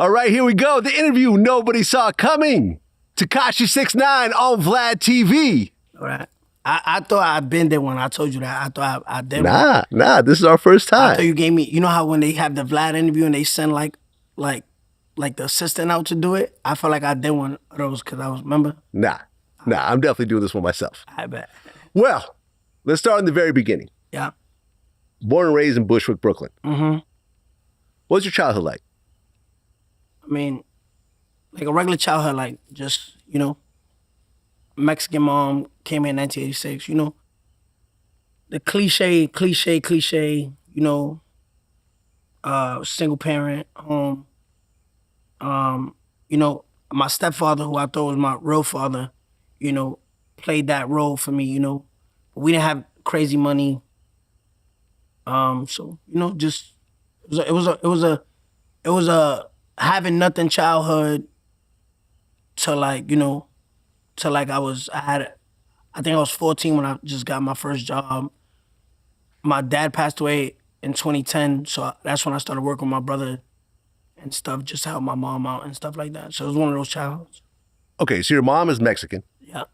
All right, here we go. The interview nobody saw coming. Tekashi 6ix9ine on VladTV. All right. I thought I'd been there when I told you that. I thought I did. Nah, this is our first time. I thought you gave me, you know how when they have the Vlad interview and they send like the assistant out to do it? I felt like I did one of those because I was, remember? Nah, I'm definitely doing this one myself. I bet. Well, let's start in the very beginning. Yeah. Born and raised in Bushwick, Brooklyn. Mm-hmm. What was your childhood like? I mean, like a regular childhood, like just, you know, Mexican mom came here in 1986, you know. The cliche, you know, single parent home. You know, my stepfather, who I thought was my real father, you know, played that role for me, you know. We didn't have crazy money. So, you know, just it was a having nothing childhood to like, you know, to like I think I was 14 when I just got my first job. My dad passed away in 2010, so that's when I started working with my brother and stuff, just to help my mom out and stuff like that. So it was one of those childhoods. Okay, so your mom is Mexican. Yeah.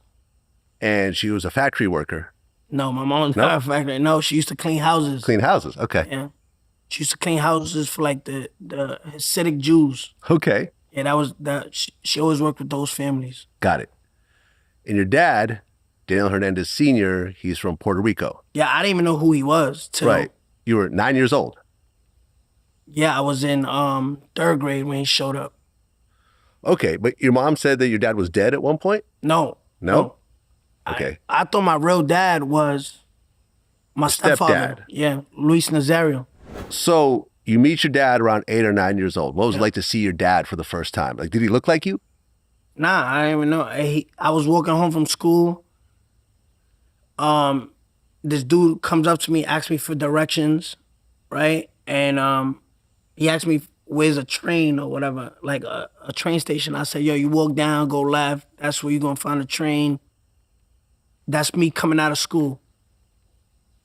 And she was a factory worker. No, my mom was not a factory. No, she used to clean houses. Clean houses, okay. Yeah. She used to clean houses for like the Hasidic Jews. Okay. Yeah, that was she always worked with those families. Got it. And your dad, Daniel Hernandez Sr., he's from Puerto Rico. Yeah, I didn't even know who he was till... Right. You were 9 years old. Yeah, I was in 3rd grade when he showed up. Okay, but your mom said that your dad was dead at one point? No. No? Okay. I thought my real dad was my stepfather. Stepdad. Yeah, Luis Nazario. So you meet your dad around 8 or 9 years old. What was it like to see your dad for the first time? Like, did he look like you? Nah, I didn't even know. I was walking home from school. This dude comes up to me, asks me for directions, right? And he asked me, where's a train or whatever, like a train station. I said, yo, you walk down, go left. That's where you're going to find a train. That's me coming out of school.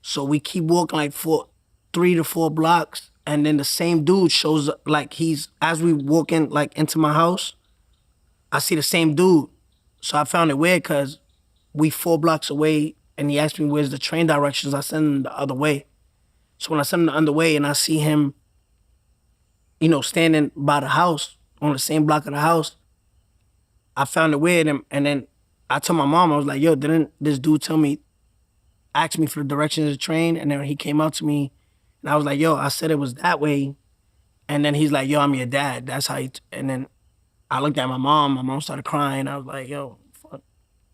So we keep walking like 3 to 4 blocks. And then the same dude shows up, like as we walk in, like into my house, I see the same dude. So I found it weird because we 4 blocks away and he asked me where's the train directions. I sent him the other way. So when I sent him the other way and I see him, you know, standing by the house, on the same block of the house, I found it weird. And then I told my mom, I was like, yo, didn't this dude ask me for the directions of the train? And then he came up to me and I was like, yo, I said it was that way. And then he's like, yo, I'm your dad. That's how and then I looked at my mom started crying. I was like, yo, fuck.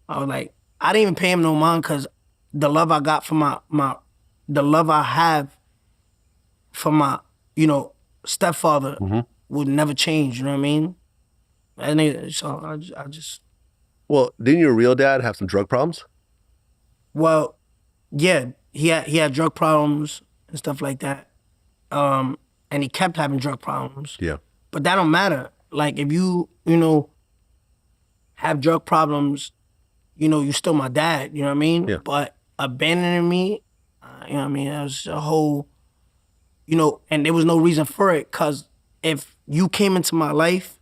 I was like, I didn't even pay him no mind because the love I got from the love I have for my, you know, stepfather would never change, you know what I mean? And so I just... Well, didn't your real dad have some drug problems? Well, yeah, he had drug problems and stuff like that. And he kept having drug problems. Yeah. But that don't matter. Like, if you know, have drug problems, you know, you're still my dad, you know what I mean? Yeah. But abandoning me, you know what I mean? That was a whole, you know, and there was no reason for it, because if you came into my life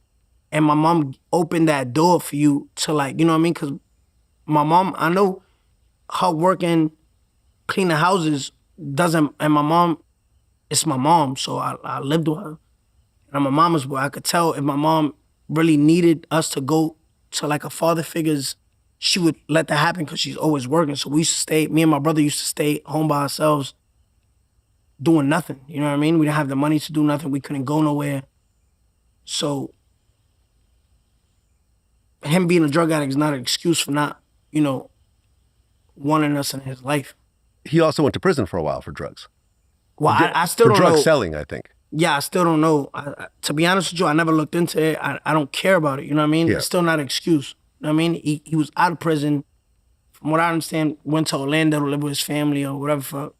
and my mom opened that door for you to, like, you know what I mean? Because my mom, I know her working, cleaning houses doesn't, and my mom, it's my mom, so I lived with her. And I'm a mama's boy. I could tell if my mom really needed us to go to like a father figure's, she would let that happen because she's always working. So we used to stay, me and my brother used to stay home by ourselves doing nothing, you know what I mean? We didn't have the money to do nothing. We couldn't go nowhere. So him being a drug addict is not an excuse for not, you know, wanting us in his life. He also went to prison for a while for drugs. Well, I still don't know. For drug selling, I think. Yeah, I still don't know. To be honest with you, I never looked into it. I don't care about it, you know what I mean? Yeah. It's still not an excuse, you know what I mean? He was out of prison. From what I understand, went to Orlando to live with his family or whatever. Fuck.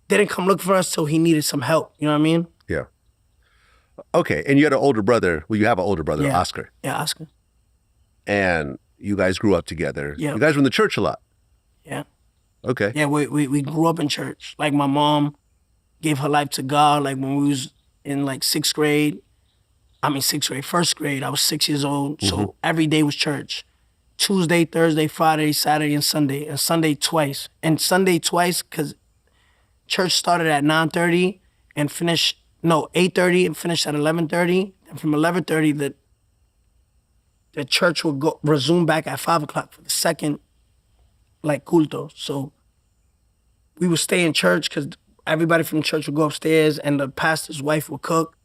Didn't come look for us till he needed some help, you know what I mean? Yeah. Okay, and you had an older brother. Well, you have an older brother, Yeah. Oscar. Yeah, Oscar. And you guys grew up together. Yeah. You guys were in the church a lot. Yeah. Okay. Yeah, we grew up in church. Like, my mom gave her life to God, like, when we was in, like, 6th grade. sixth grade, first grade, I was 6 years old. So every day was church. Tuesday, Thursday, Friday, Saturday, and Sunday twice. And Sunday twice because church started at 9:30 and finished, 8:30 and finished at 11:30. And from 11:30, the church would resume back at 5 o'clock for the second, culto. So we would stay in church because everybody from the church would go upstairs and the pastor's wife would cook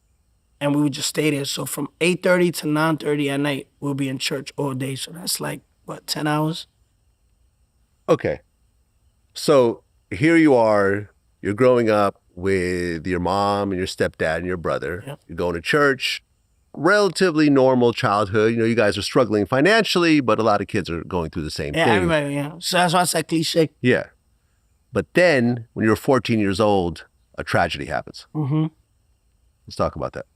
and we would just stay there. So from 8:30 to 9:30 at night, we'll be in church all day. So that's 10 hours? Okay. So here you are, you're growing up with your mom and your stepdad and your brother. Yep. You're going to church, relatively normal childhood. You guys are struggling financially, but a lot of kids are going through the same thing. Everybody, So that's why I said cliche. Yeah. But then when you're 14 years old, a tragedy happens. Let's talk about that.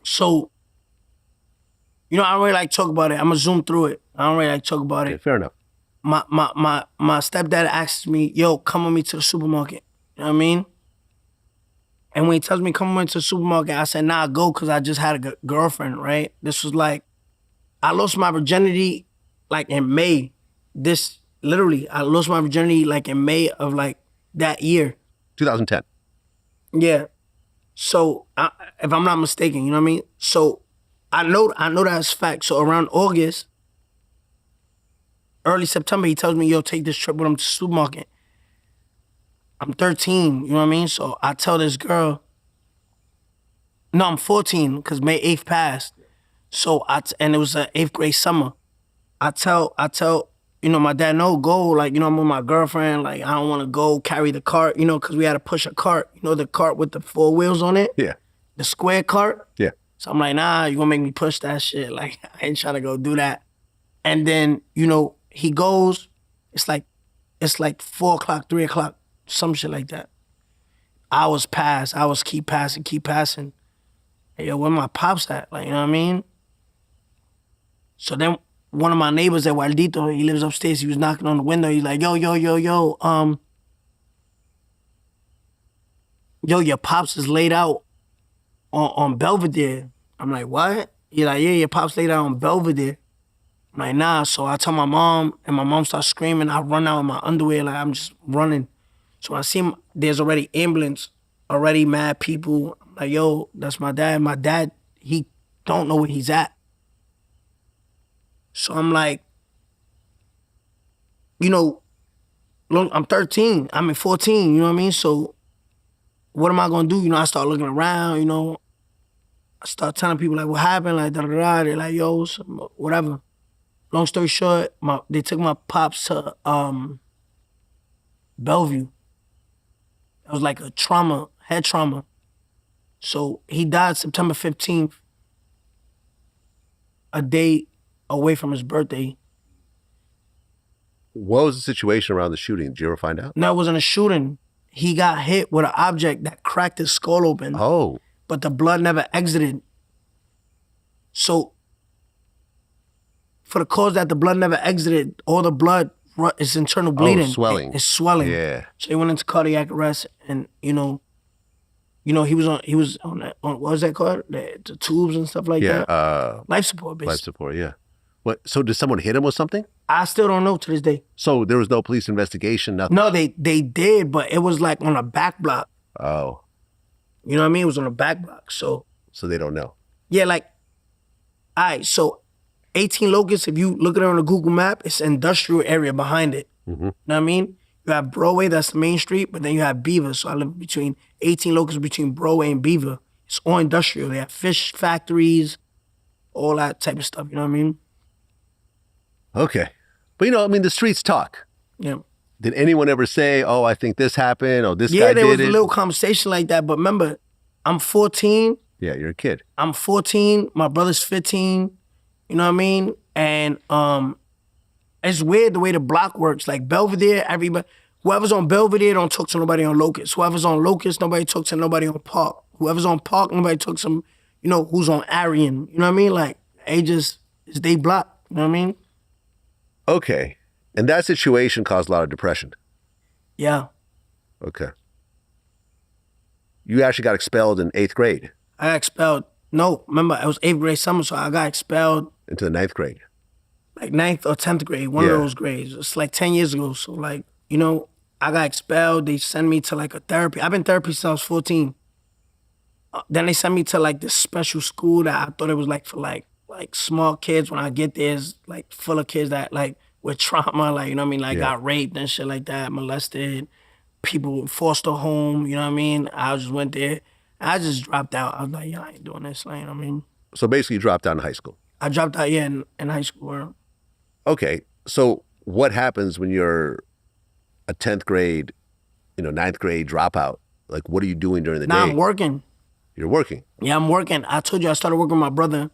So, I don't really like to talk about it. I'm going to zoom through it. I don't really like to talk about it. Fair enough. My stepdad asks me, yo, come with me to the supermarket. You know what I mean? And when he tells me come with me to the supermarket, I said, nah, go, because I just had a girlfriend, right? This was I lost my virginity in May. I lost my virginity in May of that year. 2010. Yeah. So if I'm not mistaken, you know what I mean? So I know that's fact. So around August, early September, he tells me, yo, take this trip with him to the supermarket. I'm 13, you know what I mean? So I tell this girl, no, I'm 14 because May 8th passed. So and it was an 8th grade summer. I tell, my dad, no, go. I'm with my girlfriend. I don't want to go carry the cart, because we had to push a cart. The cart with the 4 wheels on it? Yeah. The square cart? Yeah. So I'm like, nah, you're going to make me push that shit. I ain't trying to go do that. And then, he goes, it's 4 o'clock, 3 o'clock, some shit like that. Hours pass, hours keep passing. Hey, yo, where my pops at? You know what I mean? So then one of my neighbors at Waldito, he lives upstairs, he was knocking on the window. He's like, yo, your pops is laid out on Belvedere. I'm like, what? He's like, yeah, your pops laid out on Belvedere. I'm like, nah. So I tell my mom, and my mom starts screaming. I run out in my underwear, I'm just running. So I see him, there's already ambulance, already mad people. I'm like, yo, that's my dad. My dad, he don't know where he's at. So I'm like, I'm 13, 14, you know what I mean? So what am I gonna do? I start looking around, I start telling people what happened, da-da-da. They're like, yo, whatever. Long story short, they took my pops to Bellevue. It was a head trauma. So he died September 15th, a day away from his birthday. What was the situation around the shooting? Did you ever find out? No, it wasn't a shooting. He got hit with an object that cracked his skull open. Oh. But the blood never exited. So for the cause that the blood never exited, all the blood is internal bleeding. Oh, swelling. It's swelling. Yeah. So he went into cardiac arrest, and he was on that, what was that called? The tubes and stuff like that. Life support, basically. Life support, yeah. What? So did someone hit him with something? I still don't know to this day. So there was no police investigation, nothing? No, they did, but it was on a back block. Oh. You know what I mean? It was on a back block, so. So they don't know. Yeah, all right, so 18 Locusts, if you look at it on the Google map, it's an industrial area behind it. You know what I mean? You have Broadway, that's the main street, but then you have Beaver. So I live between 18 Locusts, between Broadway and Beaver. It's all industrial. They have fish factories, all that type of stuff, you know what I mean? Okay. But the streets talk. Yeah. Did anyone ever say, oh, I think this happened, or this guy did it? Yeah, there was a little conversation like that, but remember, I'm 14. Yeah, you're a kid. I'm 14, my brother's 15, you know what I mean? And it's weird the way the block works. Belvedere, everybody, whoever's on Belvedere don't talk to nobody on Locust. Whoever's on Locust, nobody talks to nobody on Park. Whoever's on Park, nobody talks to, who's on Arian. You know what I mean? It's they block, you know what I mean? Okay. And that situation caused a lot of depression. Yeah. Okay. You actually got expelled in 8th grade. I got expelled No, remember, it was 8th grade summer, so I got expelled into the ninth grade. like ninth or 10th grade, one of Yeah. those grades. It's like 10 years ago. So, like, I got expelled. They sent me to like a therapy. I've been therapy since I was 14. Then they sent me to like this special school that I thought it was like for like small kids. When I get there, it's like full of kids that like with trauma, like, you know what I mean, like Yeah. got raped and shit like that, molested, people foster home, you know what I mean? I just went there. I just dropped out. I was like, yeah, I ain't doing this. Like, you know what I mean? So basically, you dropped out in high school. I dropped out, yeah, in high school. Okay. So what happens when you're a 10th grade, ninth grade dropout? Like, what are you doing during the Now day? I'm working. You're working. Yeah, I'm working. I told you I started working with my brother.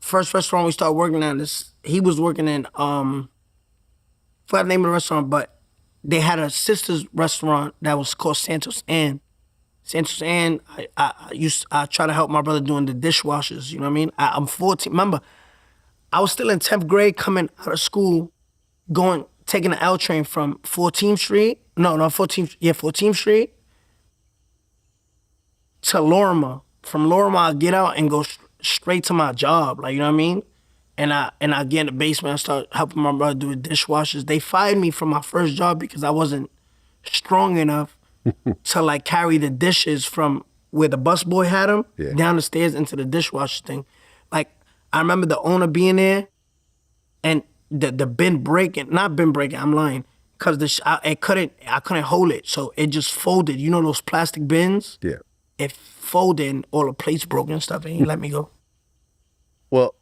First restaurant we started working at, he was working in, forgot the name of the restaurant, but they had a sister's restaurant that was called Santos Ann. Santos Ann, I try to help my brother doing the dishwashers, you know what I mean? I'm 14. Remember, I was still in 10th grade coming out of school, taking the L train from 14th Street. No, 14th Street to Lorimer. From Lorimer, I get out and go straight to my job, like, you know what I mean? And I get in the basement, I start helping my brother do the dishwashers. They fired me from my first job because I wasn't strong enough to like carry the dishes from where the busboy had them Yeah. down the stairs into the dishwasher thing. Like, I remember the owner being there and the bin breaking, not bin breaking, I'm lying, because I couldn't hold it, so it just folded. You know those plastic bins? Yeah. It folded and all the plates broke and stuff, and he let me go. Well,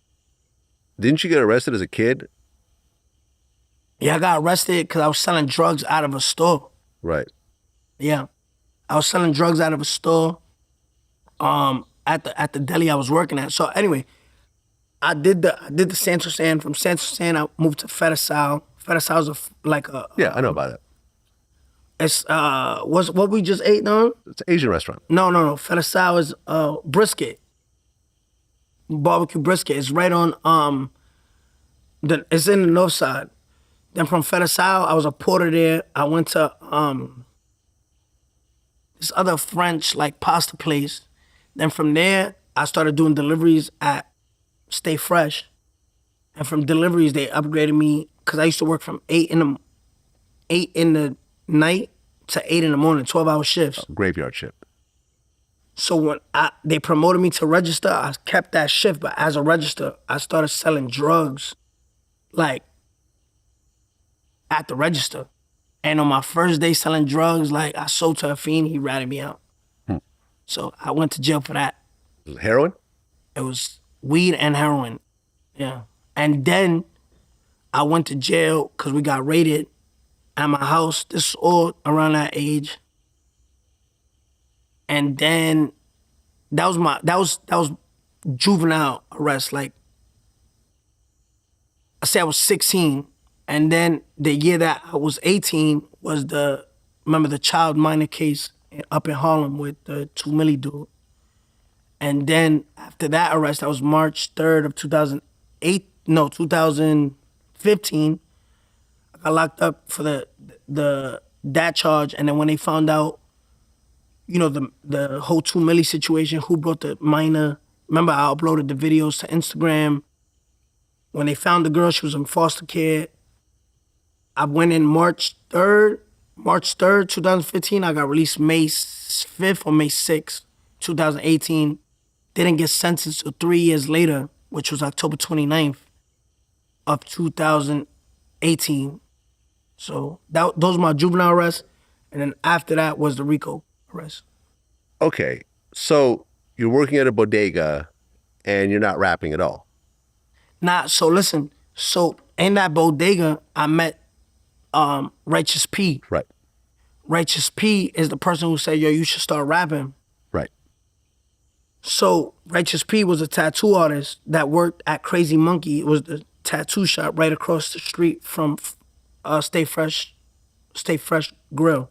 didn't you get arrested as a kid? Yeah, I got arrested because I was selling drugs out of a store. Right. Yeah, I was selling drugs out of a store. At the deli I was working at. So anyway, I did the Santos Ann. From Santos Ann, I moved to Fedasal. Fedasal is like a Yeah, I know about it. it's what we just ate on. It's an Asian restaurant. No. Fedasal is brisket, barbecue brisket. It's right on it's in the north side. Then from Fedasal, I was a porter there. I went to this other French like pasta place. Then from there, I started doing deliveries at Stay Fresh. And from deliveries, they upgraded me because I used to work from 8 in the night to 8 in the morning, 12-hour shifts. Graveyard shift. So when they promoted me to register, I kept that shift. But as a register, I started selling drugs, like at the register. And on my first day selling drugs, like I sold to a fiend, he ratted me out. So I went to jail for that. Was it heroin? It was weed and heroin. Yeah. And then I went to jail because we got raided at my house. This is all around that age. And then that was juvenile arrest. Like I said, I was 16. And then the year that I was 18 was remember the child minor case up in Harlem with the 2 milli dude. And then after that arrest, that was March 3rd of 2015. I got locked up for that charge. And then when they found out, the whole 2 milli situation, who brought the minor, remember I uploaded the videos to Instagram. When they found the girl, she was in foster care. I went in March 3rd, 2015. I got released May 5th or May 6th, 2018. Didn't get sentenced until 3 years later, which was October 29th of 2018. So those were my juvenile arrests. And then after that was the RICO arrest. Okay. So you're working at a bodega and you're not rapping at all. So listen. So in that bodega, I met Righteous P. Right. Righteous P is the person who said, yo, you should start rapping. Right. So Righteous P was a tattoo artist that worked at Crazy Monkey. It was the tattoo shop right across the street from Stay Fresh Grill.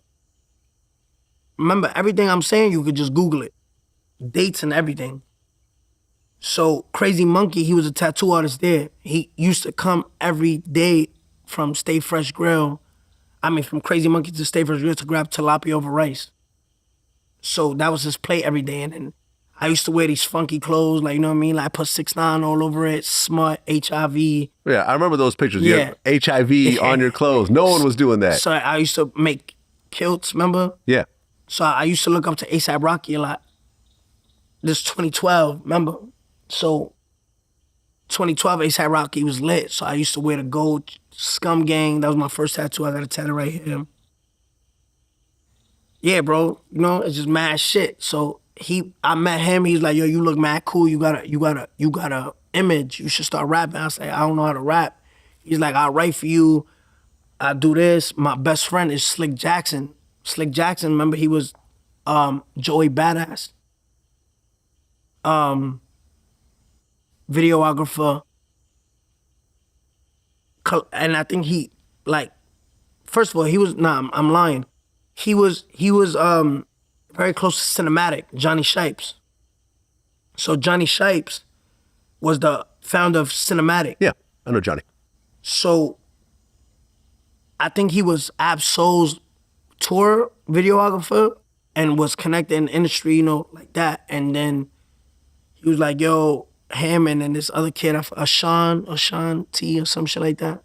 Remember, everything I'm saying, you could just Google it. Dates and everything. So Crazy Monkey, he was a tattoo artist there. He used to come every day from Stay Fresh Grill. From Crazy Monkey to Stay Fresh Grill to grab tilapia over rice. So that was his play every day. And then I used to wear these funky clothes, like, you know what I mean? Like, I put 6ix9ine all over it, smut, HIV. Yeah, I remember those pictures. You Yeah. had HIV on your clothes. No one was doing that. So I used to make kilts, remember? Yeah. So I used to look up to A$AP Rocky a lot. This 2012, remember? So 2012, A$AP Rocky was lit. So I used to wear the gold Scum Gang. That was my first tattoo. I got a tattoo right here. Yeah, bro. You know, it's just mad shit. So I met him. He's like, yo, you look mad cool. You got a image. You should start rapping. I say, I don't know how to rap. He's like, I'll write for you. I do this. My best friend is Slick Jackson. Slick Jackson, remember, he was Joey Badass. Videographer. And I think he, like, first of all, he was, I'm lying. He was very close to Cinematic, Johnny Shipes. So Johnny Shipes was the founder of Cinematic. Yeah, I know Johnny. So I think he was Ab-Soul's tour videographer and was connected in the industry, you know, like that. And then he was like, yo, him and then this other kid, Ashan T or some shit like that.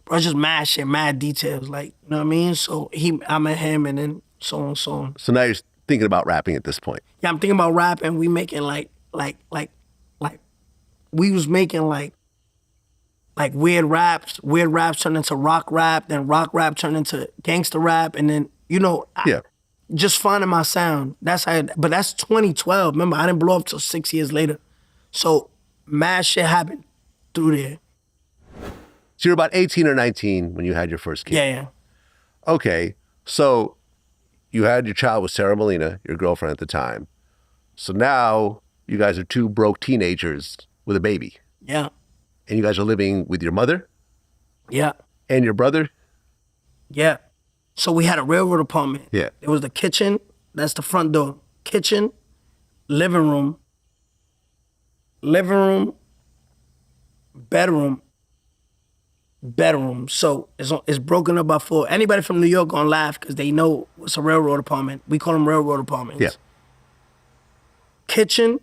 Bro, it's just mad shit, mad details, like, you know what I mean? So I met him and then so on, so on. So now you're thinking about rapping at this point. Yeah, I'm thinking about rapping. We making we was making like weird raps turned into rock rap, then rock rap turned into gangster rap, and then, you know, Yeah. just finding my sound. But that's 2012. Remember, I didn't blow up till 6 years later. So mad shit happened through there. So you're about 18 or 19 when you had your first kid. Yeah. Okay, so you had your child with Sarah Molina, your girlfriend at the time. So now you guys are two broke teenagers with a baby. Yeah. And you guys are living with your mother Yeah. and your brother? Yeah. So we had a railroad apartment. Yeah. It was the kitchen, that's the front door. Kitchen, living room, bedroom. So it's broken up by four. Anybody from New York gonna laugh because they know it's a railroad apartment. We call them railroad apartments. Yeah. Kitchen,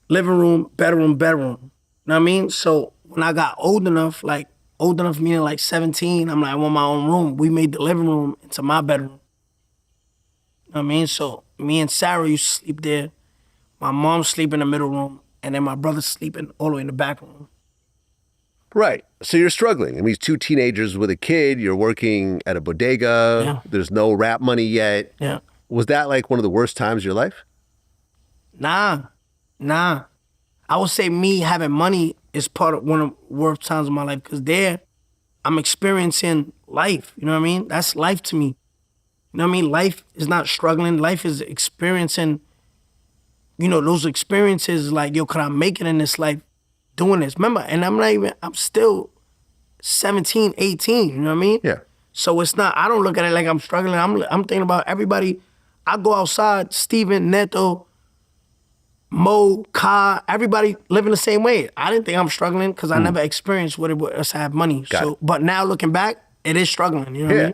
living room. You know what I mean? So when I got old enough meaning like 17, I'm like, I want my own room. We made the living room into my bedroom. You know what I mean? So me and Sarah used to sleep there. My mom sleep in the middle room, and then my brother sleeping all the way in the back room. Right. So you're struggling. I mean, two teenagers with a kid, you're working at a bodega, Yeah. There's no rap money yet. Yeah. Was that like one of the worst times of your life? Nah. I would say me having money is part of one of the worst times of my life, because there I'm experiencing life. You know what I mean? That's life to me. You know what I mean? Life is not struggling. Life is experiencing, you know, those experiences like, yo, could I make it in this life doing this? Remember, and I'm still 17, 18, you know what I mean? Yeah. So it's not, I don't look at it like I'm struggling. I'm thinking about everybody. I go outside, Steven, Neto, Mo, Ka, everybody living the same way. I didn't think I'm struggling because I never experienced what it was to have money. Got it. But now looking back, it is struggling, you know what I mean?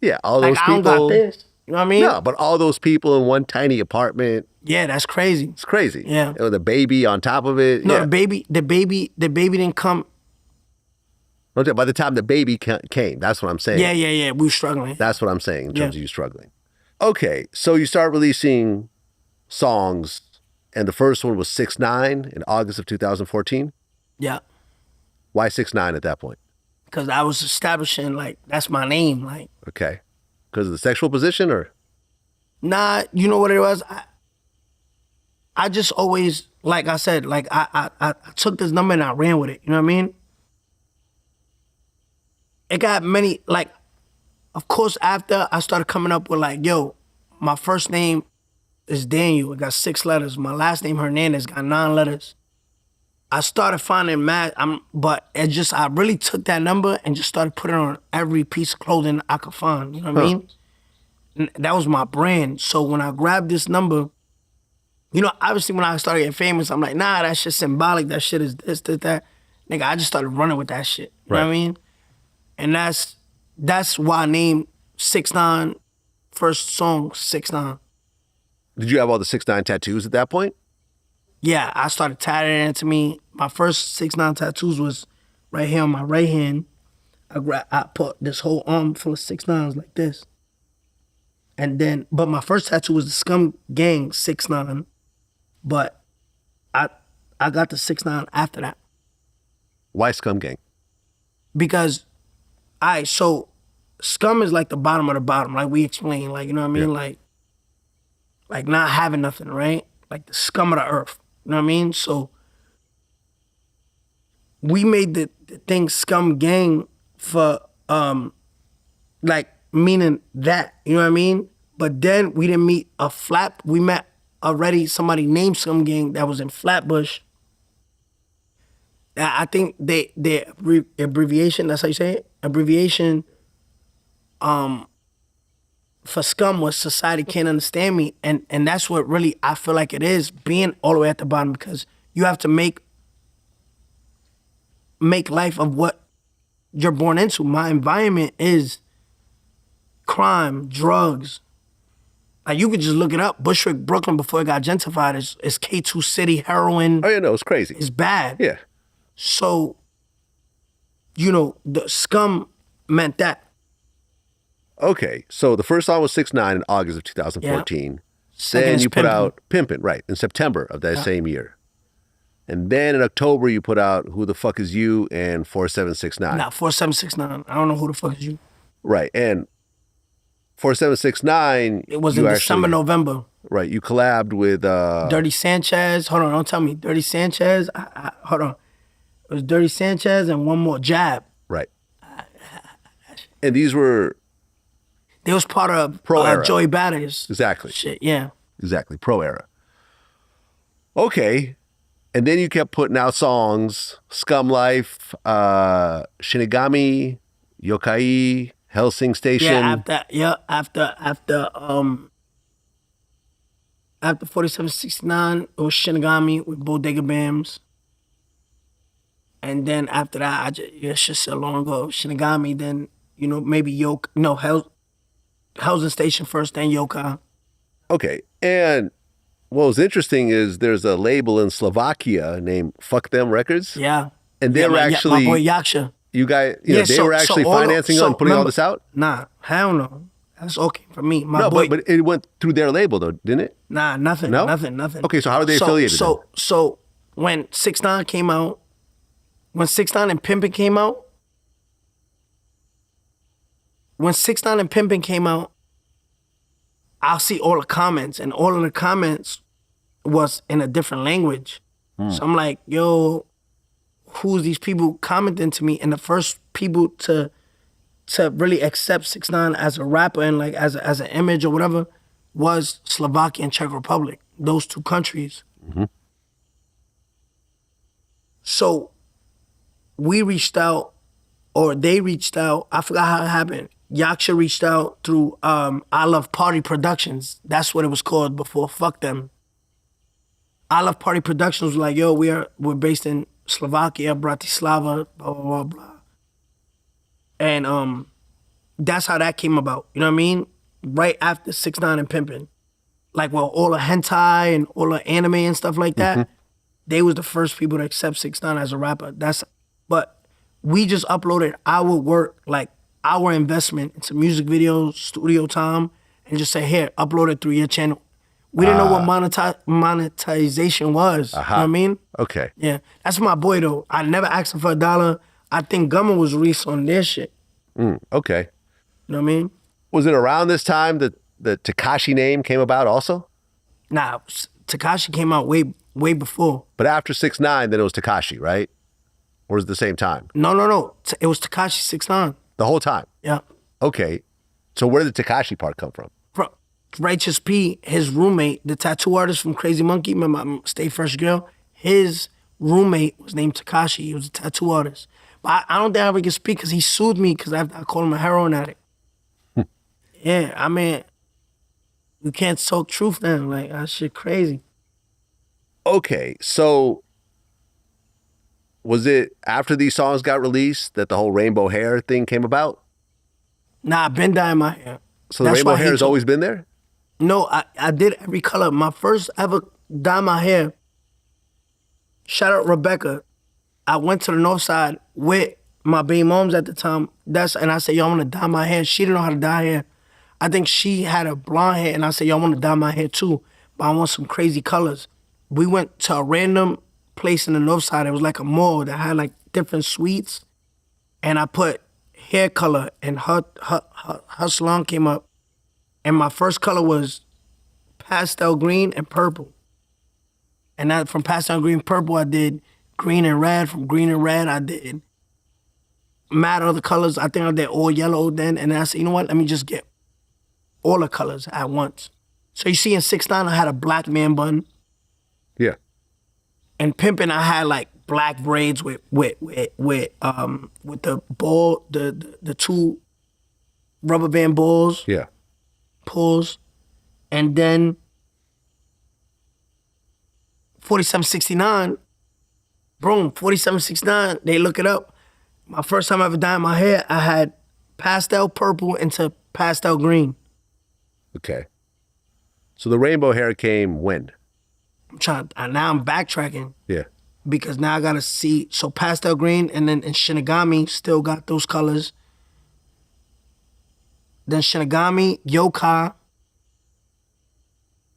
Yeah, all Like, those I people. don't got this. You know what I mean? No, but all those people in one tiny apartment, Yeah, that's crazy. it's crazy. Yeah. With a baby on top of it. No, Yeah. the baby didn't come. Okay, by the time the baby came, that's what I'm saying. Yeah. We were struggling. That's what I'm saying in terms of you struggling. Okay, so you start releasing songs, and the first one was 6ix9ine in August of 2014. Yeah. Why 6ix9ine at that point? Because I was establishing, like, that's my name. Like, Okay. Because of the sexual position, or? nah, you know what it was? I just always, like I said, like, I took this number and I ran with it. You know what I mean? It got many, like, of course, after I started coming up with, like, yo, my first name is Daniel. It got 6 letters. My last name, Hernandez, got 9 letters. I started finding but I really took that number and just started putting it on every piece of clothing I could find. You know what I mean? And that was my brand. So when I grabbed this number, you know, obviously when I started getting famous, I'm like, nah, that shit's symbolic. That shit is this, that. Nigga, I just started running with that shit. You know what I mean? And that's why I named 6ix9ine, first song, 6ix9ine. Did you have all the 6ix9ine tattoos at that point? Yeah, I started tattooing it to me. My first 6ix9ine tattoos was right here on my right hand. I put this whole arm full of 6ix9ines like this. And then, but my first tattoo was the Scum Gang 6ix9ine. But I got the 6ix9ine after that. Why Scum Gang? Because, so scum is like the bottom of the bottom, like we explained, like, you know what I mean? Yeah. Like not having nothing, right? Like the scum of the earth, you know what I mean? So we made the thing Scum Gang for, like, meaning that, you know what I mean? But then we didn't meet we met already somebody named Scum Gang that was in Flatbush. I think their abbreviation, that's how you say it? Abbreviation for scum was society can't understand me. And that's what really I feel like it is, being all the way at the bottom, because you have to make life of what you're born into. My environment is crime, drugs. Like, you could just look it up. Bushwick, Brooklyn, before it got gentrified, is K2 City, heroin. Oh, yeah, no, it's crazy. It's bad. Yeah. So, you know, the scum meant that. Okay, so the first song was 6ix9ine in August of 2014. Then you put out Pimpin', right, in September of that same year. And then in October, you put out Who the Fuck Is You and 4769. Nah, 4769. I don't know who the fuck is you. Right, and 4769. It was in December, November. Right, you collabed with Dirty Sanchez. Hold on, don't tell me. Dirty Sanchez. Hold on. It was Dirty Sanchez and one more, Jab. Right. And these were... They was part of Joey Badass. Exactly. Shit, yeah. Exactly, pro era. Okay. And then you kept putting out songs, Scum Life, Shinigami, Yokai, Helsing Station. After 4769, it was Shinigami with Bodega Bams. And then after that, it's just so long ago, Shinigami, then, you know, maybe Helsing Station first, then Yokai. Okay, and what was interesting is there's a label in Slovakia named Fuck Them Records. Yeah. And they were actually... my boy Yaksha. You guys, they were actually financing and putting all this out? Nah, hell no. That's okay for me. But it went through their label though, didn't it? Nah, nothing. No? Nothing. Okay, so how are they affiliated then? So when 6ix9ine came out, when 6ix9ine and Pimpin' came out, I'll see all the comments, and all of the comments was in a different language. So I'm like, yo, who's these people commenting to me? And the first people to really accept 6ix9ine as a rapper and like as an image or whatever was Slovakia and Czech Republic, those two countries. Mm-hmm. So we reached out, or they reached out, I forgot how it happened. Yaksha reached out through I Love Party Productions. That's what it was called before Fuck Them. I Love Party Productions was like, yo, we're based in Slovakia, Bratislava, blah, blah, blah, blah. And that's how that came about. You know what I mean? Right after 6ix9ine and Pimpin'. Like, well, all the hentai and all the anime and stuff like that, they was the first people to accept 6ix9ine as a rapper. But we just uploaded our work, like our investment into music videos, studio time, and just say, here, upload it through your channel. We didn't know what monetization was. You know what I mean? Okay. Yeah. That's my boy, though. I never asked him for $1. I think Gummo was released on their shit. Okay. You know what I mean? Was it around this time that the Tekashi name came about also? Nah, Tekashi came out way before. But after 6ix9ine, then it was Tekashi, right? Or was it the same time? No. It was Tekashi 6ix9ine. The whole time? Yeah. Okay. So where did the Tekashi part come from? Righteous P, his roommate, the tattoo artist from Crazy Monkey, remember Stay Fresh Girl? His roommate was named Tekashi. He was a tattoo artist. But I don't think I ever can speak because he sued me because I called him a heroin addict. Yeah, I mean, you can't talk truth now. Like, that shit crazy. Okay, so was it after these songs got released that the whole rainbow hair thing came about? Nah, I've been dyeing my hair. So the rainbow hair has always been there? No, I did every color. My first ever dye my hair Shout out Rebecca. I went to the north side with my baby moms at the time. And I said, yo, I want to dye my hair. She didn't know how to dye hair. I think she had a blonde hair, and I said, yo, I want to dye my hair too, but I want some crazy colors. We went to a random place in the north side. It was like a mall that had like different suites, and I put hair color, and her salon came up, and my first color was pastel green and purple. And that from pastel green purple, I did green and red. From green and red, I did mad other colors. I think I did all yellow then. And then I said, you know what? Let me just get all the colors at once. So you see in 6ix9ine, I had a black man bun. Yeah. And Pimpin', I had like black braids with the ball, the two rubber band balls. Yeah. Pulls. And then 4769, boom, 4769, they look it up. My first time I ever dyed my hair, I had pastel purple into pastel green. Okay. So the rainbow hair came when? Now I'm backtracking. Yeah. Because now I gotta see, so pastel green, and then in Shinigami, still got those colors. Then Shinigami, Yokai,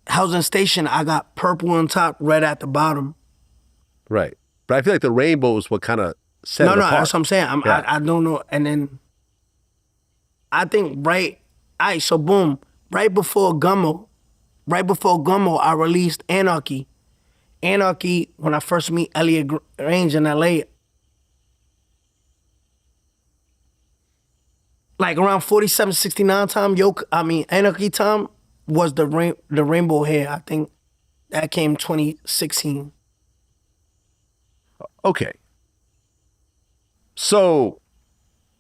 Housing Station, I got purple on top, red at the bottom. Right. But I feel like the rainbow is what kind of set it apart. No, that's what I'm saying. I don't know. And then I think so boom, right before Gummo, I released Anarchy. Anarchy, when I first meet Elliot Range in LA, like around 4769 time, Anarchy time was the rainbow hair. I think that came 2016. Okay. So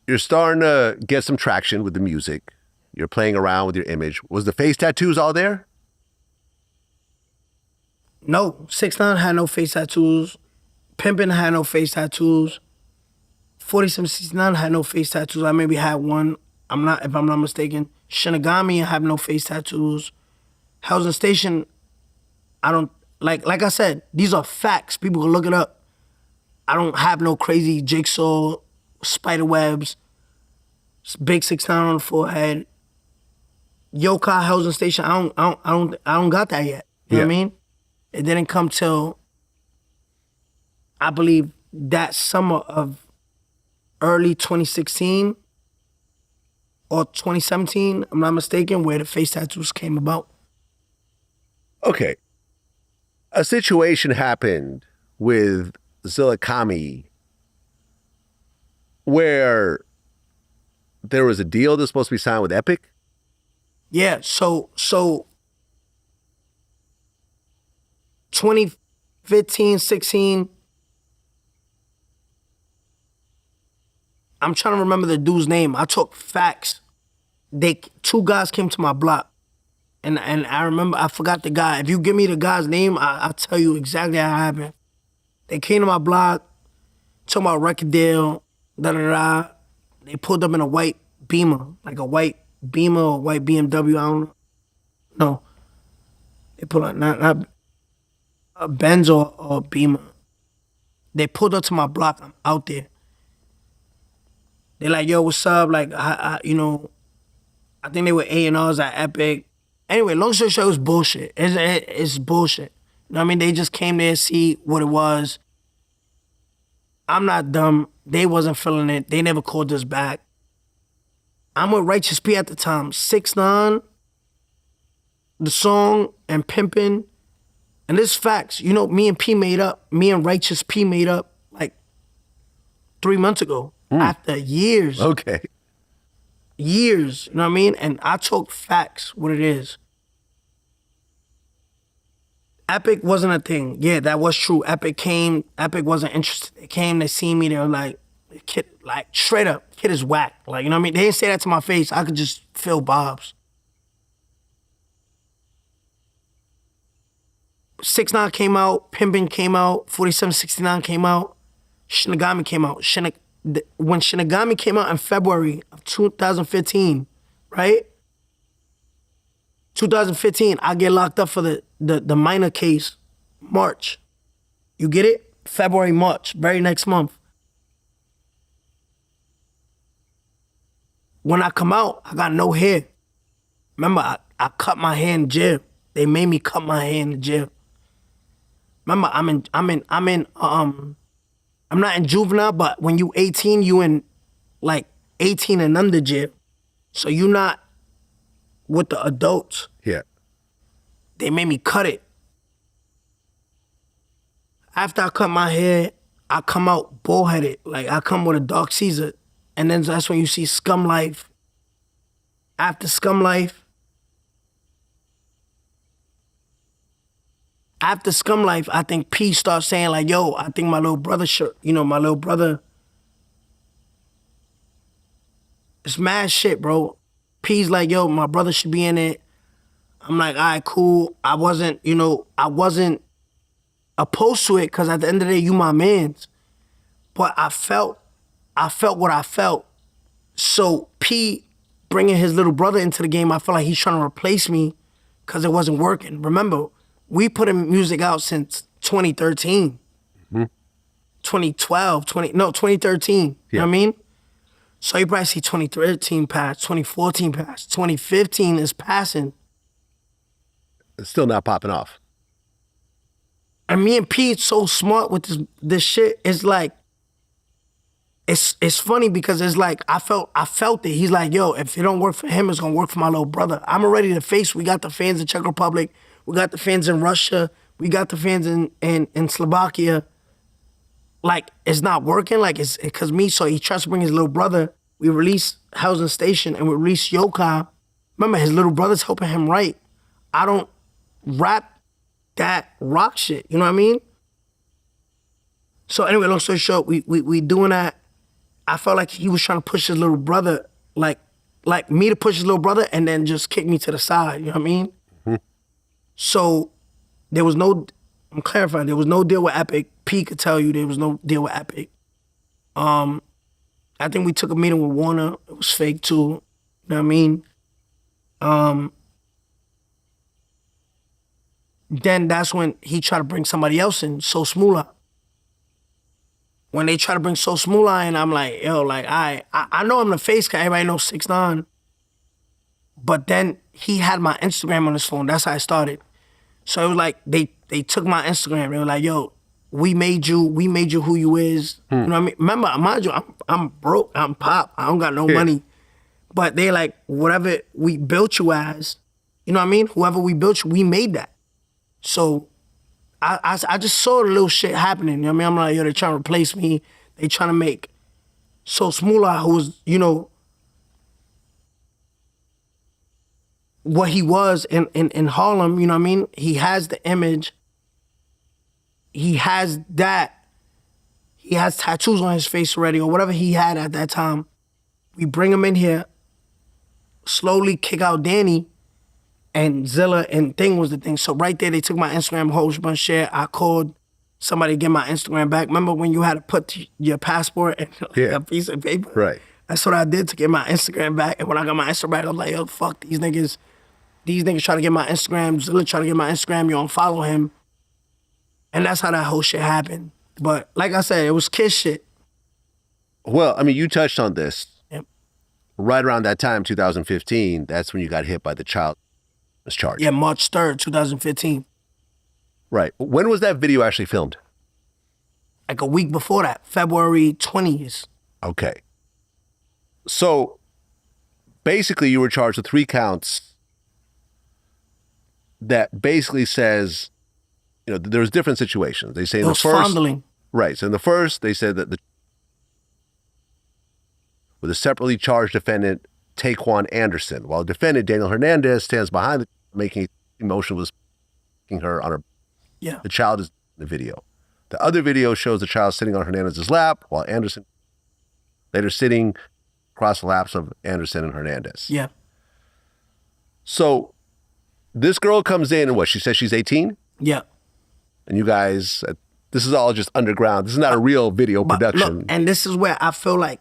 you're starting to get some traction with the music. You're playing around with your image. Was the face tattoos all there? No, 6ix9ine had no face tattoos. Pimpin' had no face tattoos. 4769 had no face tattoos. I maybe had one. If I'm not mistaken. Shinigami, I have no face tattoos. Housing Station, I don't, like I said, these are facts. People can look it up. I don't have no crazy jigsaw, spider webs, big 6ix9ine on the forehead. Yokai Housing Station, I don't got that yet. You know what I mean? It didn't come till, I believe, that summer of early 2016 or 2017, I'm not mistaken, where the face tattoos came about. Okay. A situation happened with Zillakami where there was a deal that's supposed to be signed with Epic? Yeah, so 2015, 16, I'm trying to remember the dude's name. I took facts. Two guys came to my block. And I remember, I forgot the guy. If you give me the guy's name, I'll tell you exactly how it happened. They came to my block, talking about record deal, da-da-da. They pulled up in a white Beamer, like a white Beamer or white BMW, I don't know. No. They pulled up, not a Benz or a Beamer. They pulled up to my block, I'm out there. They're like, yo, what's up? Like, I think they were A&Rs at Epic. Anyway, long story short, it was bullshit. It's bullshit. You know what I mean? They just came there to see what it was. I'm not dumb. They wasn't feeling it. They never called us back. I'm with Righteous P at the time. 6ix9ine, the song, and Pimpin'. And this facts. You know, me and Righteous P made up like 3 months ago. After years. Okay. Years, you know what I mean? And I talk facts, what it is. Epic wasn't a thing. Yeah, that was true. Epic wasn't interested. They came, they seen me, they were like, kid, like straight up, kid is whack. Like, you know what I mean? They didn't say that to my face. I could just feel Bob's. 6ix9ine came out, Pimpin' came out, 4769 came out, Shinigami came out. When Shinigami came out in February of 2015, right? 2015, I get locked up for the minor case, March. You get it? February, March, very next month. When I come out, I got no hair. Remember, I cut my hair in jail. They made me cut my hair in the jail. Remember, I'm not in juvenile, but when you 18, you in like 18 and under jail. So you not with the adults. Yeah. They made me cut it. After I cut my hair, I come out bullheaded. Like I come with a dark Caesar. And then that's when you see Scum Life. After Scum Life, I think P starts saying like, yo, I think my little brother should, my little brother. It's mad shit, bro. P's like, yo, my brother should be in it. I'm like, all right, cool. I wasn't opposed to it because at the end of the day, you my mans. But I felt what I felt. So P bringing his little brother into the game, I feel like he's trying to replace me because it wasn't working. Remember, we put in music out since 2013. 2012, 2013. Yeah. You know what I mean? So you probably see 2013 pass, 2014 pass, 2015 is passing. It's still not popping off. And me and P so smart with this shit. It's like, it's funny because it's like, I felt it. He's like, yo, if it don't work for him, it's gonna work for my little brother. I'm already the face. We got the fans in Czech Republic. We got the fans in Russia. We got the fans in Slovakia. Like, it's not working. Like, it's because me. So he tries to bring his little brother. We release Housing Station and we release Yokai. Remember, his little brother's helping him write. I don't rap that rock shit. You know what I mean? So anyway, long story short, we doing that. I felt like he was trying to push his little brother, like me to push his little brother and then just kick me to the side. You know what I mean? So there was no, I'm clarifying, there was no deal with Epic. P could tell you there was no deal with Epic. I think we took a meeting with Warner. It was fake too. You know what I mean? Then that's when he tried to bring somebody else in, So Smoola. When they try to bring So Smoola in, I'm like, yo, like, I know I'm the face guy. Everybody knows 6ix9ine. But then he had my Instagram on his phone. That's how I started. So it was like, they took my Instagram. They were like, yo, we made you who you is. You know what I mean? Remember, mind you, I'm broke, I'm pop, I don't got no money. But they like, whatever we built you as, you know what I mean? Whoever we built you, we made that. So I just saw the little shit happening, you know what I mean? I'm like, yo, they're trying to replace me. They trying to make So Smoola, who was, what he was in Harlem, you know what I mean? He has the image. He has that. He has tattoos on his face already or whatever he had at that time. We bring him in here, slowly kick out Danny, and Zilla and Thing was the thing. So right there, they took my Instagram, whole bunch of shit. I called somebody to get my Instagram back. Remember when you had to put your passport and a piece of paper? Right. That's what I did to get my Instagram back. And when I got my Instagram back, I was like, yo, fuck these niggas. These niggas try to get my Instagram. Zilla try to get my Instagram. You don't follow him. And that's how that whole shit happened. But like I said, it was kid shit. Well, I mean, you touched on this. Yep. Right around that time, 2015, that's when you got hit by the child charge. Yeah, March 3rd, 2015. Right. When was that video actually filmed? Like a week before that, February 20th. Okay. So basically you were charged with 3 counts that basically says, there's different situations. They say in the first, fondling. Right. So in the first, they said that with a separately charged defendant, Taquan Anderson, while defendant Daniel Hernandez stands behind the making emotion was her on her. Yeah. The child is in the video. The other video shows the child sitting on Hernandez's lap while Anderson later sitting across the laps of Anderson and Hernandez. Yeah. So this girl comes in and what? She says she's 18? Yeah. And you guys, this is all just underground. This is not a real video production. Look, and this is where I feel like,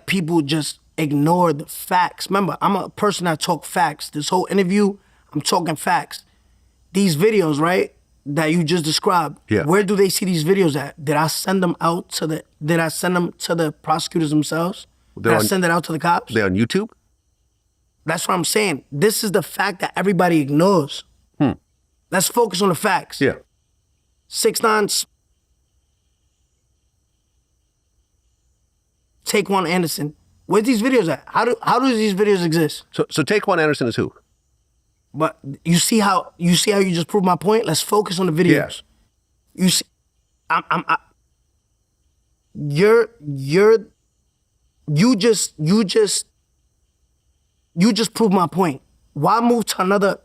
people just ignore the facts. Remember, I'm a person that talk facts. This whole interview, I'm talking facts. These videos, right? that you just described, where do they see these videos at? Did I send them out to the prosecutors themselves? Did I send it out to the cops? They're on YouTube? That's what I'm saying. This is the fact that everybody ignores. Let's focus on the facts. Yeah. 6ix9ine, Taquan Anderson. Where's these videos at? How do these videos exist? So Taquan Anderson is who? But you see how you just proved my point? Let's focus on the videos. Yeah. You see, you just proved my point. Why move to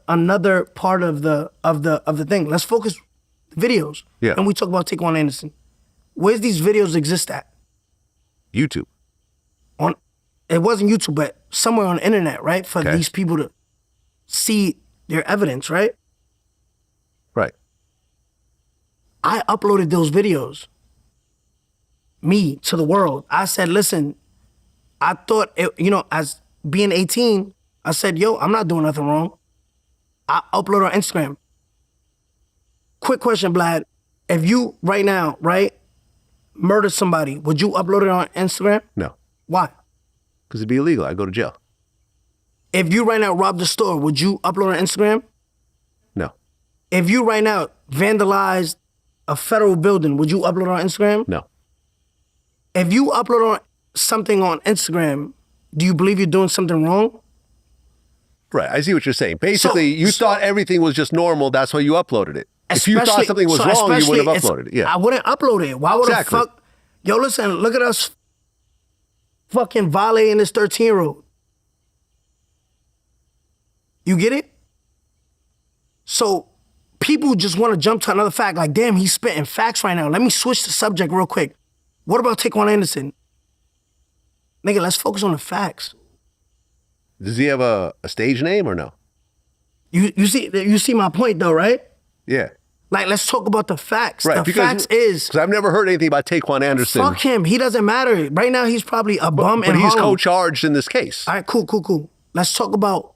another part of the thing? Let's focus videos. Yeah. And we talk about Taquan Anderson. Where's these videos exist at? YouTube. It wasn't YouTube, but somewhere on the internet, right? For these people to see their evidence, right? Right. I uploaded those videos. Me to the world. I said, listen, I thought, as being 18, I said, yo, I'm not doing nothing wrong. I upload on Instagram. Quick question, Vlad. If you, right now, murder somebody, would you upload it on Instagram? No. Why? Because it'd be illegal. I'd go to jail. If you right now robbed a store, would you upload on Instagram? No. If you right now vandalized a federal building, would you upload on Instagram? No. If you upload something on Instagram, do you believe you're doing something wrong? Right. I see what you're saying. Basically, you thought everything was just normal. That's why you uploaded it. If you thought something was wrong, you wouldn't have uploaded it. Yeah. I wouldn't upload it. Why would I fuck? Yo, listen, look at us fucking violating this 13-year-old. You get it? So people just want to jump to another fact. Like, damn, he's spitting facts right now. Let me switch the subject real quick. What about Taquan Anderson? Nigga, let's focus on the facts. Does he have a stage name or no? You see my point though, right? Yeah. Like, let's talk about the facts. Right, the facts is... Because I've never heard anything about Taquan Anderson. Fuck him. He doesn't matter. Right now, he's probably a bum in Harlem. But he's co-charged in this case. All right, cool. Let's talk about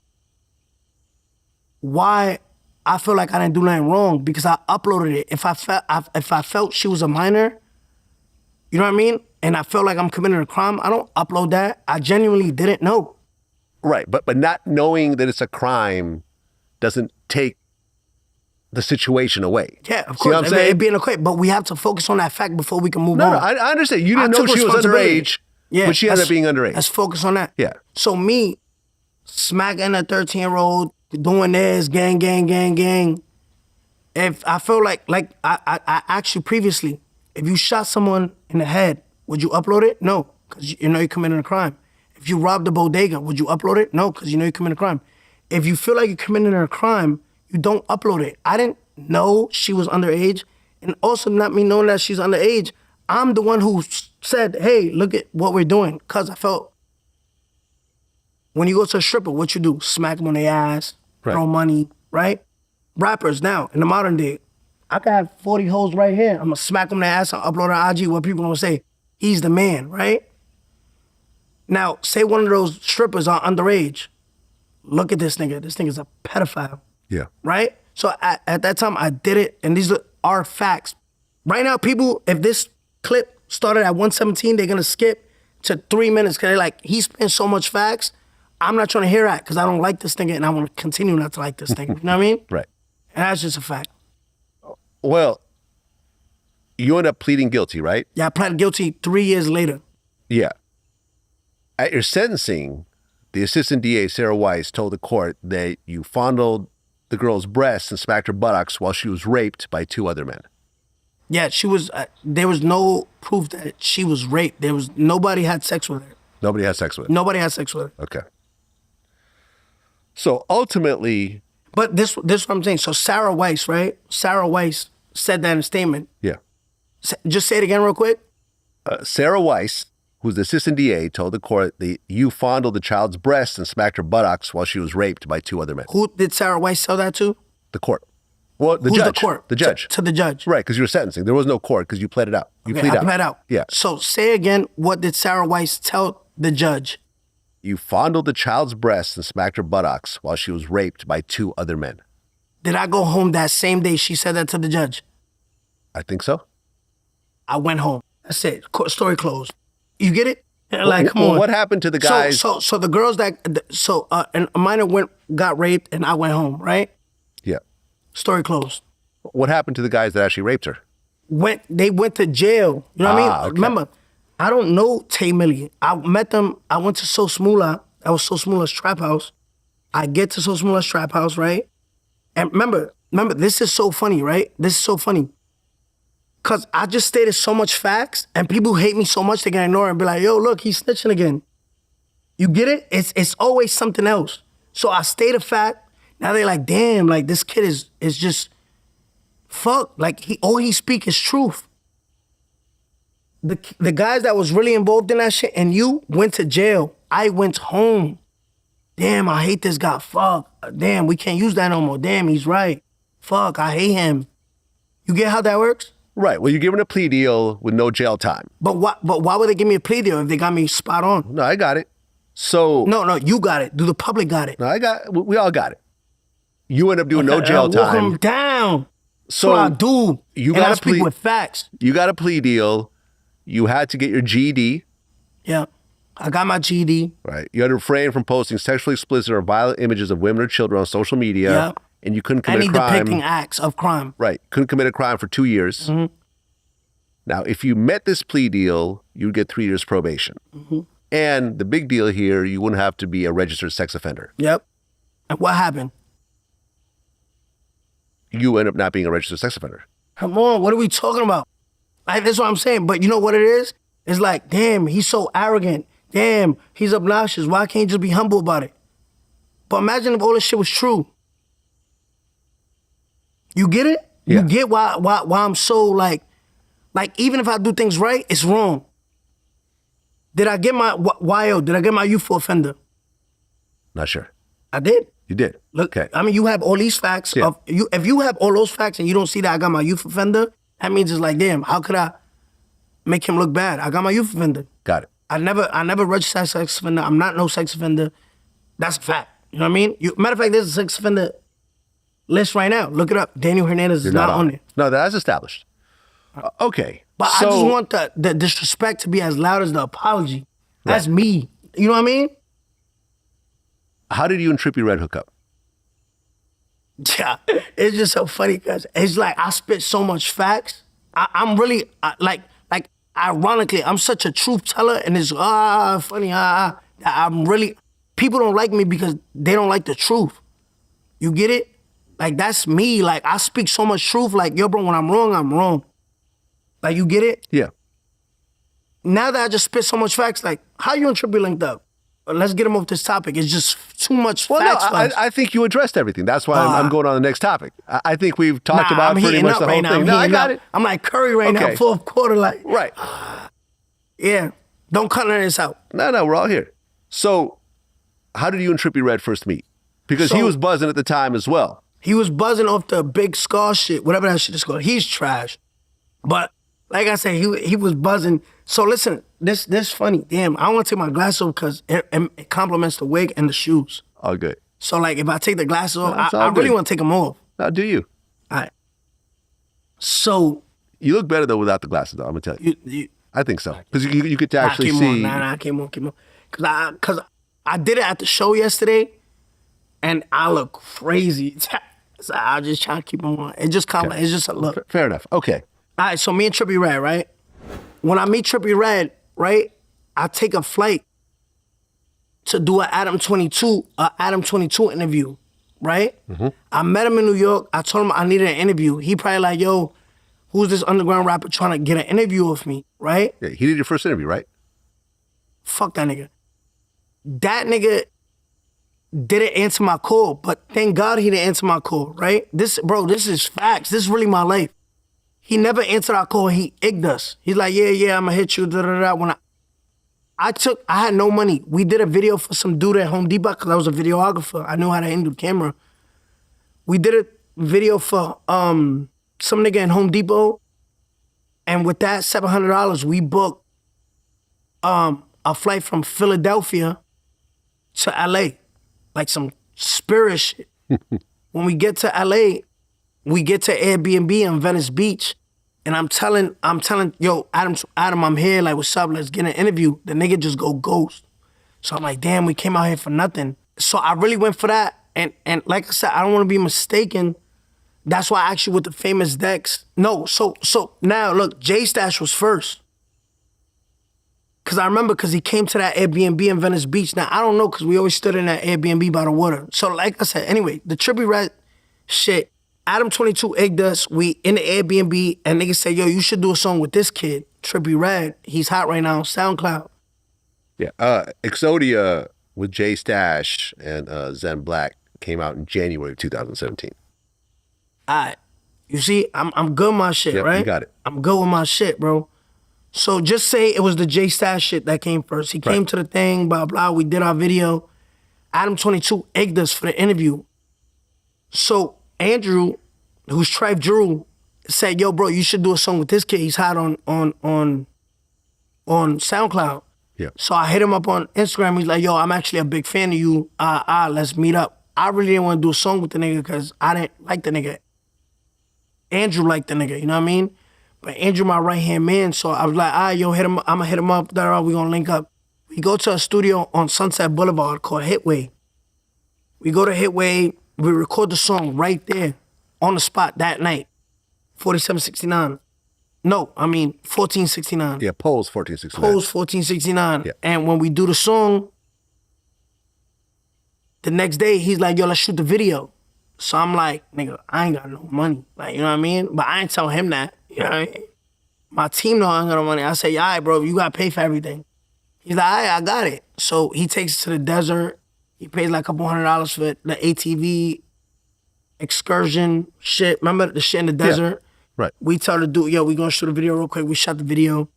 why I feel like I didn't do nothing wrong, because I uploaded it. If I felt she was a minor, you know what I mean? And I felt like I'm committing a crime, I don't upload that. I genuinely didn't know. Right, but not knowing that it's a crime doesn't take the situation away. Yeah, of course. It being okay, but we have to focus on that fact before we can move on. No, I understand. You didn't know she was underage, but she ended up being underage. Let's focus on that. Yeah. So me smacking a 13-year-old, doing this, gang. If I feel like I asked you previously, if you shot someone in the head, would you upload it? No, because you know you're committing a crime. If you robbed a bodega, would you upload it? No, because you know you're committing a crime. If you feel like you're committing a crime, you don't upload it. I didn't know she was underage, and also not me knowing that she's underage, I'm the one who said, hey, look at what we're doing, because I felt when you go to a stripper, what you do? Smack them on their ass, throw money, right? Rappers now, in the modern day, I could have 40 hoes right here. I'm going to smack them in their ass and upload on IG what people going to say. He's the man, right? Now, say one of those strippers are underage. Look at this nigga. This nigga's a pedophile. Yeah. Right? So at that time, I did it, and these are facts. Right now, people, if this clip started at 117, they're going to skip to 3 minutes because they're like, he's spent so much facts. I'm not trying to hear that because I don't like this nigga, and I want to continue not to like this nigga. You know what I mean? Right. And that's just a fact. Well, you end up pleading guilty, right? Yeah, I pleaded guilty 3 years later. Yeah. At your sentencing, the assistant DA, Sarah Weiss, told the court that you fondled the girl's breasts and smacked her buttocks while she was raped by 2 other men. Yeah, she was, there was no proof that she was raped. Nobody had sex with her. Nobody had sex with her? Nobody had sex with her. Okay. So ultimately... But this is what I'm saying. So Sarah Weiss, right? Sarah Weiss said that in a statement. Yeah. Just say it again real quick. Sarah Weiss, who's the assistant DA, told the court that you fondled the child's breasts and smacked her buttocks while she was raped by 2 other men. Who did Sarah Weiss tell that to? The court. Well, the Who's judge. The court? The judge. To the judge. Right, because you were sentencing. There was no court because you pled it out. You plead out. I pled out. Yeah. So say again, what did Sarah Weiss tell the judge? You fondled the child's breasts and smacked her buttocks while she was raped by 2 other men. Did I go home that same day she said that to the judge? I think so. I went home. That's it. Story closed. You get it? Like, come on. What happened to the guys? So the girls and a minor got raped and I went home, right? Yeah. Story closed. What happened to the guys that actually raped her? They went to jail. You know what I mean? Okay. Remember, I don't know Tay Millie. I met them. I went to So Smoola. I was So Smoola's trap house. I get to So Smoola's trap house, right? And remember, this is so funny, right? This is so funny. Cause I just stated so much facts and people hate me so much they can ignore it and be like, yo, look, he's snitching again. You get it? It's always something else. So I state a fact. Now they're like, damn, like this kid is just fuck. Like all he speak is truth. The guys that was really involved in that shit and you went to jail. I went home. Damn, I hate this guy. Fuck. Damn, we can't use that no more. Damn, he's right. Fuck, I hate him. You get how that works? Right. Well, you're given a plea deal with no jail time. But why would they give me a plea deal if they got me spot on? No, I got it. So No, you got it. Do the public got it? No, we all got it. You end up doing no jail time. Walk him down. So what I do. You and got I a speak plea with facts. You got a plea deal. You had to get your GED. Yeah. I got my GED. Right. You had to refrain from posting sexually explicit or violent images of women or children on social media. Yeah. And you couldn't commit a crime. Any depicting acts of crime. Right. Couldn't commit a crime for 2 years. Mm-hmm. Now, if you met this plea deal, you'd get 3 years probation. Mm-hmm. And the big deal here, you wouldn't have to be a registered sex offender. Yep. And what happened? You end up not being a registered sex offender. Come on, what are we talking about? Like, that's what I'm saying. But you know what it is? It's like, damn, he's so arrogant. Damn, he's obnoxious. Why can't he just be humble about it? But imagine if all this shit was true. You get it? Yeah. You get why I'm so like even if I do things right, it's wrong. Did I get my Did I get my youthful offender? Not sure. I did. You did. Look, okay. I mean, you have all these facts. Yeah. If you have all those facts and you don't see that I got my youth offender, that means it's like, damn, how could I make him look bad? I got my youth offender. Got it. I never registered as a sex offender. I'm not no sex offender. That's a fact. You know what I mean? Matter of fact, there's a sex offender list right now. Look it up. Daniel Hernandez is not on there. No, that's established. Okay. But I just want the disrespect to be as loud as the apology. That's me. You know what I mean? How did you and Trippie Redd hook up? Yeah, it's just so funny because it's like I spit so much facts. I'm really, ironically, I'm such a truth teller and it's funny, I'm really, people don't like me because they don't like the truth. You get it? Like, that's me. Like, I speak so much truth. Like, yo, bro, when I'm wrong, I'm wrong. Like, you get it? Yeah. Now that I just spit so much facts, like, how you and Trippie linked up? Let's get him off this topic. It's just too much facts. No, I think you addressed everything. That's why I'm going on the next topic. I think we've talked about pretty much the whole thing. No, I got it. I'm like Curry right now, fourth quarter, like. Right. Yeah. Don't cut none of this out. No, we're all here. So, how did you and Trippie Redd first meet? Because he was buzzing at the time as well. He was buzzing off the big scar shit, whatever that shit is called. He's trash. But like I said, he was buzzing. So listen, this funny. Damn, I don't want to take my glasses off because it complements the wig and the shoes. All good. So like if I take the glasses off, I really want to take them off. Now, do you? All right. So. You look better though without the glasses though, I'm going to tell you. I think so. Because you get to actually see. Nah, keep on. Because I did it at the show yesterday and I look crazy. So I just try to keep them on. It just it's just a look. Fair enough. Okay. All right, so me and Trippie Redd, right? When I meet Trippie Redd, right, I take a flight to do an Adam 22 interview, right? Mm-hmm. I met him in New York. I told him I needed an interview. He probably like, yo, who's this underground rapper trying to get an interview with me, right? Yeah, he did your first interview, right? Fuck that nigga. That nigga didn't answer my call, but thank God he didn't answer my call, right? This is facts. This is really my life. He never answered our call. He igged us. He's like, yeah, I'm gonna hit you, da-da-da. When I had no money. We did a video for some dude at Home Depot because I was a videographer. I knew how to handle the camera. We did a video for some nigga in Home Depot, and with that $700, we booked a flight from Philadelphia to LA. Like some spirit shit. when we get to LA, we get to Airbnb in Venice Beach, and I'm telling, yo, Adam, I'm here, like, what's up, let's get an interview. The nigga just go ghost. So I'm like, damn, we came out here for nothing. So I really went for that, and like I said, I don't want to be mistaken. That's why I asked you with the famous decks. No, so now, look, J Stash was first. Because I remember, because he came to that Airbnb in Venice Beach. Now, I don't know, because we always stood in that Airbnb by the water. So like I said, anyway, the Trippie Redd shit, Adam 22 egged us. We in the Airbnb, and niggas said, yo, you should do a song with this kid, Trippie Redd. He's hot right now on SoundCloud. Yeah, Exodia with J Stash and Zen Black came out in January of 2017. All right. You see, I'm good with my shit, yep, right? You got it. I'm good with my shit, bro. So just say it was the J Stash shit that came first. He came to the thing, blah, blah. We did our video. Adam 22 egged us for the interview. So Andrew, who's Trife Drew, said, yo, bro, you should do a song with this kid. He's hot on SoundCloud. Yeah. So I hit him up on Instagram. He's like, yo, I'm actually a big fan of you. Let's meet up. I really didn't want to do a song with the nigga because I didn't like the nigga. Andrew liked the nigga, you know what I mean? But Andrew my right-hand man, so I was like, all right, yo, hit him. I'm going to hit him up. We going to link up. We go to a studio on Sunset Boulevard called Hitway. We go to Hitway. We record the song right there on the spot that night. 4769. No, I mean 1469. Yeah, Poles 1469. Poles 1469. Yeah. And when we do the song, the next day, he's like, yo, let's shoot the video. So I'm like, nigga, I ain't got no money. Like, you know what I mean? But I ain't tell him that. You know what I mean? My team know I ain't got no money. I say, all right, bro, you got to pay for everything. He's like, all right, I got it. So he takes us to the desert. He pays like $200 for the ATV excursion shit. Remember the shit in the desert? Yeah, right. We tell the dude, yo, we gonna shoot a video real quick. We shot the video.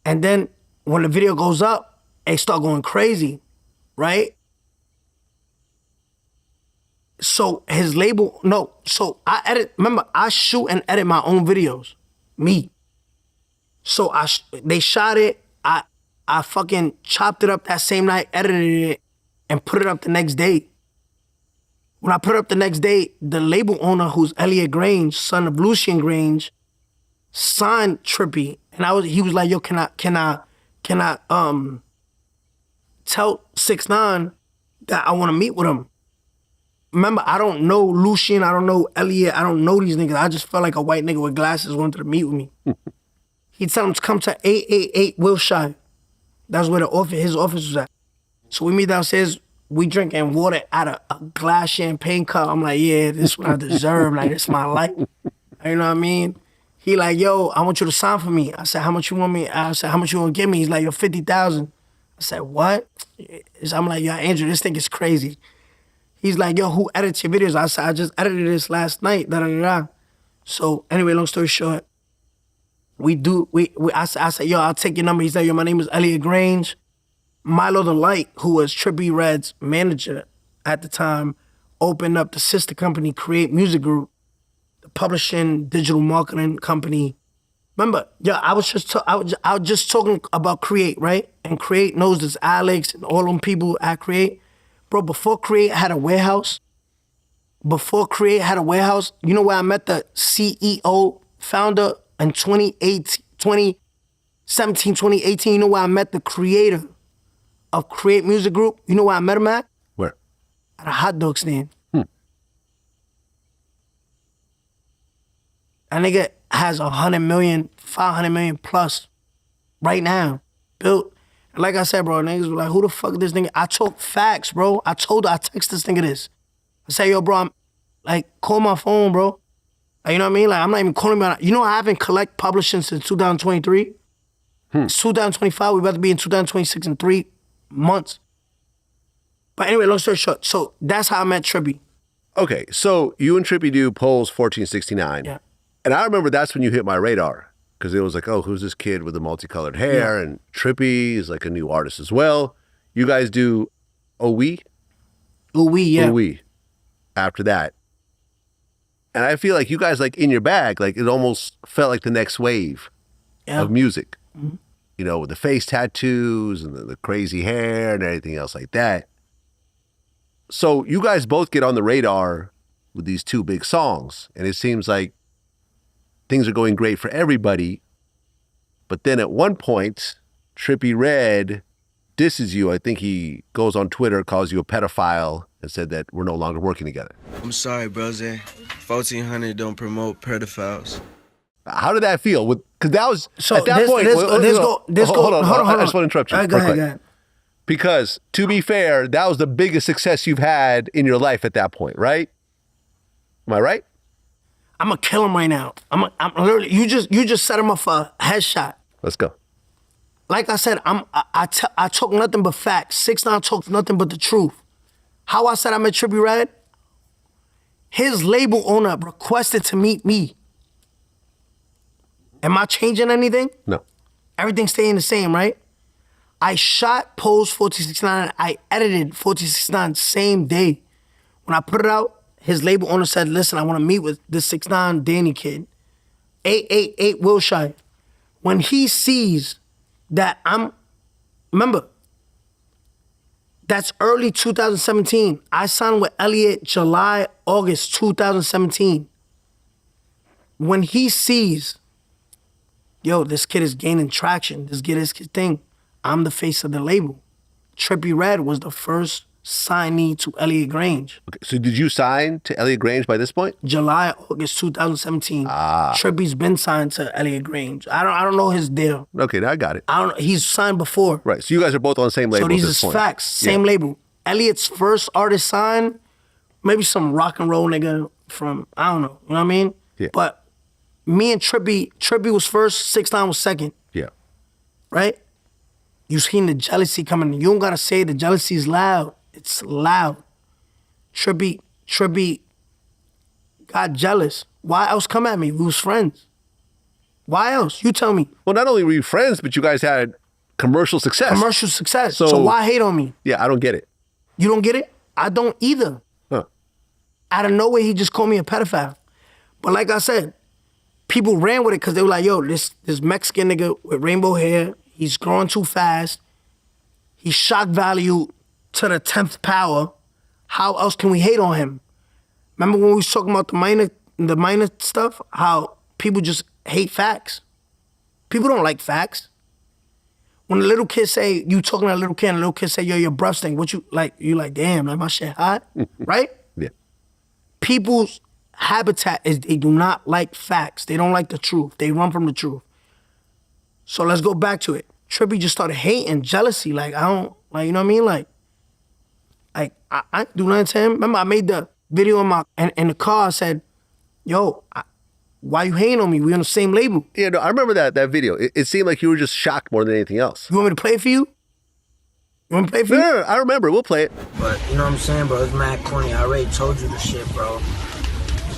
And then when the video goes up, it start going crazy, right? So his label, so I edit, remember, I shoot and edit my own videos, me. So they shot it, I fucking chopped it up that same night, edited it, and put it up the next day. When I put it up the next day, the label owner, who's Elliot Grange, son of Lucian Grange, signed Trippie. And he was like, yo, can I tell 6ix9ine that I want to meet with him? Remember, I don't know Lucian, I don't know Elliot, I don't know these niggas. I just felt like a white nigga with glasses wanted to meet with me. He told him to come to 888 Wilshire. That's where his office was at. So we meet downstairs, we drinking water out of a glass champagne cup. I'm like, yeah, this is what I deserve. Like, this is my life. You know what I mean? He like, yo, I want you to sign for me. I said, how much you want me? I said, how much you want to give me? He's like, yo, 50,000. I said, what? I'm like, yo, Andrew, this thing is crazy. He's like, yo, who edits your videos? I said, I just edited this last night, da-da-da-da. So anyway, long story short, I said, yo, I'll take your number. He said, yo, my name is Elliot Grange. Milo the Light, who was Trippie Redd's manager at the time, opened up the sister company, Create Music Group, the publishing digital marketing company. Remember, yeah, I was just talking about Create, right? And Create knows this Alex and all them people at Create. Bro, before Create had a warehouse, you know where I met the CEO founder in 2017, 2018? You know where I met the creator of Create Music Group? You know where I met him at? Where? At a hot dog stand. That nigga has 100 million, 500 million plus right now built. And like I said, bro, niggas were like, who the fuck is this nigga? I talk facts, bro. I text this nigga this. I say, yo, bro, I'm like, call my phone, bro. Like, you know what I mean? Like, I'm not even calling me. You know, I haven't collect publishing since 2023. It's 2025. We about to be in 2026 in 3 months. But anyway, long story short. So that's how I met Trippie. Okay, so you and Trippie do Poles 1469. Yeah. And I remember that's when you hit my radar. Because it was like, oh, who's this kid with the multicolored hair? Yeah. And Trippie is like a new artist as well. You guys do OWE? OWE, yeah. OWE. After that. And I feel like you guys, like, in your bag, like, it almost felt like the next wave of music. Mm-hmm. You know, with the face tattoos and the crazy hair and everything else like that. So you guys both get on the radar with these two big songs, and it seems like things are going great for everybody. But then at one point, Trippie Redd disses you. I think he goes on Twitter, calls you a pedophile, and said that we're no longer working together. I'm sorry, brother. 1400 don't promote pedophiles. How did that feel? Because that was, So at that point... hold on. I just want to interrupt you. All right, go ahead. Because, to be fair, that was the biggest success you've had in your life at that point, right? Am I right? I'm gonna kill him right now. I'm literally, you just set him up for a headshot. Let's go. Like I said, I talk nothing but facts. 6ix9ine talks nothing but the truth. How I said I met Trippie Redd? His label owner requested to meet me. Am I changing anything? No. Everything's staying the same, right? I shot, posed 1469. I edited 1469 same day. When I put it out, his label owner said, listen, I want to meet with this 6ix9ine Danny kid. 888 Wilshire. When he sees that remember, that's early 2017. I signed with Elliot July, August 2017. When he sees, yo, this kid is gaining traction, this kid is his thing, I'm the face of the label. Trippie Redd was the first signee to Elliot Grange. Okay, so did you sign to Elliot Grange by this point? July, August 2017. Trippie's been signed to Elliot Grange. I don't know his deal. Okay, now I got it. I don't know. He's signed before. Right, so you guys are both on the same label. So these is facts. Same label. Elliot's first artist signed, maybe some rock and roll nigga from, I don't know. You know what I mean? Yeah. But me and Trippie was first, 6ix9ine was second. Yeah. Right? You seen the jealousy coming. You don't gotta say the jealousy is loud. It's loud. Trippie got jealous. Why else come at me? We was friends. Why else? You tell me. Well, not only were you friends, but you guys had commercial success. Commercial success. So why hate on me? Yeah, I don't get it. You don't get it? I don't either. Huh. Out of nowhere, he just called me a pedophile. But like I said, people ran with it because they were like, yo, this Mexican nigga with rainbow hair, he's growing too fast. He's shock value to the 10th power. How else can we hate on him? Remember when we was talking about the minor stuff? How people just hate facts. People don't like facts. When a little kid say, you talking to a little kid, and a little kid say, yo, your breath stink, what you like, damn, like my shit hot, right? Yeah. People's habitat is they do not like facts. They don't like the truth. They run from the truth. So let's go back to it. Trippie just started hating, jealousy, like I don't, like, you know what I mean? Like I do nothing to him. Remember, I made the video in the car. I said, yo, why you hating on me? We on the same label. Yeah, no, I remember that video. It seemed like you were just shocked more than anything else. You want me to play it for you? You want me to play it for you? No, I remember. We'll play it. But, you know what I'm saying, bro? It's mad corny. I already told you the shit, bro.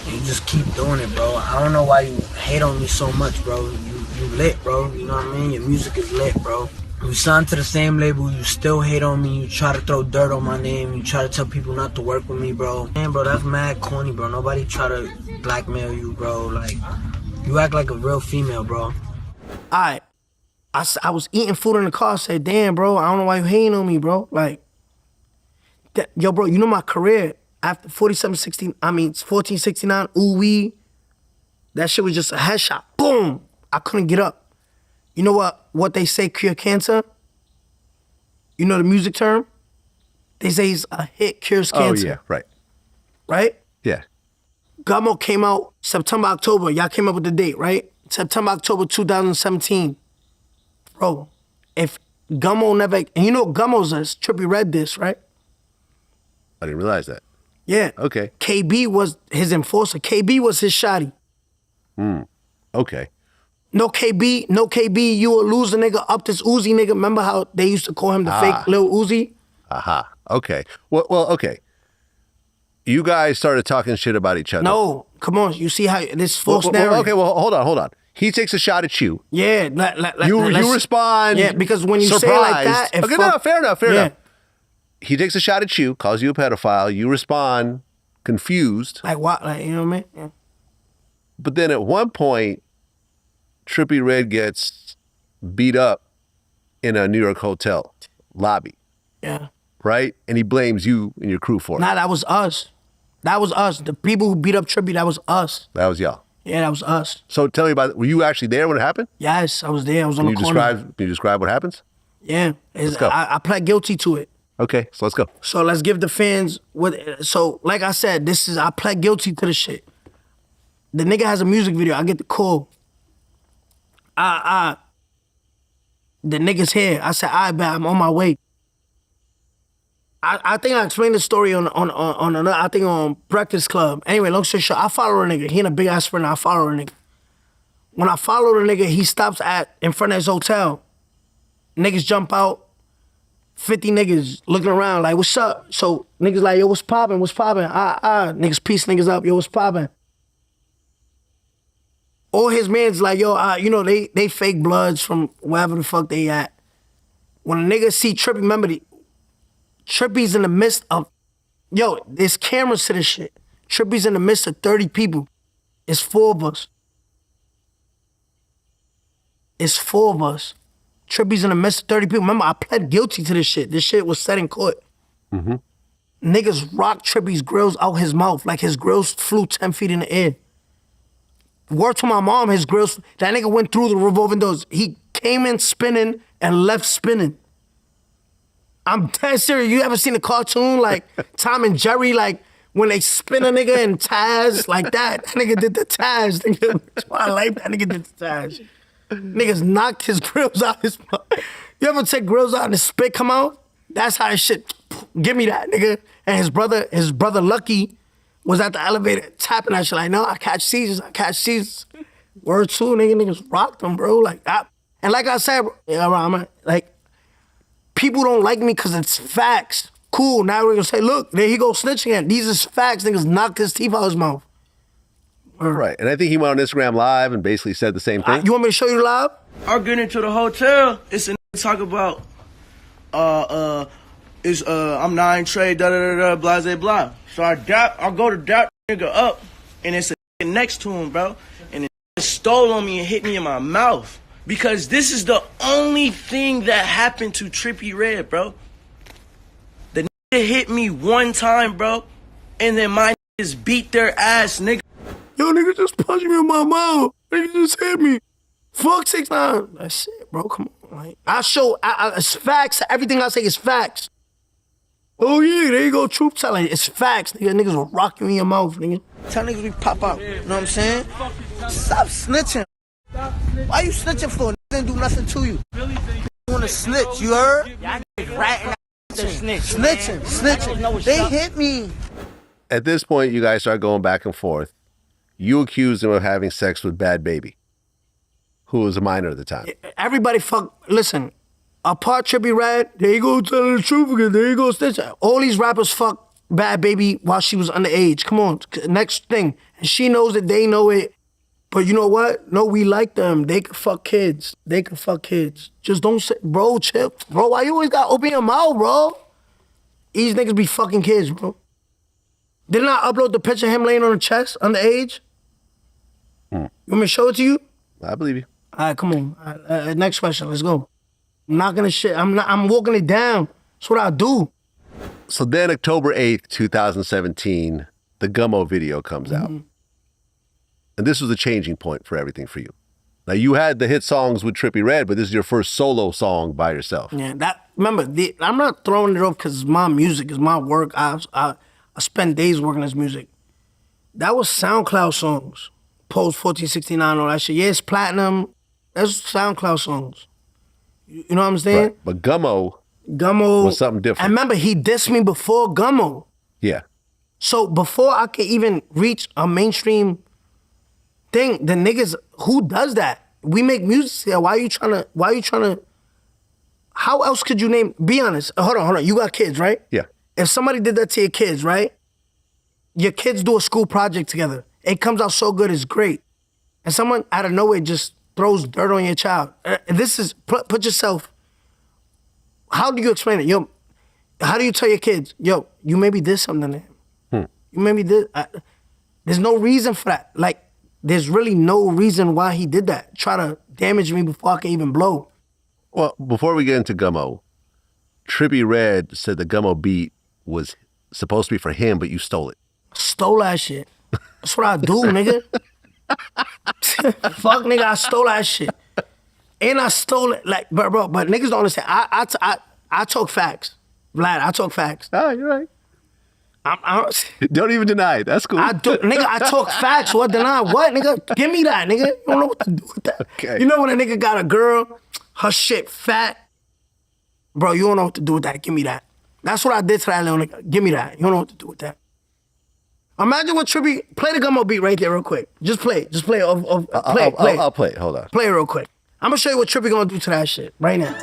You just keep doing it, bro. I don't know why you hate on me so much, bro. You lit, bro. You know what I mean? Your music is lit, bro. We signed to the same label, you still hate on me, you try to throw dirt on my name, you try to tell people not to work with me, bro. Man, bro, that's mad corny, bro. Nobody try to blackmail you, bro. Like, you act like a real female, bro. I was eating food in the car, I said, damn, bro, I don't know why you hating on me, bro. Like, yo, bro, you know my career, after 1469, ooh wee, that shit was just a headshot, boom, I couldn't get up. You know what they say cure cancer? You know the music term? They say it's a hit cures cancer. Oh, yeah, right. Right? Yeah. Gummo came out September, October. Y'all came up with the date, right? September, October 2017. Bro, if Gummo never... And you know Gummo's a Trippie Redd diss, right? I didn't realize that. Yeah. Okay. KB was his enforcer. KB was his shotty. Okay. No KB, you a loser nigga, up this Uzi nigga. Remember how they used to call him the fake Lil Uzi? Aha. Okay. Well, okay. You guys started talking shit about each other. No, come on. You see how this false narrative. Okay, well, hold on. He takes a shot at you. Yeah. You respond. Yeah, because when you surprised. say it like that, okay, no, fair enough. He takes a shot at you, calls you a pedophile. You respond confused. Like what? Like, you know what I mean? Yeah. But then at one point, Trippie Redd gets beat up in a New York hotel lobby. Yeah. right? And he blames you and your crew for it. Nah, that was us. That was us. The people who beat up Trippie, that was us. That was y'all. Yeah, that was us. So tell me about it. Were you actually there when it happened? Yes, I was there. I was on the corner. Can you describe what happens? Yeah. Let's go. I pled guilty to it. Okay, so let's go. So let's give the fans so like I said, I pled guilty to the shit. The nigga has a music video. I get the call. The nigga's here. I said, I bet I'm on my way. I think I explained the story on another, I think on Breakfast Club. Anyway, long story short, I follow a nigga. He in a big ass sprint. I follow a nigga. When I follow the nigga, he stops in front of his hotel. Niggas jump out. 50 niggas looking around like, what's up? So niggas like, yo, what's poppin'? What's poppin'? Niggas piece niggas up. Yo, what's poppin'? All his mans like, yo, you know, they fake bloods from wherever the fuck they at. When a nigga see Trippie, remember, Trippie's in the midst of, yo, there's cameras to this shit. Trippie's in the midst of 30 people. It's 4 of us. It's 4 of us. Trippie's in the midst of 30 people. Remember, I pled guilty to this shit. This shit was set in court. Mm-hmm. Niggas rocked Trippie's grills out his mouth like his grills flew 10 feet in the air. Word to my mom, his grills, that nigga went through the revolving doors. He came in spinning and left spinning. I'm dead serious. You ever seen a cartoon like Tom and Jerry, like when they spin a nigga in Taz, like that? That nigga did the Taz. Nigga. That's why I like that nigga did the Taz. Niggas knocked his grills out his mouth. You ever take grills out and the spit come out? That's how his shit, give me that, nigga. And his brother Lucky was at the elevator tapping that shit like, no, I catch seizures. Word 2, niggas rocked them, bro. Like that. And like I said, like, people don't like me because it's facts. Cool, now we're gonna say, look, there he goes snitching again. These is facts, niggas knocked his teeth out his mouth. Right, and I think he went on Instagram Live and basically said the same thing. You want me to show you live? I get into the hotel. It's a talk about, I'm Nine Trey, blase blah. So I go to dap nigga up, and it's a next to him, bro. And it stole on me and hit me in my mouth. Because this is the only thing that happened to Trippie Redd, bro. The nigga hit me one time, bro, and then my niggas beat their ass, nigga. Yo, nigga just punched me in my mouth. Nigga just hit me. Fuck 6ix9ine. That's it, bro. Come on. Like, it's facts. Everything I say is facts. Oh, yeah, there you go. Truth telling. It's facts, nigga. Niggas will rock you in your mouth, nigga. Tell niggas we pop out. You know what I'm saying? Stop snitching. Why you snitching for? Didn't do nothing to you. You wanna snitch, you heard? Snitching. They hit me. At this point, you guys start going back and forth. You accused him of having sex with Bad Baby, who was a minor at the time. Everybody listen, apart Trippie Redd, there you go telling the truth again, there you go snitching. All these rappers fuck Bad Baby while she was underage. Come on, next thing. And she knows it, they know it. But you know what? No, we like them. They can fuck kids. Just don't say, bro, chill. Bro, why you always gotta open your mouth, bro? These niggas be fucking kids, bro. Didn't I upload the picture of him laying on the chest, underage? You want me to show it to you? I believe you. All right, come on. Next question, let's go. I'm not gonna shit. I'm walking it down. That's what I do. So then October 8th, 2017, the Gummo video comes out. And this was a changing point for everything for you. Now, you had the hit songs with Trippie Redd, but this is your first solo song by yourself. Yeah, remember, I'm not throwing it off because it's my music, it's my work. I spend days working this music. That was SoundCloud songs. Post 1469, all that shit. Yeah, it's platinum. That's SoundCloud songs. You know what I'm saying? Right. But Gummo was something different. And remember, he dissed me before Gummo. Yeah. So before I could even reach a mainstream thing, the niggas, who does that? We make music here. Why are you trying to, how else could you name, be honest, hold on. You got kids, right? Yeah. If somebody did that to your kids, right? Your kids do a school project together. It comes out so good, it's great. And someone out of nowhere just throws dirt on your child. This is, put yourself, how do you explain it? Yo, how do you tell your kids, yo, you maybe did something to him? You maybe did, there's no reason for that. Like, there's really no reason why he did that. Try to damage me before I can even blow. Well, before we get into Gummo, Trippie Redd said the Gummo beat was supposed to be for him, but you stole it. Stole that shit. That's what I do, nigga. Fuck, nigga, I stole that shit. And I stole it, like, but niggas don't understand. I talk facts. Vlad, I talk facts. Oh, you're right. I don't even deny it. That's cool. Nigga, I talk facts. What deny? What, nigga? Give me that, nigga. You don't know what to do with that. Okay. You know when a nigga got a girl, her shit fat, bro, you don't know what to do with that. Give me that. That's what I did to that little nigga. Give me that. You don't know what to do with that. Imagine what Trippie, play the Gummo beat right there real quick. Just play it. Just play it. Play. I'll play it. Hold on. Play it real quick. I'm gonna show you what Trippie gonna do to that shit right now.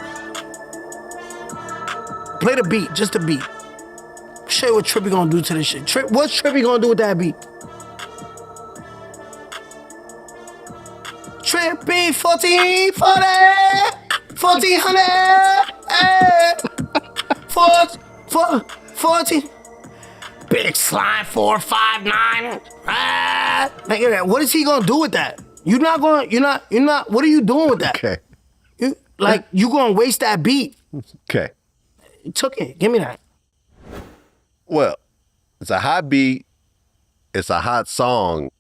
Play the beat, just the beat. Show you what Trippie gonna do to this shit. What's Trippie gonna do with that beat? Trippie 1440, 1400, 14. Big slime 459. Nigga, what is he gonna do with that? You're not, what are you doing with that? Okay. You gonna waste that beat. Okay. You took it, give me that. Well, it's a hot beat, it's a hot song,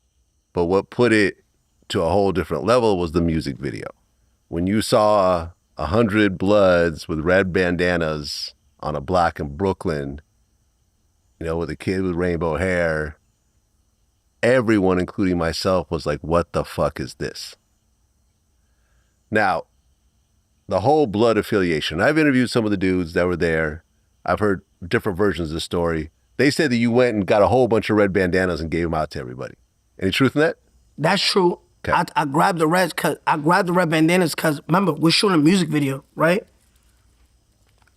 but what put it to a whole different level was the music video. When you saw 100 Bloods with red bandanas on a block in Brooklyn, you know, with a kid with rainbow hair, everyone, including myself, was like, what the fuck is this? Now, the whole Blood affiliation, I've interviewed some of the dudes that were there. I've heard different versions of the story. They said that you went and got a whole bunch of red bandanas and gave them out to everybody. Any truth in that? That's true. Okay. I grabbed the red bandanas because remember, we're shooting a music video, right?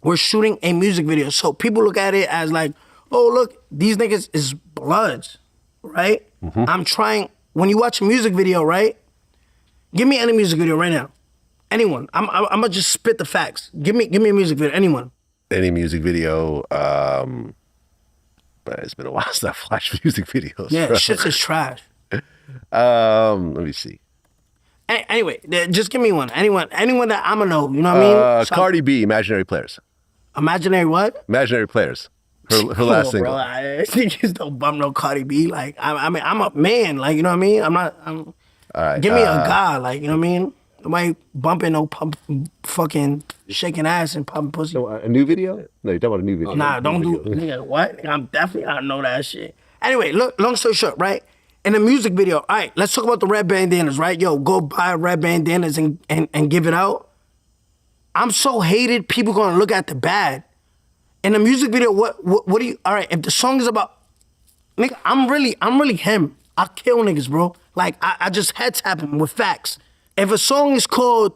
We're shooting a music video. So people look at it as like, oh, look, these niggas is Bloods, right? Mm-hmm. I'm trying, when you watch a music video, right? Give me any music video right now. Anyone. I'm gonna just spit the facts. Give me a music video, anyone. Any music video, but it's been a while since I've watched music videos. Yeah, shit's just trash. Let me see. Anyway, just give me one. Anyone that I'ma know, you know what I mean? Cardi B, Imaginary Players. Imaginary what? Imaginary Players. Her last single. Bro, I just don't bump no Cardi B. Like, I mean, I'm a man, like, you know what I mean? All right, give me a guy, like, you know what I mean? Nobody bumping no fucking shaking ass and pumping pussy. So, a new video? No, you're talking about a new video. Nah, don't do it. Nigga, what? I'm definitely, I know that shit. Anyway, look, long story short, right? In the music video, all right, let's talk about the red bandanas, right? Yo, go buy red bandanas and give it out. I'm so hated, people gonna look at the bad. In the music video, what do you, all right, if the song is about, nigga, I'm really him. I kill niggas, bro. Like, I just head tap him with facts. If a song called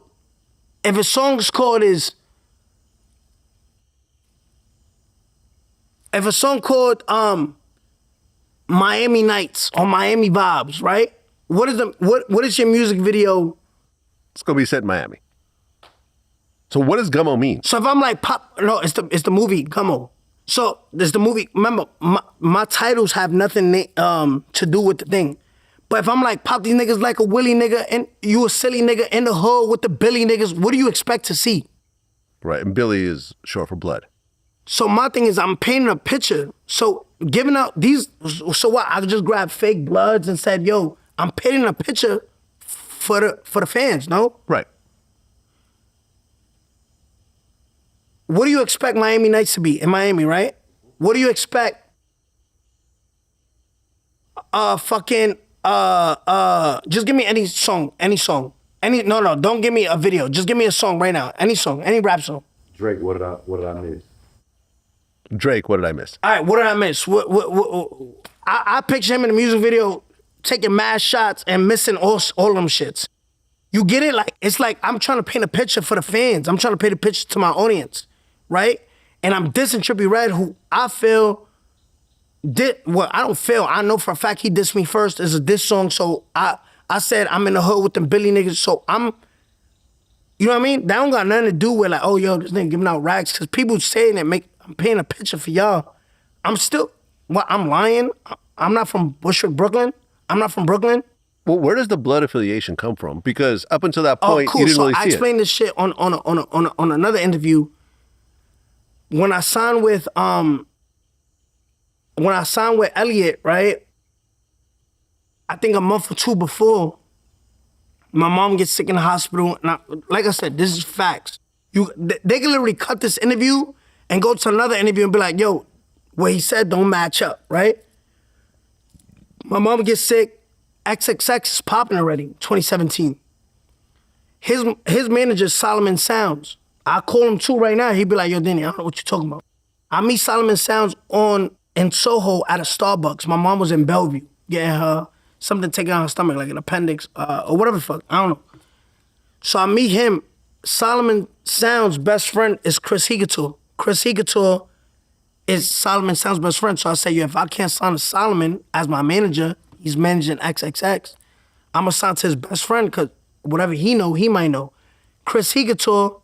Miami Nights or Miami Vibes, right? What is your music video? It's gonna be set in Miami. So what does Gummo mean? So if I'm like it's the movie Gummo. So there's the movie. Remember, my titles have nothing to do with the thing. But if I'm like, pop these niggas like a Willie nigga and you a silly nigga in the hood with the Billy niggas, what do you expect to see? Right, and Billy is short for blood. So my thing is I'm painting a picture. So giving out these, so what? I just grabbed fake Bloods and said, yo, I'm painting a picture for the fans, no? Right. What do you expect Miami Nights to be in Miami, right? What do you expect? Just give me any song. No, don't give me a video. Just give me a song right now. Any song, any rap song. Drake, what did I miss? Drake, what did I miss? All right, what did I miss? I picture him in the music video taking mad shots and missing all them shits. You get it? Like, it's like I'm trying to paint a picture for the fans. I'm trying to paint a picture to my audience, right? And I'm dissing Trippie Redd, who I feel I know for a fact he dissed me first as a diss song, so I said I'm in the hood with them Billy niggas, so you know what I mean? That don't got nothing to do with like, oh, yo, this nigga giving out rags, because people saying that I'm painting a picture for y'all. I'm lying? I'm not from Bushwick, Brooklyn? I'm not from Brooklyn? Well, where does the blood affiliation come from? Because up until that point, cool. you didn't really see it. I explained this shit on another interview. when I signed with Elliot, right? I think a month or two before, my mom gets sick in the hospital. And like I said, this is facts. They can literally cut this interview and go to another interview and be like, yo, what he said don't match up, right? My mom gets sick. XXX is popping already, 2017. His manager is Solomon Sounds. I call him too right now. He'd be like, yo, Denny, I don't know what you're talking about. I meet Solomon Sounds in Soho at a Starbucks. My mom was in Bellevue getting her something taken out her stomach, like an appendix or whatever the fuck. I don't know. So I meet him. Solomon Sounds' best friend is Chris Higator. Chris Higator is Solomon Sounds' best friend. So I say, yo, if I can't sign to Solomon as my manager, he's managing XXX, I'm going to sign to his best friend because whatever he know, he might know. Chris Higator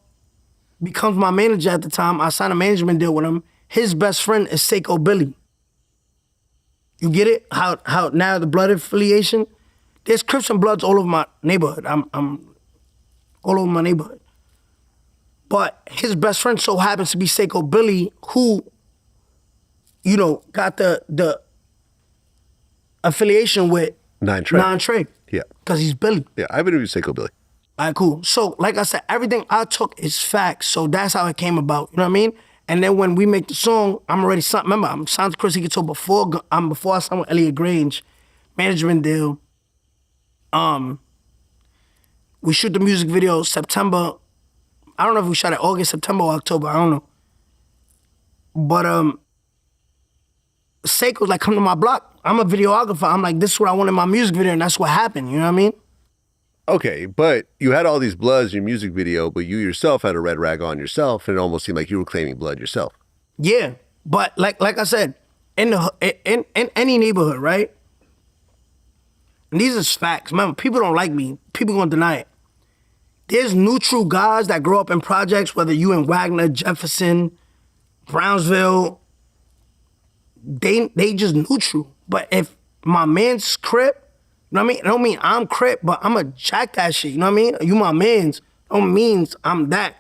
becomes my manager at the time. I signed a management deal with him. His best friend is Seiko Billy. You get it? How now the blood affiliation? There's Crips and Bloods all over my neighborhood. I'm all over my neighborhood. But his best friend so happens to be Seiko Billy, who, you know, got the affiliation with Nine Trey. Yeah. Because he's Billy. Yeah, I've interviewed Seiko Billy. All right, cool. So, like I said, everything I took is facts. So that's how it came about. You know what I mean? And then when we make the song, I'm already signed. Remember, I'm signed to Chris Higator before I signed with Elliot Grange, management deal. We shoot the music video September. I don't know if we shot it August, September, or October. I don't know. But Seiko was like, come to my block. I'm a videographer. I'm like, this is what I want in my music video, and that's what happened. You know what I mean? Okay, but you had all these bloods in your music video, but you yourself had a red rag on yourself, and it almost seemed like you were claiming blood yourself. Yeah, but like I said, in any neighborhood, right? And these is facts. Remember, people don't like me. People gonna deny it. There's neutral guys that grow up in projects, whether you in Wagner, Jefferson, Brownsville, they just neutral. But if my man's Crip, you know what I mean? It don't mean I'm Crip, but I'm going to jack that shit, you know what I mean? You my mans, don't means I'm that.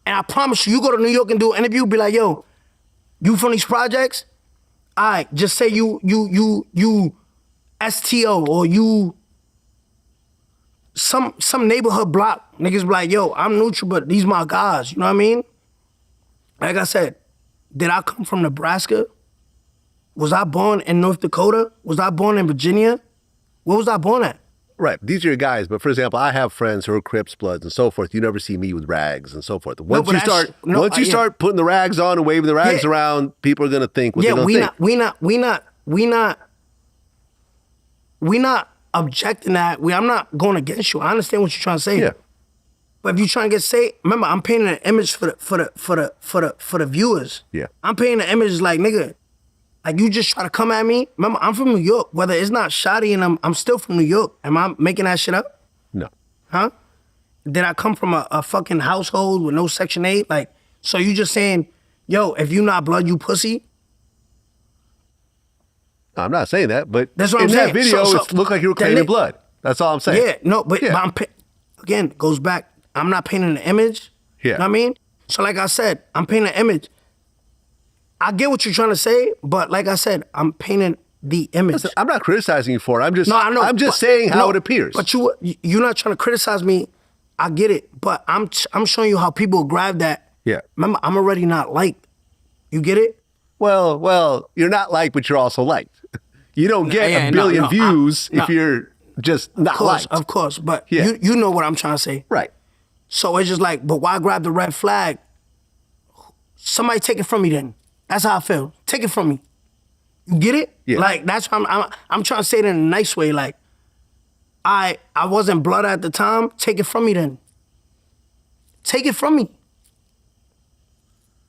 And I promise you, you go to New York and do an interview, be like, yo, you from these projects? All right, just say you STO or you some neighborhood block. Niggas be like, yo, I'm neutral, but these my guys, you know what I mean? Like I said, did I come from Nebraska? Was I born in North Dakota? Was I born in Virginia? Where was I born at? Right, these are your guys, but for example, I have friends who are Crips, Bloods, and so forth. You never see me with rags and so forth. Once you start putting the rags on and waving the rags around, people are gonna think what they're gonna think. We not objecting that. I'm not going against you. I understand what you're trying to say. Yeah. But if you're trying to get saved, remember, I'm painting an image for the viewers. Yeah. I'm painting an image like, nigga, like you just try to come at me. Remember, I'm from New York. Whether it's not shoddy and I'm still from New York. Am I making that shit up? No. Huh? Did I come from a fucking household with no Section 8? Like, so you just saying, yo, if you not blood, you pussy? I'm not saying that, but that's what in I'm that saying. video, it looked like you were claiming blood. That's all I'm saying. Yeah, no, but again, it goes back. I'm not painting an image. Yeah. You know what I mean? So like I said, I'm painting an image. I get what you're trying to say, but like I said, I'm painting the image. Listen, I'm not criticizing you for it. I'm just, no, I know, I'm just saying how it appears. But you're not trying to criticize me. I get it, but I'm showing you how people grab that. Yeah. Remember, I'm already not liked. You get it? Well, you're not liked, but you're also liked. You don't get a billion views if you're just not liked. Of course, but you know what I'm trying to say. Right. So it's just like, but why grab the red flag? Somebody take it from me then. That's how I feel. Take it from me. You get it? Yeah. Like, that's what I'm trying to say it in a nice way. Like, I wasn't blood at the time. Take it from me then. Take it from me.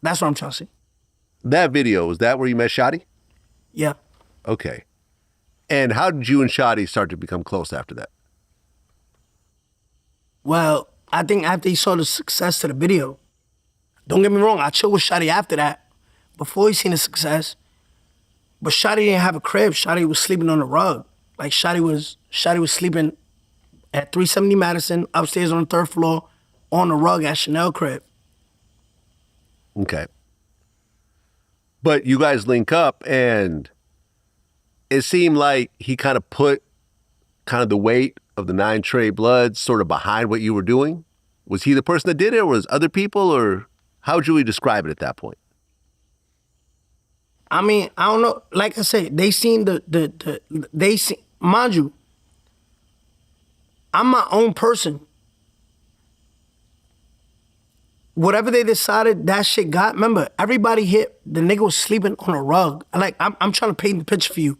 That's what I'm trying to say. That video, is that where you met Shotty? Yeah. Okay. And how did you and Shotty start to become close after that? Well, I think after he saw the success to the video, don't get me wrong, I chilled with Shotty after that, before he seen the success. But Shotty didn't have a crib. Shotty was sleeping on the rug. Like Shotty was sleeping at 370 Madison, upstairs on the 3rd floor, on the rug at Chanel crib. Okay. But you guys link up, and it seemed like he kind of put kind of the weight of the Nine Trey Bloods sort of behind what you were doing. Was he the person that did it, or was other people, or how would you describe it at that point? I mean, I don't know. Like I said, they seen they see, mind you, I'm my own person. Whatever they decided that shit got, remember, everybody hit, the nigga was sleeping on a rug. Like, I'm trying to paint the picture for you.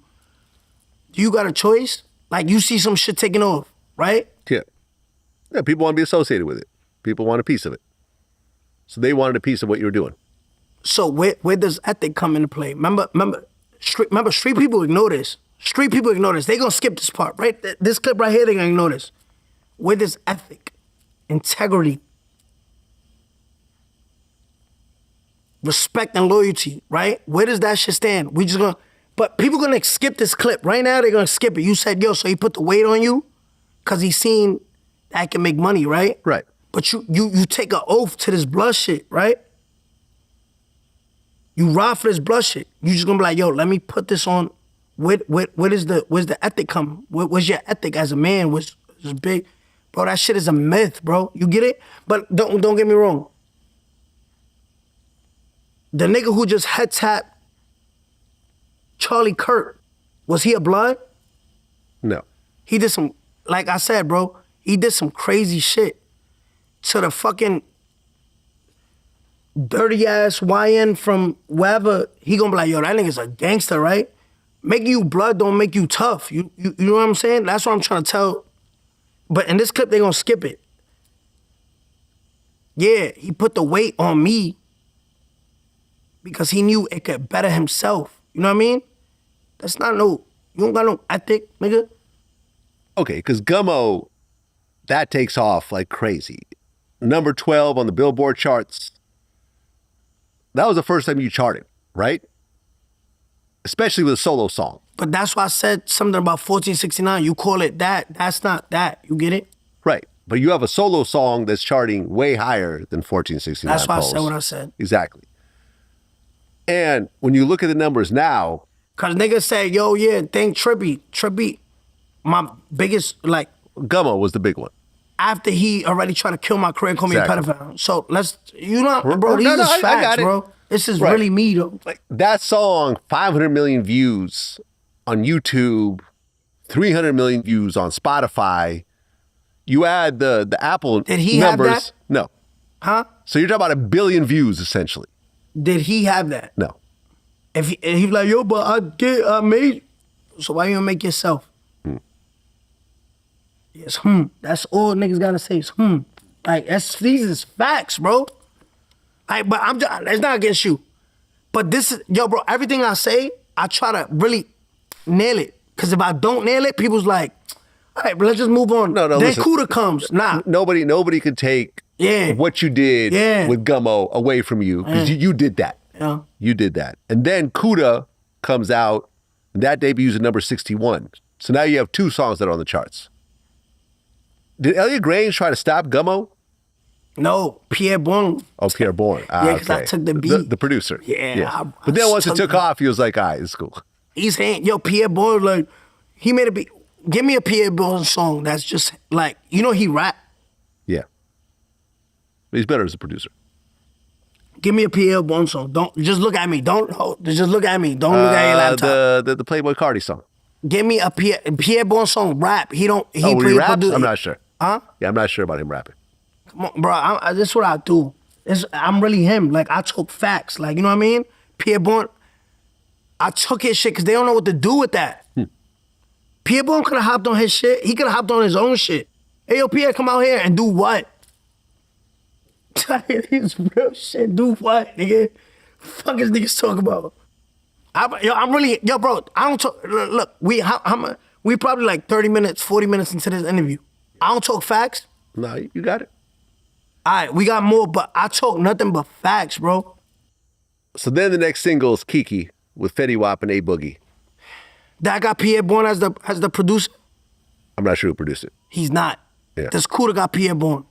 You got a choice? Like, you see some shit taking off, right? Yeah. Yeah, people want to be associated with it. People want a piece of it. So they wanted a piece of what you were doing. So where does ethic come into play? Remember, street people ignore this. Street people ignore this. They gonna skip this part, right? This clip right here, they gonna ignore this. Where does ethic, integrity, respect and loyalty, right? Where does that shit stand? We just gonna, but people gonna skip this clip. Right now, they're gonna skip it. You said, yo, so he put the weight on you because he seen that can make money, right? Right. But you take an oath to this blood shit, right? You ride for this blood shit. You just gonna be like, yo, let me put this on. Where's the ethic come? Where's your ethic as a man? What's big? Bro, that shit is a myth, bro. You get it? But don't get me wrong. The nigga who just head tapped Charlie Kirk, was he a blood? No. He did some, like I said, bro, he did some crazy shit to the fucking dirty ass YN from wherever. He gonna be like, yo, that nigga's a gangster, right? Making you blood don't make you tough. You know what I'm saying? That's what I'm trying to tell. But in this clip, they gonna skip it. Yeah, he put the weight on me because he knew it could better himself. You know what I mean? That's not no, you don't got no ethic, nigga. Okay, because Gummo, that takes off like crazy. Number 12 on the Billboard charts. That was the first time you charted, right? Especially with a solo song. But that's why I said something about 1469. You call it that, that's not that. You get it? Right. But you have a solo song that's charting way higher than 1469. That's why I said what I said. Exactly. And when you look at the numbers now. Cause niggas say, yo, yeah, thank Trippie. Trippie, my biggest, like. Gummo was the big one. After he already tried to kill my career and call me a pedophile. So let's, you know, bro, no, these is I facts, bro. This is really me, though. Like that song, 500 million views on YouTube, 300 million views on Spotify. You add the Apple Did he numbers. have that? No. Huh? So you're talking about 1 billion views, essentially. Did he have that? No. If he was like, yo, but I made, so why you don't make yourself? Yes, That's all niggas gotta say is Like, these is facts, bro. Like, but I'm just, it's not against you. But this is, yo, bro, everything I say, I try to really nail it. Because if I don't nail it, people's like, all right, but let's just move on. No, then listen, Kooda comes. Nah. Nobody could take what you did with Gummo away from you. Because you did that. Yeah. You did that. And then Kooda comes out, and that debuts at number 61. So now you have 2 songs that are on the charts. Did Elliot Grange try to stop Gummo? No, Pierre Bourne. Oh, Pierre Bourne. Yeah, because I took the beat. The producer. Yeah. But then once it took off, he was like, all right, it's cool. He's saying, yo, Pierre Bourne, like, he made a beat. Give me a Pierre Bourne song that's just like, you know, he rap. Yeah. But he's better as a producer. Give me a Pierre Bourne song. Don't, just look at me. Just look at me. Don't look at your laptop. The Playboy Cardi song. Give me a Pierre Bourne song, rap. He raps? I'm not sure. Huh? Yeah, I'm not sure about him rapping. Come on, bro. This is what I do. I'm really him. Like, I took facts. Like, you know what I mean? Pierre Bourne, I took his shit because they don't know what to do with that. Pierre Bourne could have hopped on his shit. He could have hopped on his own shit. Hey, yo, Pierre, come out here and do what? His real shit. Do what, nigga? Fuck is niggas talking about? Yo, bro, I don't talk, look, we probably like 30 minutes, 40 minutes into this interview. I don't talk facts. No, you got it. All right, we got more, but I talk nothing but facts, bro. So then the next single is Kiki with Fetty Wap and A Boogie. That got Pierre Bourne as the producer? I'm not sure who produced it. He's not. Yeah. Does Kooda got Pierre Bourne?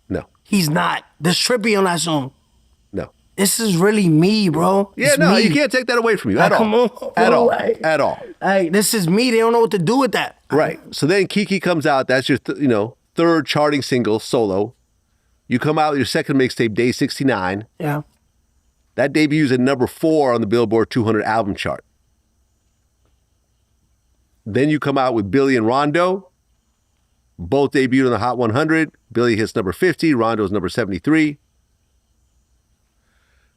No. He's not. There's Trippie on that song. No. this is really me, bro. Yeah, It's no, me. you can't take that away from you at all. Come on, bro, at all. like- At all. Like, this is me. They don't know what to do with that. Right. So then Kiki comes out. That's your, third charting single, solo. You come out with your second mixtape, Day 69. Yeah. That debuts at number 4 on the Billboard 200 album chart. Then you come out with Billy and Rondo. Both debuted on the Hot 100. Billy hits number 50. Rondo's number 73.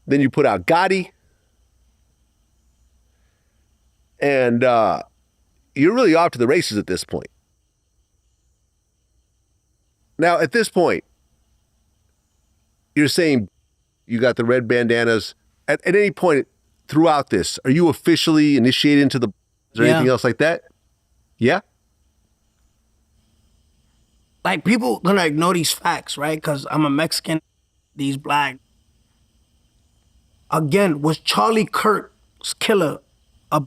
Then you put out Gotti. And you're really off to the races at this point. Now, at this point, you're saying you got the red bandanas. At any point throughout this, are you officially initiated into the... Is there anything else like that? Yeah? Like, people gonna ignore these facts, right? Because I'm a Mexican, these black. Again, was Charlie Kirk's killer a...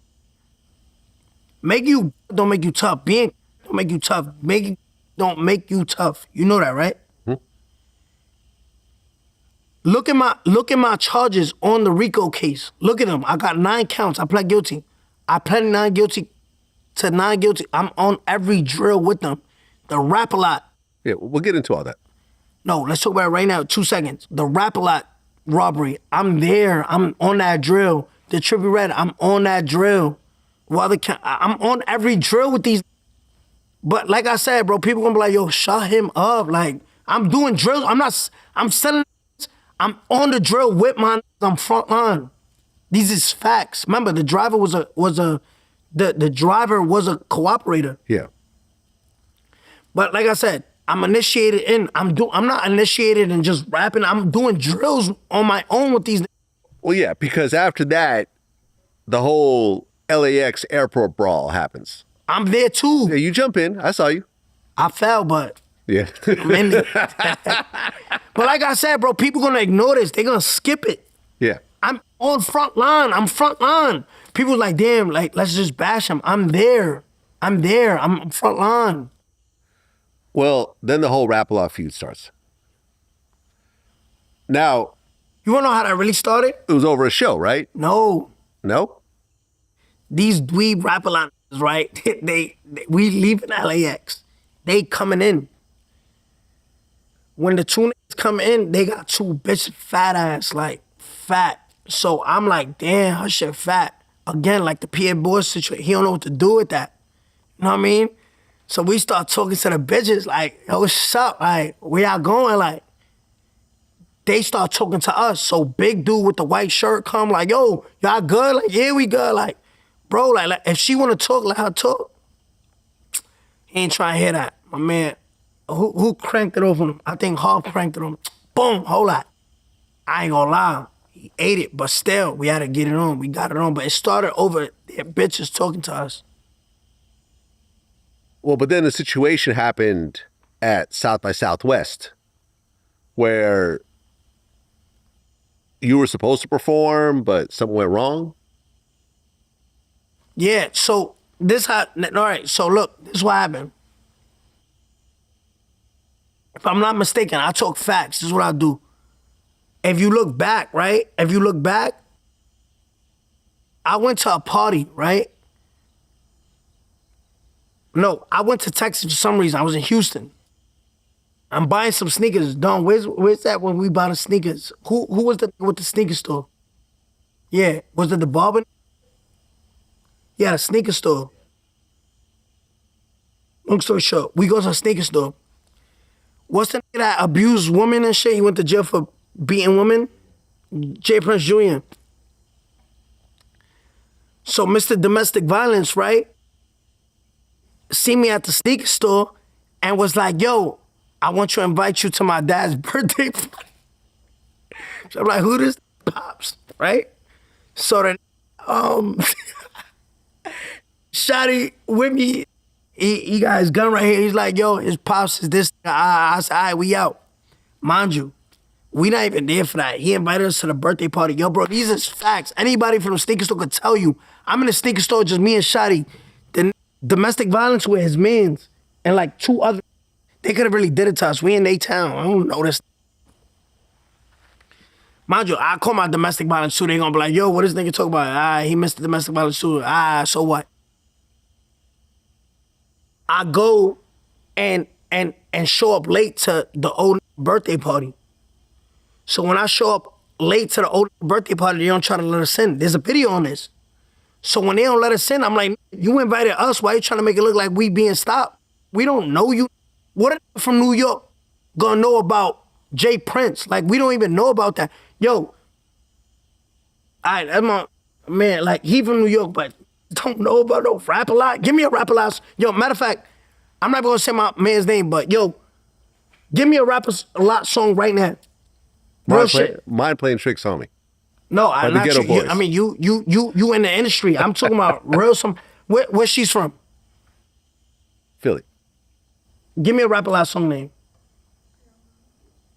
Make you don't make you tough. Being don't make you tough. Making don't make you tough. You know that, right? Look at my charges on the RICO case. Look at them. I got 9 counts. I pled guilty. I pled 9 guilty to 9 guilty. I'm on every drill with them. The Rap-A-Lot. Yeah, we'll get into all that. No, let's talk about it right now. 2 seconds. The Rap-A-Lot robbery. I'm there. I'm on that drill. The Trippie Redd. I'm on that drill. I'm on every drill with these. But like I said, bro, people gonna be like, yo, shut him up. Like, I'm doing drills. I'm selling. I'm on the drill with my. I'm front line. These is facts. Remember, the driver was a the driver was a cooperator. Yeah. But like I said, I'm initiated in. I'm not initiated in just rapping. I'm doing drills on my own with these. Well, yeah, because after that, the whole LAX airport brawl happens. I'm there too. Yeah, you jump in. I saw you. I fell, but yeah. I'm in it. But like I said, bro, people gonna ignore this. They're gonna skip it. Yeah. I'm on front line. I'm front line. People like, damn, like, let's just bash him. I'm there. I'm front line. Well, then the whole Rap-A-Lot feud starts. Now, you wanna know how that really started? It was over a show, right? No. No? These dweeb Rap-A-Lot, right? We leaving LAX. They coming in. When the 2 niggas come in, they got 2 bitches fat ass, like fat. So I'm like, damn, her shit fat. Again, like the Pierre Boys situation, he don't know what to do with that. You know what I mean? So we start talking to the bitches like, yo, what's up? Like, where y'all going? Like, they start talking to us. So big dude with the white shirt come like, yo, y'all good? Like, yeah, we good. Like, bro, like if she wanna talk, let her talk. He ain't trying to hear that. My man, who cranked it over him? I think Hall cranked it on him. Boom, hold on. I ain't gonna lie. He ate it, but still, we had to get it on. We got it on, but it started over their bitches talking to us. Well, but then the situation happened at South by Southwest where you were supposed to perform, but something went wrong. Yeah, so this all right, so look, this is what happened. If I'm not mistaken, I talk facts. This is what I do. If you look back, right? If you look back, I went to a party, right? No, I went to Texas for some reason. I was in Houston. I'm buying some sneakers. Don, where's that when we bought the sneakers? Who was with the sneaker store? Yeah, was it the barber? Yeah, the sneaker store. Long story short, we go to a sneaker store. What's the nigga that abused women and shit? He went to jail for beating women? J. Prince Jr. So Mr. Domestic Violence, right? See me at the sneaker store and was like, yo, I want to invite you to my dad's birthday party. So I'm like, who this? Pops, right? So then, Shotty with me, he got his gun right here. He's like, yo, his pops is this. I said, all right, we out. Mind you, we not even there for that. He invited us to the birthday party. Yo, bro, these is facts. Anybody from the sneaker store could tell you. I'm in the sneaker store, just me and Shotty. The domestic violence with his mans and like 2 other. They could have really did it to us. We in their town. I don't know this. Mind you, I call my domestic violence too. They gonna be like, yo, what this nigga talk about? He missed the domestic violence too. So what? I go and show up late to the old birthday party. So when I show up late to the old birthday party, they don't try to let us in. There's a video on this. So when they don't let us in, I'm like, you invited us. Why you trying to make it look like we being stopped? We don't know you. What a from New York gonna know about Jay Prince? Like, we don't even know about that. Yo, that's my man, like, he from New York, but don't know about no rap a lot. Give me a rap a lot. Yo, matter of fact, I'm not gonna say my man's name, but yo, give me a rap a lot song right now. Real shit. Mind playing tricks on me. No, I'm not Ghetto you. Boys. I mean, you in the industry. I'm talking about real some. Where she's from? Philly. Give me a rap a lot song name.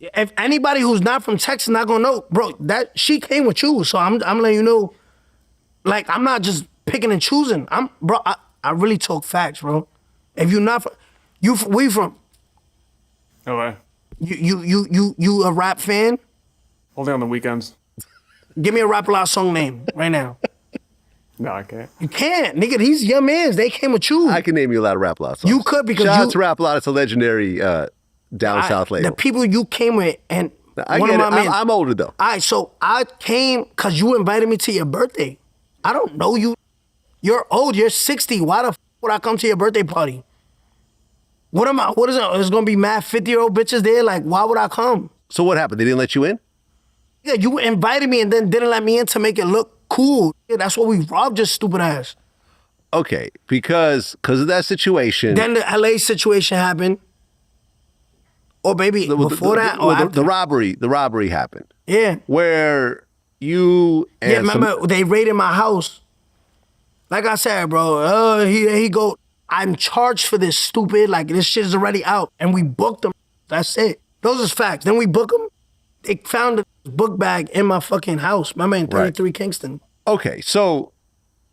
If anybody who's not from Texas not gonna know, bro, that she came with you, so I'm letting you know. Like, I'm not just picking and choosing. I really talk facts, bro. If you're not from, where you from? LA. You a rap fan? Only on the weekends. Give me a rap a lot song name right now. No, I can't. You can't, nigga. These young mans, they came with you. I can name you a lot of rap a lot songs. You could, because Shout out to Rap a lot. It's a legendary down south label. The people you came with, and I one get of my it. men. I'm older though. All right, so I came because you invited me to your birthday. I don't know you. You're old. You're 60. Why the f would I come to your birthday party? What am I? What is it? There's gonna be mad 50-year-old bitches there. Like, why would I come? So what happened? They didn't let you in? Yeah, you invited me and then didn't let me in to make it look cool. Yeah, that's what we robbed your stupid ass. Okay, because of that situation. Then the LA situation happened. Or maybe before that or after. The robbery happened. Yeah. Where you and yeah, remember they raided my house. Like I said, bro, he go, I'm charged for this, stupid. Like, this shit is already out. And we booked them. That's it. Those is facts. Then we book them. They found a book bag in my fucking house. My man, 33 Kingston. Okay, so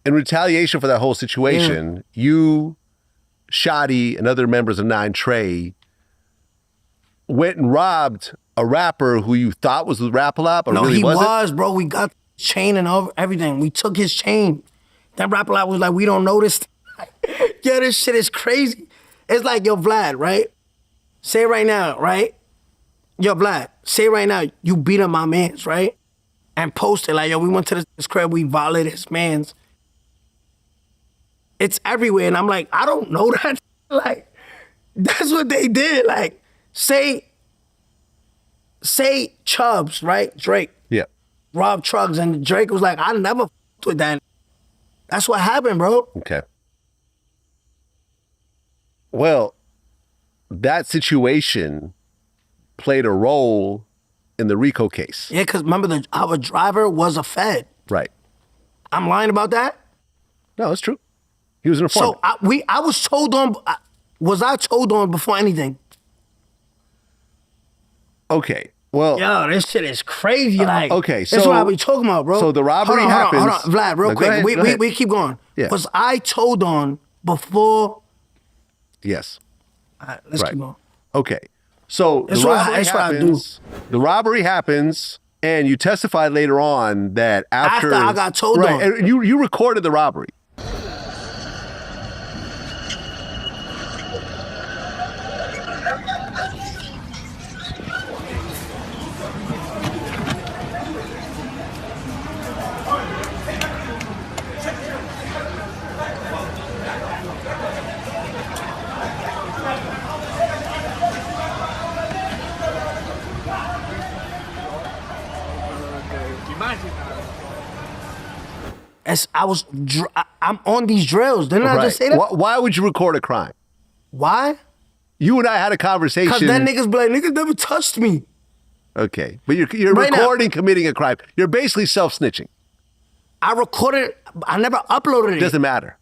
in retaliation for that whole situation, you, Shotty, and other members of Nine Trey went and robbed a rapper who you thought was the Rap-A-Lot, but no, really wasn't? No, he was, bro. We got his chain and everything. We took his chain. That Rap-A-Lot was like, we don't know this. Yo, this shit is crazy. It's like, yo, Vlad, right? Say right now, right? Yo, Vlad, say right now, you beat up my mans, right? And post it like, yo, we went to this crib, we violated his mans. It's everywhere. And I'm like, I don't know that. Like, that's what they did. Like, say Chubbs, right? Drake. Yeah. Rob Trugs, and Drake was like, I never f***ed with that. That's what happened, bro. Okay. Well, that situation played a role in the RICO case. Yeah, because remember, our driver was a Fed. Right. I'm lying about that? No, it's true. He was an informant. So I was told on, was I told on before anything? Okay, well. Yo, this shit is crazy. Like, okay, so. That's what I be talking about, bro. So the robbery happens. Hold on, Vlad, real quick. We keep going. Yeah. Was I told on before? Yes. All right, let's keep going. Okay. So the robbery happens, and you testified later on that after I got told on. And you recorded the robbery. I'm on these drills. Didn't I just say that? Why would you record a crime? Why? You and I had a conversation. Because that niggas be like, niggas never touched me. Okay, but you're right recording committing a crime. You're basically self-snitching. I recorded, I never uploaded it. Doesn't matter.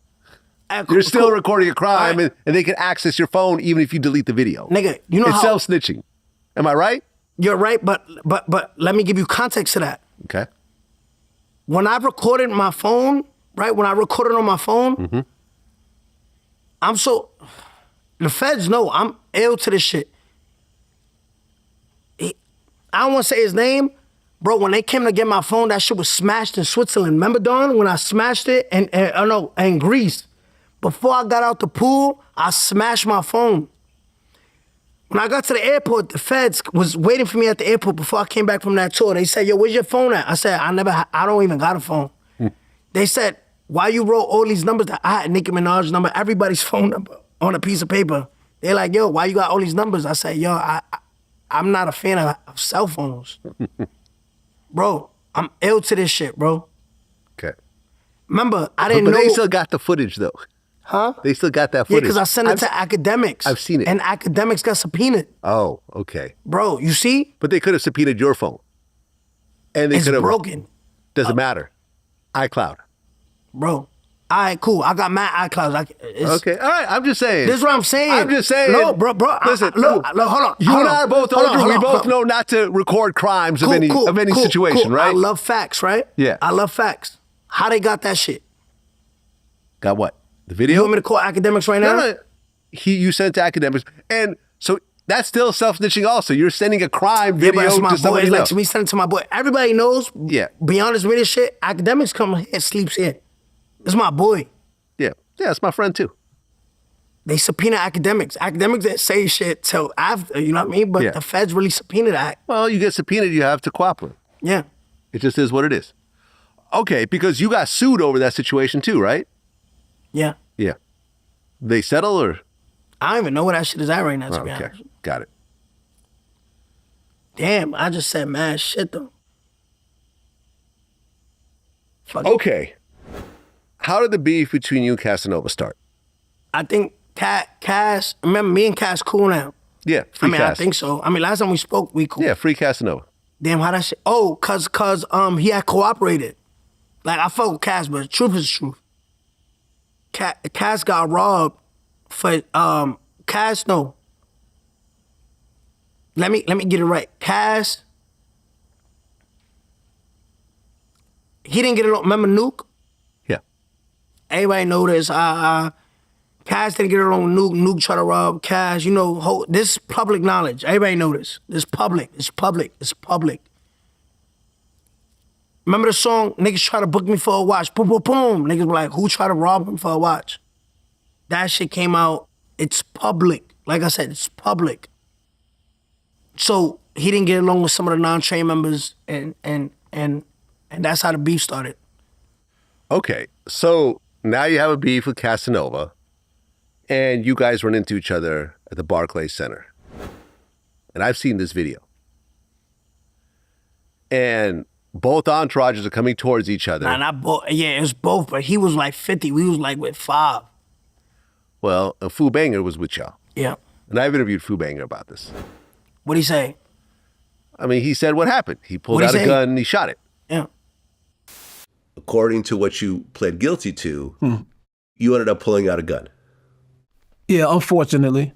You're still recording a crime, and they can access your phone even if you delete the video. Nigga, you know it's self-snitching. Am I right? You're right, but let me give you context to that. Okay. When I recorded my phone, right? When I recorded on my phone, the feds know I'm ill to this shit. I don't want to say his name, Bro, when they came to get my phone, that shit was smashed in Switzerland. Remember, Don, when I smashed it in Greece? Before I got out the pool, I smashed my phone. When I got to the airport, the feds was waiting for me at the airport before I came back from that tour. They said, yo, where's your phone at? I said, I don't even got a phone. They said, why you wrote all these numbers? I had Nicki Minaj's number, everybody's phone number on a piece of paper. They're like, yo, why you got all these numbers? I said, yo, I'm not a fan of cell phones. Bro, I'm ill to this shit, bro. Okay. Remember, I didn't know. But they still got the footage, though. Huh? They still got that Yeah, footage. because I sent it to academics. I've seen it. And academics got subpoenaed. Oh, okay. Bro, you see? But they could have subpoenaed your phone. And they It's could have. broken. Doesn't matter. iCloud. Bro. All right, cool. I got mad iClouds. Okay, all right. I'm just saying. This is what I'm saying. I'm just saying. No, bro. Listen, Look, hold on. You and I are both older. We both know not to record crimes of any situation, right? I love facts, right? Yeah. I love facts. How they got that shit? Got what? The video? You want me to call academics right now? No. You sent it to academics. And so that's still self-snitching also. You're sending a crime video but that's my to boy. somebody It's else. like, me send it to my boy. Everybody knows. Yeah. Be honest with this shit. Academics come here, sleeps here. It's my boy. Yeah, it's my friend too. They subpoena academics. Academics didn't say shit till after, you know what I mean? But the feds really subpoenaed that. Well, you get subpoenaed, you have to cooperate. Yeah. It just is what it is. Okay, because you got sued over that situation too, right? Yeah. Yeah. They settle or? I don't even know where that shit is at right now, to be honest. Got it. Damn, I just said mad shit though. Fuck. Okay. How did the beef between you and Casanova start? I think Cass, remember me and Cass cool now. Yeah, I think so. I mean, last time we spoke, we cool. Yeah, free Casanova. Damn, how that shit? Oh, cause he had cooperated. Like I fuck with Cass, but the truth is the truth. Cass got robbed for Cass. No. Let me get it right. Cass. He didn't get it. Remember Nuke? Yeah. Everybody know this. Cass didn't get along with Nuke. Nuke tried to rob Cass. You know, this is public knowledge. Everybody know this. This public. It's public. It's public. Remember the song, niggas try to book me for a watch. Boom, boom, boom. Niggas were like, who tried to rob him for a watch? That shit came out. It's public. Like I said, it's public. So he didn't get along with some of the Nine Trey members, and that's how the beef started. Okay, so now you have a beef with Casanova, and you guys run into each other at the Barclays Center. And I've seen this video. And both entourages are coming towards each other. Nah, not both. Yeah, it was both, but he was like 50. We was like with 5. Well, a Fu Banger was with y'all. Yeah. And I've interviewed Fu Banger about this. What'd he say? I mean, he said what happened. He pulled out a gun and he shot it. Yeah. According to what you pled guilty to, you ended up pulling out a gun. Yeah, unfortunately.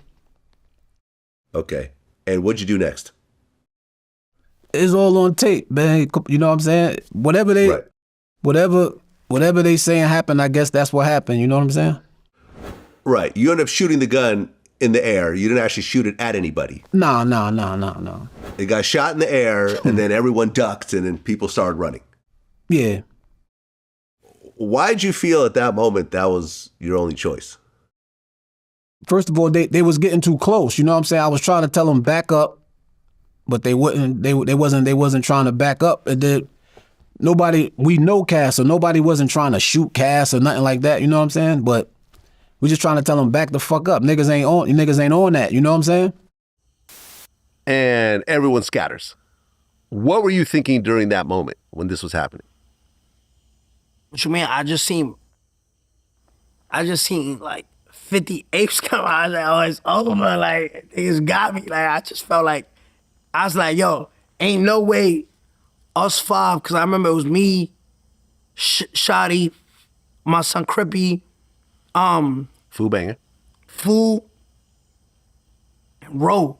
Okay. And what'd you do next? It's all on tape, man. You know what I'm saying? Whatever they saying happened, I guess that's what happened. You know what I'm saying? Right. You ended up shooting the gun in the air. You didn't actually shoot it at anybody. No. It got shot in the air, and then everyone ducked, and then people started running. Yeah. Why'd you feel at that moment that was your only choice? First of all, they was getting too close. You know what I'm saying? I was trying to tell them back up, but they wouldn't. They wasn't trying to back up. We know Cass, so nobody wasn't trying to shoot Cass or nothing like that. You know what I'm saying? But we just trying to tell them back the fuck up. Niggas ain't on that. You know what I'm saying? And everyone scatters. What were you thinking during that moment when this was happening? What you mean? I just seen like 50 apes come out. I was like, oh, it's over. Like, niggas got me. Like, I just felt like, I was like, yo, ain't no way us 5, because I remember it was me, Shotty, my son Trippie, Fu Banger. Fu, and Ro.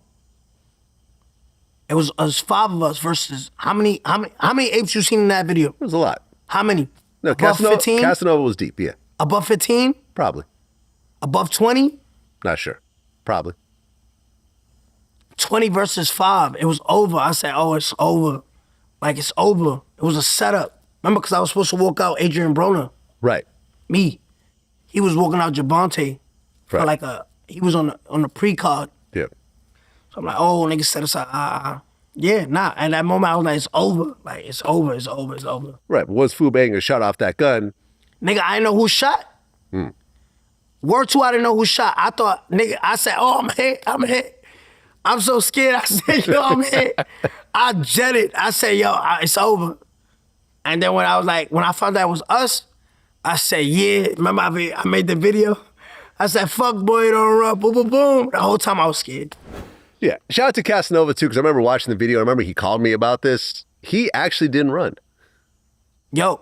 It was us 5 of us versus how many apes you seen in that video? It was a lot. How many? No, Above 15? Casanova was deep, yeah. Above 15? Probably. Above 20? Not sure. Probably. 20 versus 5. It was over. I said, oh, it's over. Like it's over. It was a setup. Remember, because I was supposed to walk out Adrian Broner. Right. Me. He was walking out Javante for Right. like he was on the pre-card. Yeah. So I'm like, oh, nigga set aside. Yeah, nah. And that moment I was like, it's over. Like, it's over, it's over, it's over. Right. But once Fu Banger shot off that gun. Nigga, I didn't know who shot. Word 2, I didn't know who shot. I thought, nigga, I said, oh, I'm hit. I'm so scared. I said, yo, I'm hit. I jetted. I said, yo, it's over. And then when I found out it was us, I said, yeah. Remember I made the video? I said, fuck boy, don't run, boom, boom, boom. The whole time I was scared. Yeah. Shout out to Casanova too, because I remember watching the video. I remember he called me about this. He actually didn't run. Yo,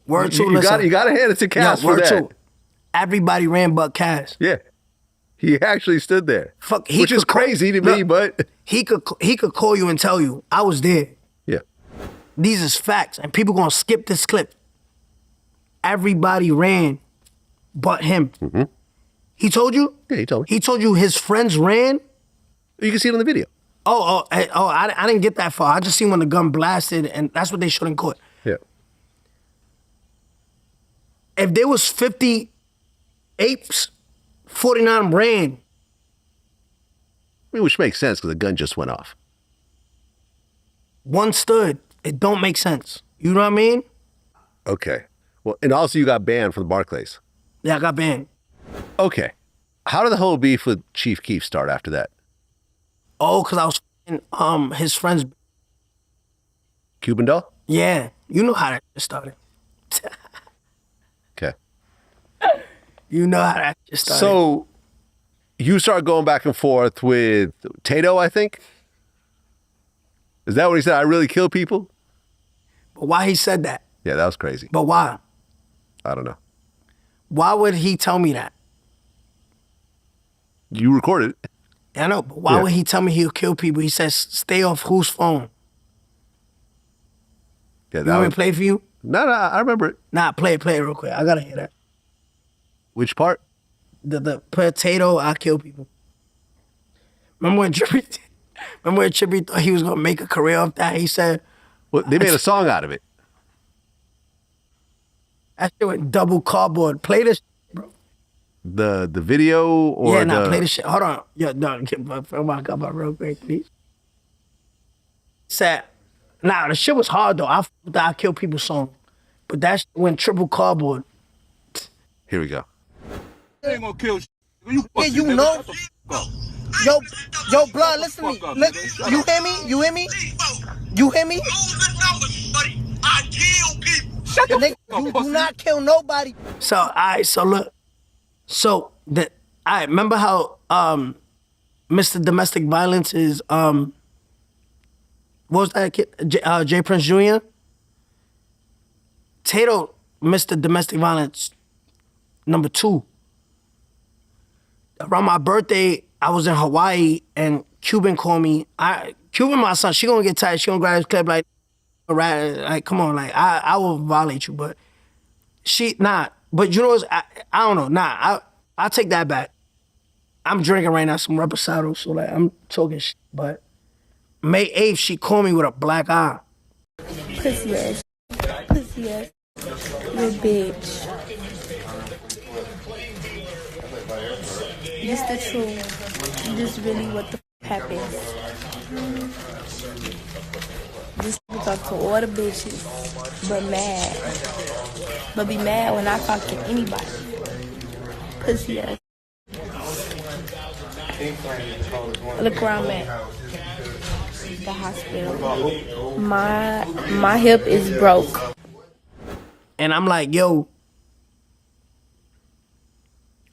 word 2, You got to hand it to Cass for that. Word 2. Everybody ran but Cass. Yeah. He actually stood there. Fuck, which is crazy to me, but he could call you and tell you, I was there. yeah. These is facts, and people gonna skip this clip. Everybody ran but him. Mm-hmm. He told you? Yeah, he told me. He told you his friends ran? You can see it on the video. I didn't get that far. I just seen when the gun blasted, and that's what they showed in court. Yeah. If there was 50 apes, 49 ran. I mean, which makes sense because the gun just went off. One stood. It don't make sense. You know what I mean? Okay. Well, and also you got banned from the Barclays. Yeah, I got banned. Okay. How did the whole beef with Chief Keef start after that? Oh, because I was his friends. Cuban doll? Yeah, you know how that started. Okay. You know how that started. So you start going back and forth with Tato, I think? Is that what he said? I really kill people? But why he said that? Yeah, that was crazy. But why? I don't know. Why would he tell me that? You recorded it. Yeah, I know, but why would he tell me he'll kill people? He says, stay off whose phone? Yeah, You want me to play it for you? No, I remember it. Nah, play it real quick. I gotta hear that. Which part? The potato, I kill people. Remember when Trippie thought he was gonna make a career off that? He said, Well, they made a song out of it. that shit went double cardboard. Play this, bro. The video or Play this shit. Hold on. Yo, no, get my phone up real quick, please. Said, the shit was hard though. I kill people song. But that shit went triple cardboard. Here we go. I ain't gonna kill shit. You know. Yo, blood, listen to me. You hear me? You hear me? You hear me? I kill people. Shut the you do not kill nobody. So, alright, so look. So I remember how Mr. Domestic Violence is what was that kid? J Prince Jr.? Tato, Mr. Domestic Violence number 2. Around my birthday, I was in Hawaii and Cuban called me. Cuban, my son, she gonna get tight. She gonna grab his clip like come on, like I will violate you, but but you know what? I don't know. I take that back. I'm drinking right now some reposado, so like I'm talking shit. But May 8th, she called me with a black eye. Pussy ass. Pussy ass. You bitch. This the truth. This really what the happens. This talk to all the bitches, but mad. But be mad when I talk to anybody. Pussy ass. Look where I'm at. The hospital. My hip is broke. And I'm like, yo,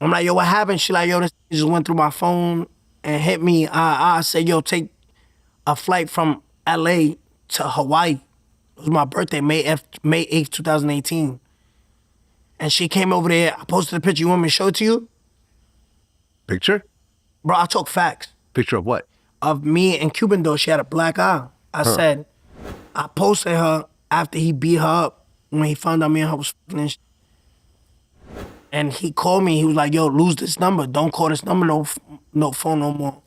what happened? She like, yo, this just went through my phone and hit me. I said, yo, take a flight from LA to Hawaii. It was my birthday, May 8th, 2018. And she came over there. I posted a picture. You want me to show it to you? Picture? Bro, I talk facts. Picture of what? Of me and Cuban though. She had a black eye. I said, I posted her after he beat her up when he found out me and her was fucking and shit. And he called me. He was like, yo, lose this number. Don't call this number no phone no more.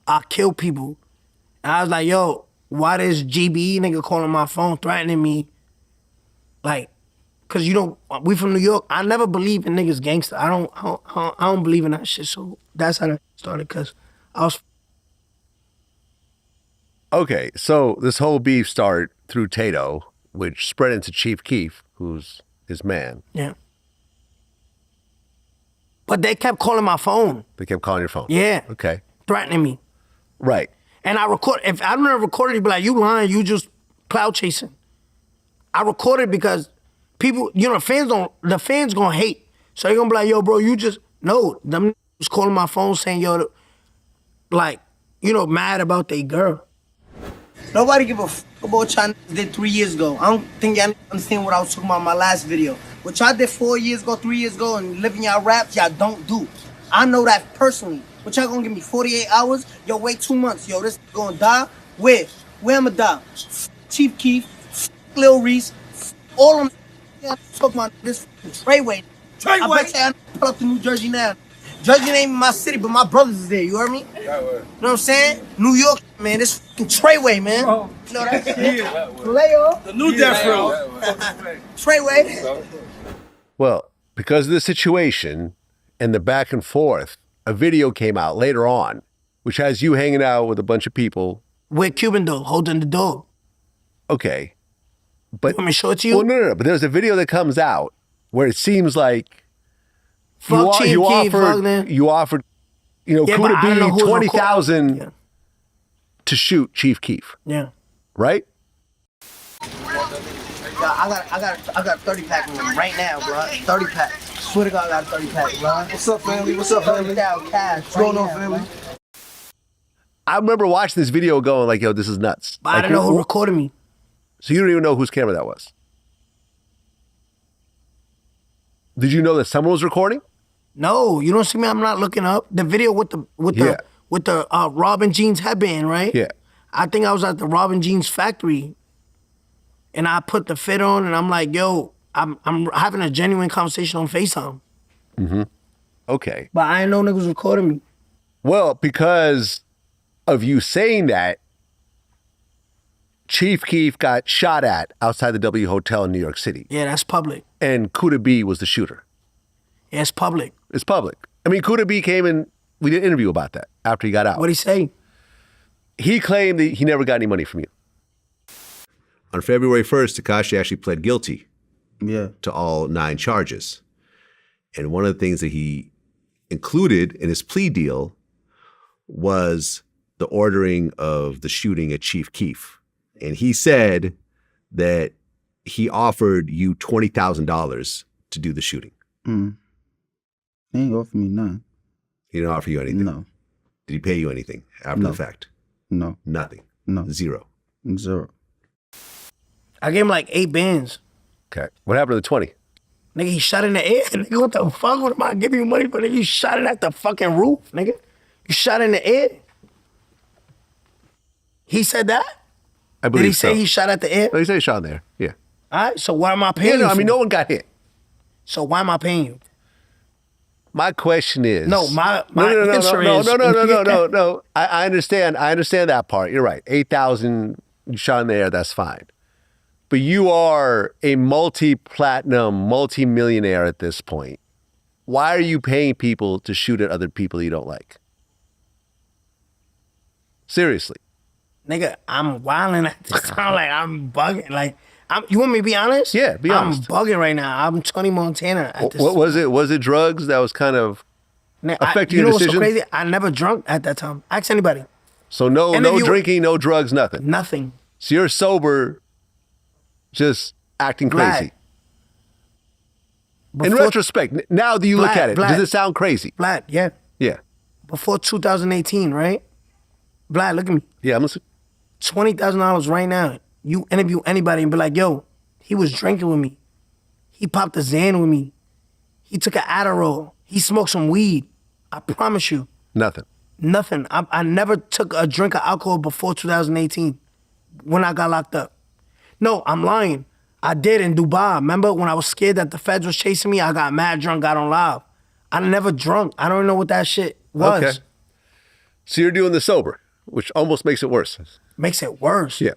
I kill people. And I was like, yo, why this GBE nigga calling my phone, threatening me? Like, cause you know, we from New York. I never believe in niggas gangster. I don't believe in that shit. So that's how that started. Cause I was. Okay, so this whole beef started through Tato, which spread into Chief Keef, who's his man. Yeah. But they kept calling my phone. They kept calling your phone? Yeah. Okay. Threatening me. Right. And I record, if I don't ever record it, he'd be like, you lying, you just cloud chasing. I recorded because people, you know, the fans gonna hate. So they gonna be like, yo, bro, you just, no, them was calling my phone saying, yo, like, you know, mad about their girl. Nobody give a fuck about what y'all did 3 years ago. I don't think y'all understand what I was talking about in my last video. What y'all did 4 years ago, 3 years ago, and living y'all raps, y'all don't do. I know that personally. What y'all gonna give me 48 hours? Yo, wait 2 months. Yo, this gonna die? Where? Where I'ma die? Chief Keef, Lil Reese, all of them. Y'all talking about this Treyway. I bet y'all pull up to New Jersey now. Jersey ain't my city, but my brothers is there. You heard me? You know what I'm saying? New York, man. This fucking Treyway, man. You know that shit? Leo. The new death row. Treyway. Well, because of the situation and the back and forth, a video came out later on, which has you hanging out with a bunch of people. With Cuban though, holding the door. Okay. But want me to show it to you? Well, no. But there's a video that comes out where it seems like Fuck Chief Keef, you offered, you know, Kooda B 20,000 to shoot Chief Keef. Yeah. Right? I got 30 pack of them right now, bro. 30 pack. Swear to God, I got 30 pack, bro. What's up, family? What's up, family? Cash. What's going on, family? I remember watching this video going like, yo, this is nuts. But I didn't know who recorded me. So you don't even know whose camera that was? Did you know that someone was recording? No, you don't see me. I'm not looking up the video with the Robin Jeans headband, right? Yeah. I think I was at the Robin Jeans factory, and I put the fit on, and I'm like, yo, I'm having a genuine conversation on FaceTime. Mm-hmm. Okay. But I didn't know niggas recording me. Well, because of you saying that, Chief Keef got shot at outside the W Hotel in New York City. Yeah, that's public. And Kooda B was the shooter. Yeah, it's public. It's public. I mean, Kooda B came and we did an interview about that after he got out. What'd he say? He claimed that he never got any money from you. On February 1st, Tekashi actually pled guilty to all 9 charges. And one of the things that he included in his plea deal was the ordering of the shooting at Chief Keef. And he said that he offered you $20,000 to do the shooting. He ain't offer me none. He didn't offer you anything? No. Did he pay you anything after the fact? No. Nothing? No. Zero? Zero. I gave him like 8 bands. Okay. What happened to the 20? Nigga, he shot in the air. Nigga, what the fuck? What am I giving you money for? Nigga, you shot it at the fucking roof, nigga. You shot in the air. He said that? I believe Did he say he shot at the air? No, he said he shot in the air. Yeah. All right, so why am I paying you? I mean, no one got hit. So why am I paying you? My question is... No, my answer no, is... No. I understand. I understand that part. You're right. 8,000 you shot in the air, that's fine. But you are a multi-platinum, multi-millionaire at this point. Why are you paying people to shoot at other people you don't like? Seriously. Nigga, I'm wilding at this time. Like, I'm bugging. Like, you want me to be honest? Yeah, be honest. I'm bugging right now. I'm Tony Montana at this What was it? Was it drugs that was kind of affecting your decision? You know what's decisions? so crazy? I never drunk at that time. Ask anybody. So no drinking, no drugs, nothing? Nothing. So you're sober, just acting crazy. In retrospect, now that you look at it, does it sound crazy? Vlad, yeah. Yeah. Before 2018, right? Vlad, look at me. Yeah, I'm listening. $20,000 right now. You interview anybody and be like, yo, he was drinking with me. He popped a Xan with me. He took an Adderall. He smoked some weed. I promise you. Nothing. Nothing. I never took a drink of alcohol before 2018 when I got locked up. No, I'm lying. I did in Dubai. Remember when I was scared that the feds was chasing me? I got mad drunk, got on live. I never drunk. I don't know what that shit was. Okay. So you're doing the sober. which almost makes it worse. Makes it worse. Yeah.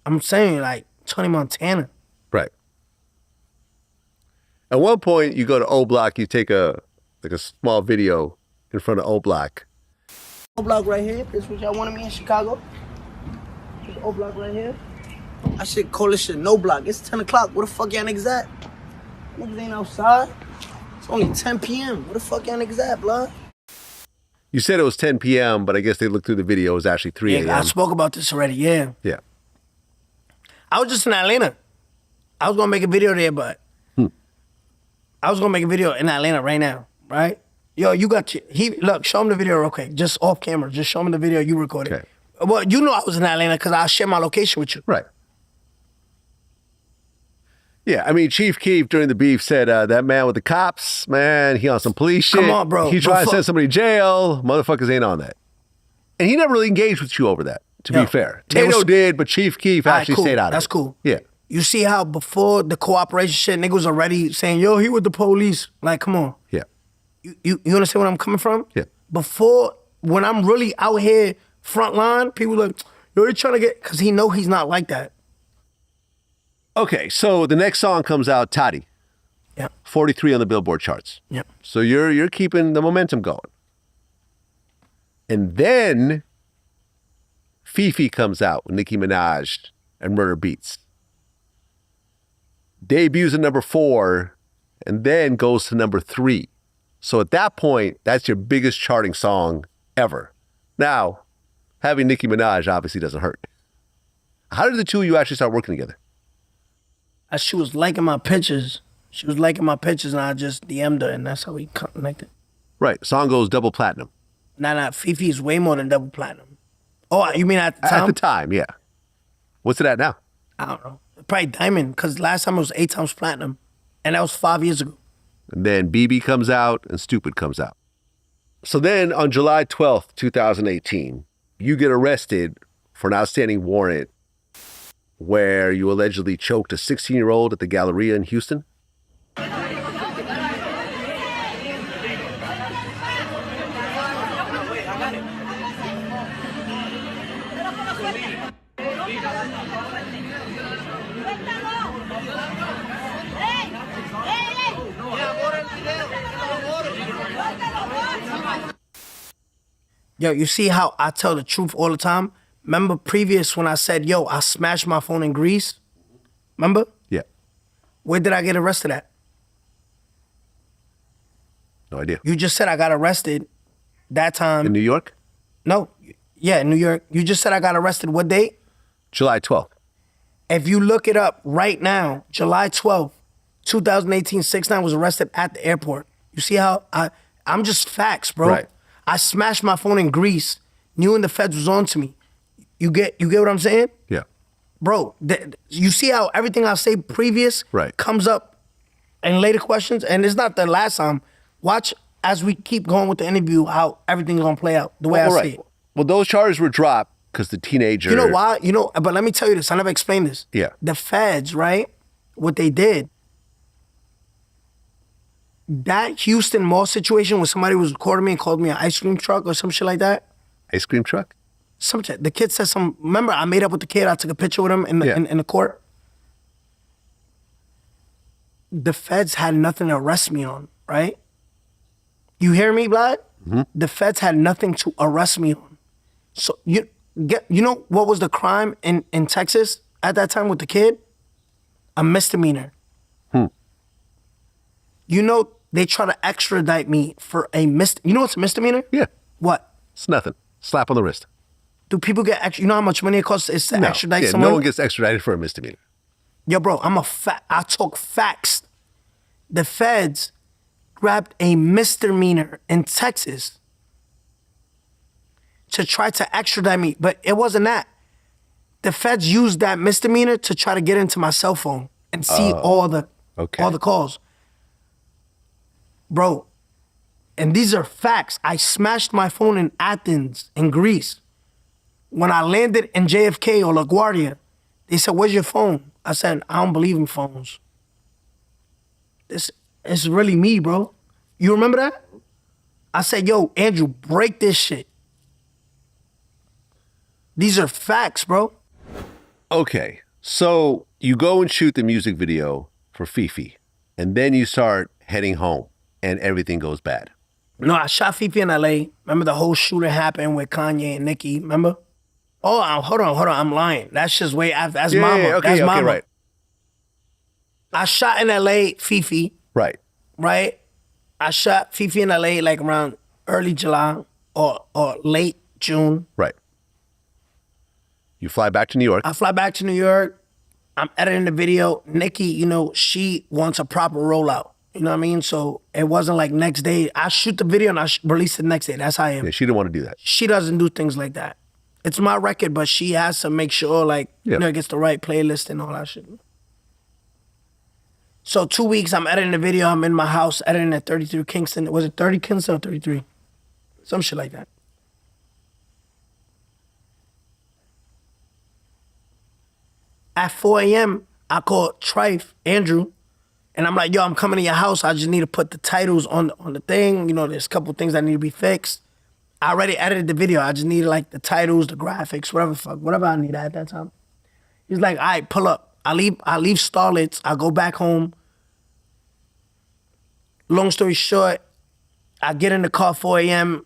I'm saying like Tony Montana. Right. At one point, you go to O Block, you take a small video in front of O Block. O Block right here. This what y'all wanted me in Chicago. This O Block right here. I should call this shit No Block. It's 10 o'clock. Where the fuck y'all niggas at? Niggas ain't outside. It's only 10 p.m. Where the fuck y'all niggas at, blood? You said it was 10 p.m., but I guess they looked through the video. It was actually 3 a.m. Yeah, I spoke about this already, yeah. Yeah. I was just in Atlanta. I was gonna make a video there, but I was gonna make a video in Atlanta right now, right? Yo, you got look, show him the video real quick, just off camera. Just show him the video you recorded. Okay. Well, you know I was in Atlanta because I share my location with you. Right. Yeah, I mean, Chief Keef during the beef said that man with the cops, man, he on some police shit. Come on, bro. He trying to send somebody to jail. Motherfuckers ain't on that. And he never really engaged with you over that, to be fair. Tato did, but Chief Keef actually stayed out of it. That's cool. Yeah. You see how before the cooperation shit, niggas was already saying, yo, he with the police. Like, come on. Yeah. You understand where I'm coming from? Yeah. Before, when I'm really out here front line, people like, yo, he trying to get, because he know he's not like that. Okay, so the next song comes out, Toddy. Yeah. 43 on the Billboard charts. Yeah. So you're keeping the momentum going. And then Fifi comes out with Nicki Minaj and Murder Beats. Debuts at number 4 and then goes to number 3. So at that point, that's your biggest charting song ever. Now, having Nicki Minaj obviously doesn't hurt. How did the two of you actually start working together? She was liking my pictures. She was liking my pictures, and I just DM'd her, and that's how we connected. Right. Song goes double platinum. Nah, Fifi is way more than double platinum. Oh, you mean at the time? At the time, yeah. What's it at now? I don't know. Probably diamond, because last time it was 8 times platinum, and that was 5 years ago. And then BB comes out, and Stupid comes out. So then on July 12th, 2018, you get arrested for an outstanding warrant where you allegedly choked a 16-year-old at the Galleria in Houston. Yo, you see how I tell the truth all the time? Remember previous when I said, yo, I smashed my phone in Greece? Remember? Yeah. Where did I get arrested at? No idea. You just said I got arrested that time. In New York? No. Yeah, in New York. You just said I got arrested what date? July 12th. If you look it up right now, July 12th, 2018, 6ix9ine was arrested at the airport. You see how I'm just facts, bro. Right. I smashed my phone in Greece, knew when the feds was on to me. You get what I'm saying? Yeah. Bro, you see how everything I say previous comes up in later questions? And it's not the last time. Watch as we keep going with the interview how everything's gonna play out the way I see it. Well, those charges were dropped because the teenager... You know why? But let me tell you this. I never explained this. Yeah. The feds, right? What they did, that Houston mall situation where somebody was recording me and called me an ice cream truck or some shit like that. Ice cream truck? The kid said remember I made up with the kid, I took a picture with him in the court. The feds had nothing to arrest me on, right? You hear me, Vlad? Mm-hmm. The feds had nothing to arrest me on. So you know what was the crime in Texas at that time with the kid? A misdemeanor. You know they try to extradite me for a You know what's a misdemeanor? Yeah. What? It's nothing. Slap on the wrist. Do people get extra? You know how much money it costs to extradite someone? No one gets extradited for a misdemeanor. Yo, bro, I talk facts. The feds grabbed a misdemeanor in Texas to try to extradite me, but it wasn't that. The feds used that misdemeanor to try to get into my cell phone and see all the calls. Bro, and these are facts. I smashed my phone in Athens, in Greece. When I landed in JFK or LaGuardia, they said, where's your phone? I said, I don't believe in phones. It's really me, bro. You remember that? I said, yo, Andrew, break this shit. These are facts, bro. Okay, so you go and shoot the music video for Fifi, and then you start heading home, and everything goes bad. No, I shot Fifi in LA. Remember the whole shooting happened with Kanye and Nicki, remember? Oh, hold on, I'm lying. That's just way after, that's Mama, okay, that's Mama. right. I shot in LA Fifi. Right. Right? I shot Fifi in LA like around early July or late June. Right. You fly back to New York. I fly back to New York. I'm editing the video. Nicki, you know, she wants a proper rollout. You know what I mean? So it wasn't like next day. I shoot the video and I release it the next day. That's how I am. Yeah, she didn't want to do that. She doesn't do things like that. It's my record, but she has to make sure, like, you know, it gets the right playlist and all that shit. So 2 weeks, I'm editing the video. I'm in my house editing at 33 Kingston. Was it 30 Kingston or 33? Some shit like that. At 4 a.m., I called Trife, Andrew, and I'm like, yo, I'm coming to your house. I just need to put the titles on the thing. You know, there's a couple things that need to be fixed. I already edited the video. I just needed like the titles, the graphics, whatever I needed at that time. He's like, all right, pull up. I leave Starlets. I go back home. Long story short, I get in the car 4 a.m.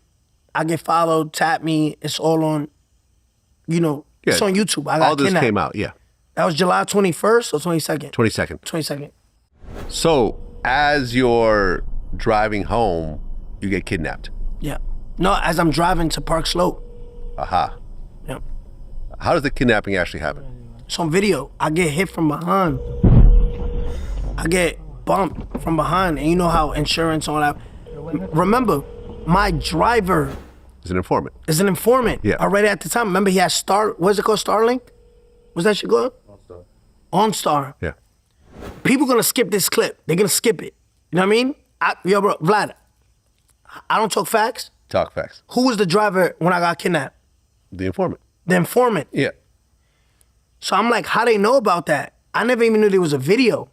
I get followed, tap me. It's all on, you know, it's on YouTube. I got all this kidnapped. came out, yeah. That was July 21st or 22nd? 22nd. 22nd. So as you're driving home, you get kidnapped. Yeah. No, as I'm driving to Park Slope. Aha. Yep. How does the kidnapping actually happen? It's on video. I get hit from behind. I get bumped from behind. And you know how insurance, all that. Remember, my driver Is an informant. is an informant. Yeah. Already at the time. Remember, he had what's it called, Starlink? Was that shit called? OnStar. Yeah. People gonna skip this clip. They're gonna skip it. You know what I mean? Yo, bro, Vlad, I don't talk facts. Talk facts. Who was the driver when I got kidnapped? The informant. The informant. Yeah. So I'm like, how they know about that? I never even knew there was a video.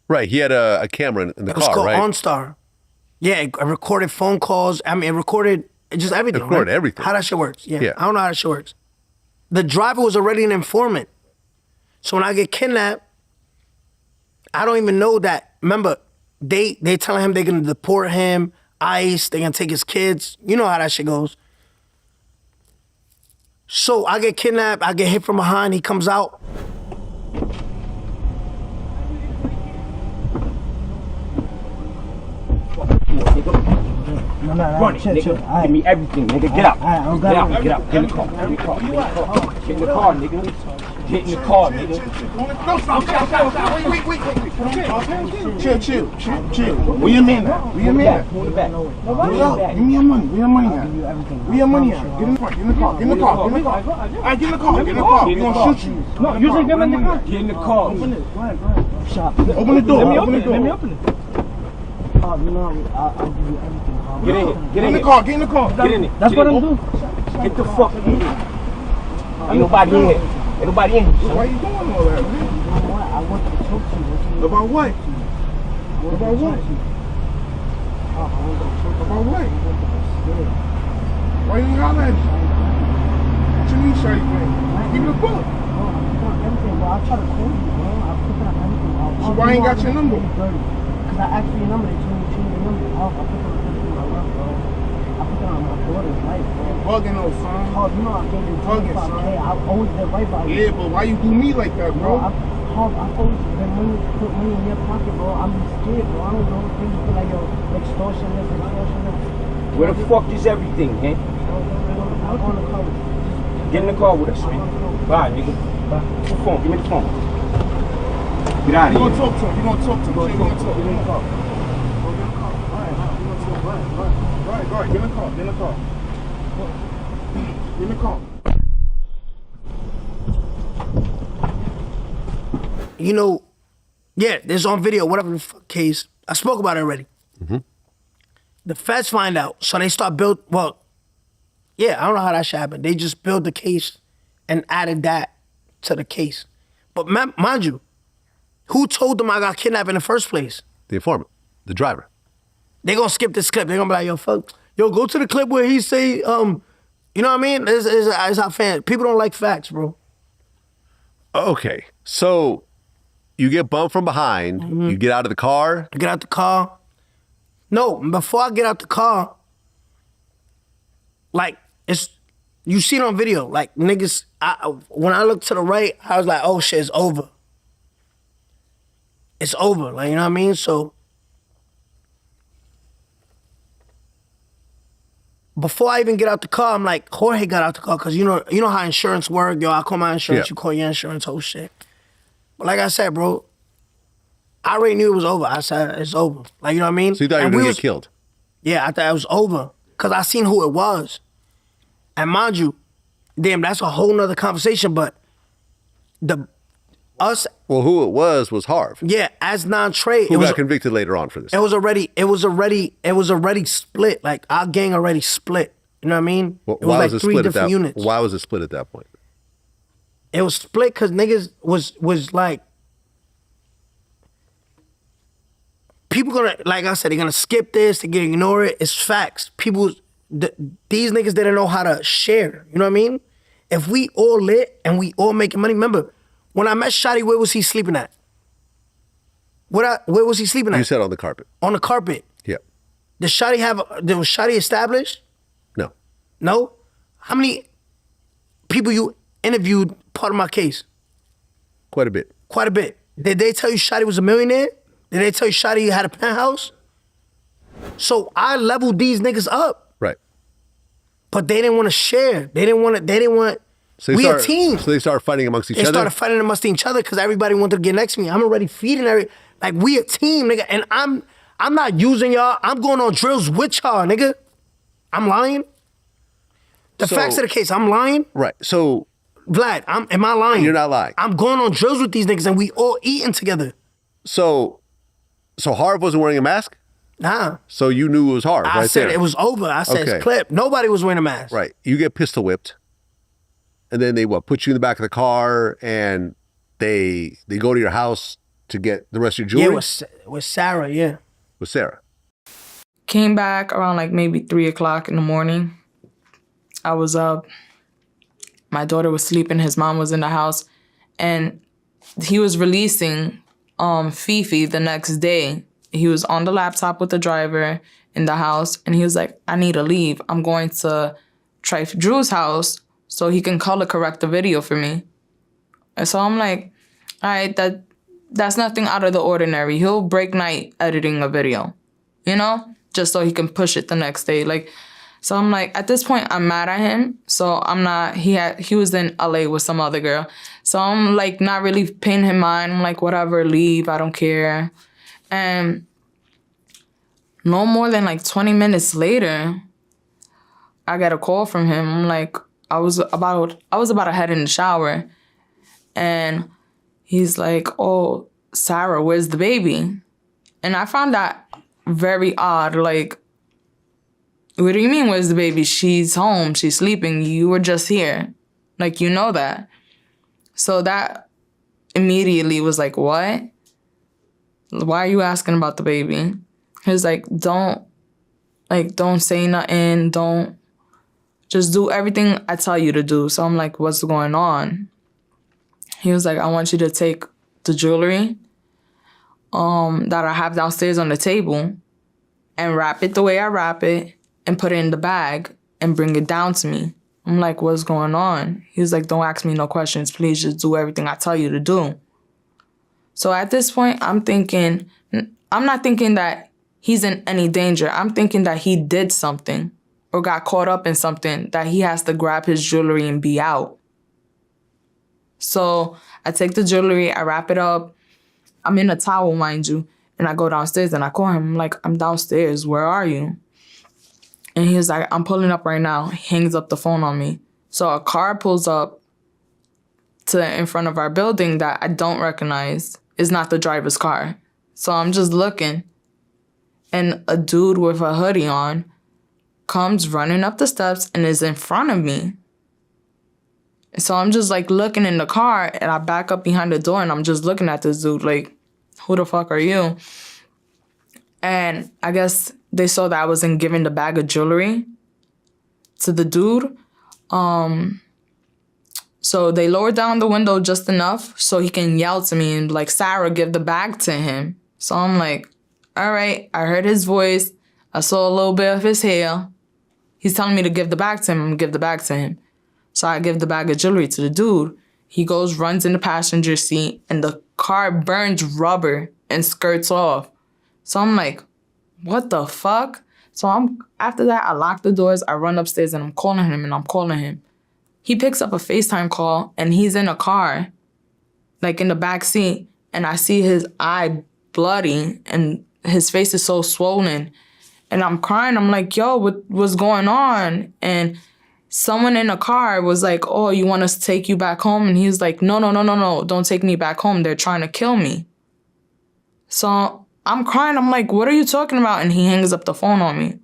Right, he had a camera in the It was car, called right? OnStar. Yeah, it recorded phone calls. I mean, it recorded just everything. It recorded right? everything. How that shit works. Yeah. Yeah. I don't know how that shit works. The driver was already an informant. So when I get kidnapped, I don't even know that. Remember, they telling him they're gonna deport him, ICE, they're gonna take his kids. You know how that shit goes. So I get kidnapped, I get hit from behind, he comes out. Run it, nigga. Give me everything, nigga. Get out. Get out. Get out. Get in the car. Get in the car. Get in the car, nigga. Get in the car, nigga. No, stop. Wait. Chill. Where your man at? Where your man at? Pull it back. Give me your money. Where your money at? Where your money at? Get in the car. Get in the car. Get in the car. All right, get in the car. Get in the car. We gonna shoot you. No, you say get in the car. Get in the car. Open it. Open the door. Let me open it. I'll give you everything. Get in here. Get in the car. Get in the car. Get in it. That's what I'm doing. Get the fuck in here. Ain't nobody in here. Ain't nobody in here. Why you doing all that, man? I want to talk to you. About what? About what? About what? Why you ain't holler at me? What you mean, shawty friend? Give me the book. Everything, bro. I try to call you, bro. I put down everything. So why ain't got your number? Because I asked for your number. They told me to change your number. I put down everything I love, bro. I put down my daughter's life, bro. Bugging though, son. Oh, you know I gave you Bugging, 25K. son. I always been right by you. Yeah, but why you do me like that, bro? I've always been put money in your pocket, bro. I'm scared, bro. I don't know. Things feel like, yo, extortion this. Where the fuck is everything, man? I'm on the car with you. Get in the car with us, man. Bye, nigga. Bye. Give me the phone. Give me the phone. Get out of here. You gonna talk to him. You gonna talk to him. You gonna talk. Get in the car. Right. Get in the car. Get in the car. Get in the car. You know, yeah, there's on video, whatever the fuck case. I spoke about it already. Mm-hmm. The feds find out, so they start I don't know how that shit happened. They just built the case and added that to the case. But mind you, who told them I got kidnapped in the first place? The informant, the driver. They gonna skip this clip. They gonna be like, yo, fuck. Yo, go to the clip where he say, You know what I mean? It's our fans. People don't like facts, bro. Okay, so you get bumped from behind. You get out of the car. I get out the car. No, before I get out the car, like, you see it on video. Like, niggas, when I look to the right, I was like, oh shit, it's over. It's over, like, you know what I mean? So, before I even get out the car, I'm like, Jorge got out the car, because you know how insurance work. Yo, I call my insurance, you call your insurance, whole shit. But like I said, bro, I already knew it was over. I said, it's over. Like, you know what I mean? So you thought you were going to get killed? Yeah, I thought it was over, because I seen who it was. And mind you, damn, that's a whole nother conversation, but Well, who it was Harv. Yeah, as Nine Trey. Who got convicted later on for this? It was already split. Like, our gang already split. You know what I mean? Well, it was like 3 different units. Why was it split at that point? It was split because niggas was like, people gonna, like I said, they're gonna skip this, they're gonna ignore it. It's facts. These niggas didn't know how to share. You know what I mean? If we all lit and we all making money, remember, when I met Shotty, where was he sleeping at? Where was he sleeping at? You said on the carpet. On the carpet. Yeah. Was Shotty established? No. No? How many people you interviewed part of my case? Quite a bit. Quite a bit. Did they tell you Shotty was a millionaire? Did they tell you Shotty had a penthouse? So I leveled these niggas up. Right. But they didn't want to share. They didn't want. So a team. So they started fighting amongst each other? They started fighting amongst each other because everybody wanted to get next to me. I'm already feeding like, we a team, nigga. And I'm not using y'all. I'm going on drills with y'all, nigga. I'm lying. The facts of the case, I'm lying. Right. So Vlad, am I lying? You're not lying. I'm going on drills with these niggas and we all eating together. So Harv wasn't wearing a mask? Nah. So you knew it was Harv, I said it was over. I said it's clip. Nobody was wearing a mask. Right. You get pistol whipped. And then they put you in the back of the car and they go to your house to get the rest of your jewelry? Yeah, with Sarah, yeah. With Sarah. Came back around like maybe 3 o'clock in the morning. I was up. My daughter was sleeping. His mom was in the house. And he was releasing Fifi the next day. He was on the laptop with the driver in the house. And he was like, I need to leave. I'm going to Trife Drew's house so he can color correct the video for me. And so I'm like, all right, that's nothing out of the ordinary. He'll break night editing a video, you know, just so he can push it the next day. Like, so I'm like, at this point, I'm mad at him. So I'm not, he was in LA with some other girl. So I'm like, not really paying him mind. I'm like, whatever, leave, I don't care. And no more than like 20 minutes later, I got a call from him. I'm like, I was about to head in the shower. And he's like, oh, Sarah, where's the baby? And I found that very odd. Like, what do you mean, where's the baby? She's home, she's sleeping, you were just here. Like, you know that. So that immediately was like, what? Why are you asking about the baby? He was like, don't say nothing, just do everything I tell you to do. So I'm like, what's going on? He was like, I want you to take the jewelry that I have downstairs on the table and wrap it the way I wrap it and put it in the bag and bring it down to me. I'm like, what's going on? He was like, don't ask me no questions. Please just do everything I tell you to do. So at this point, I'm not thinking that he's in any danger. I'm thinking that he did something or got caught up in something that he has to grab his jewelry and be out. So I take the jewelry, I wrap it up. I'm in a towel, mind you. And I go downstairs and I call him. I'm like, I'm downstairs. Where are you? And he was like, I'm pulling up right now. He hangs up the phone on me. So a car pulls up in front of our building that I don't recognize. It's not the driver's car. So I'm just looking. And a dude with a hoodie on comes running up the steps and is in front of me. So I'm just like looking in the car and I back up behind the door and I'm just looking at this dude like, who the fuck are you? And I guess they saw that I wasn't giving the bag of jewelry to the dude. So they lowered down the window just enough so he can yell to me and like, Sarah, give the bag to him. So I'm like, all right, I heard his voice. I saw a little bit of his hair. He's telling me to give the bag to him. I'm gonna give the bag to him. So I give the bag of jewelry to the dude. He goes, runs in the passenger seat, and the car burns rubber and skirts off. So I'm like, what the fuck? So after that, I lock the doors, I run upstairs, and I'm calling him. He picks up a FaceTime call, and he's in a car, like in the back seat, and I see his eye bloody, and his face is so swollen. And I'm crying. I'm like, yo, what's going on? And someone in a car was like, oh, you want us to take you back home? And he's like, no, don't take me back home. They're trying to kill me. So I'm crying. I'm like, what are you talking about? And he hangs up the phone on me.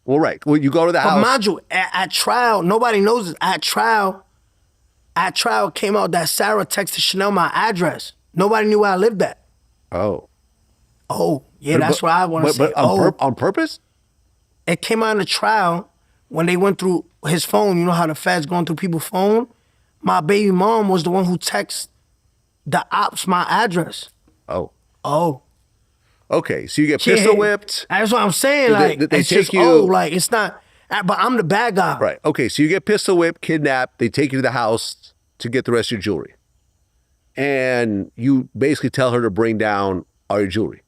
Well, right. Well, you go to the house. But mind you, at trial, nobody knows this. At trial came out that Sarah texted Chanel my address. Nobody knew where I lived at. Oh. Oh, yeah, that's what I want to say. But on purpose? It came out in the trial when they went through his phone. You know how the feds going through people's phone? My baby mom was the one who texted the ops my address. Oh. Oh. Okay, so you get pistol whipped. That's what I'm saying. Like, they it's take just, like, it's not, but I'm the bad guy. Right. Okay, so you get pistol whipped, kidnapped. They take you to the house to get the rest of your jewelry. And you basically tell her to bring down all your jewelry.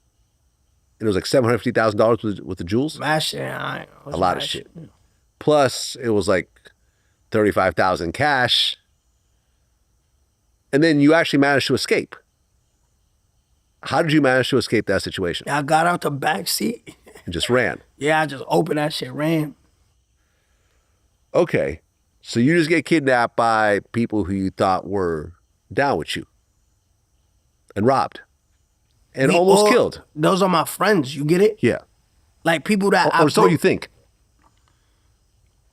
It was like $750,000 with the jewels. Last year, a lot of shit. Plus, it was like $35,000 cash. And then you actually managed to escape. How did you manage to escape that situation? I got out the back seat. And just ran. Yeah, I just opened that shit, ran. Okay. So you just get kidnapped by people who you thought were down with you. And robbed. And almost killed. Those are my friends, you get it? Yeah. Like people that or so you think.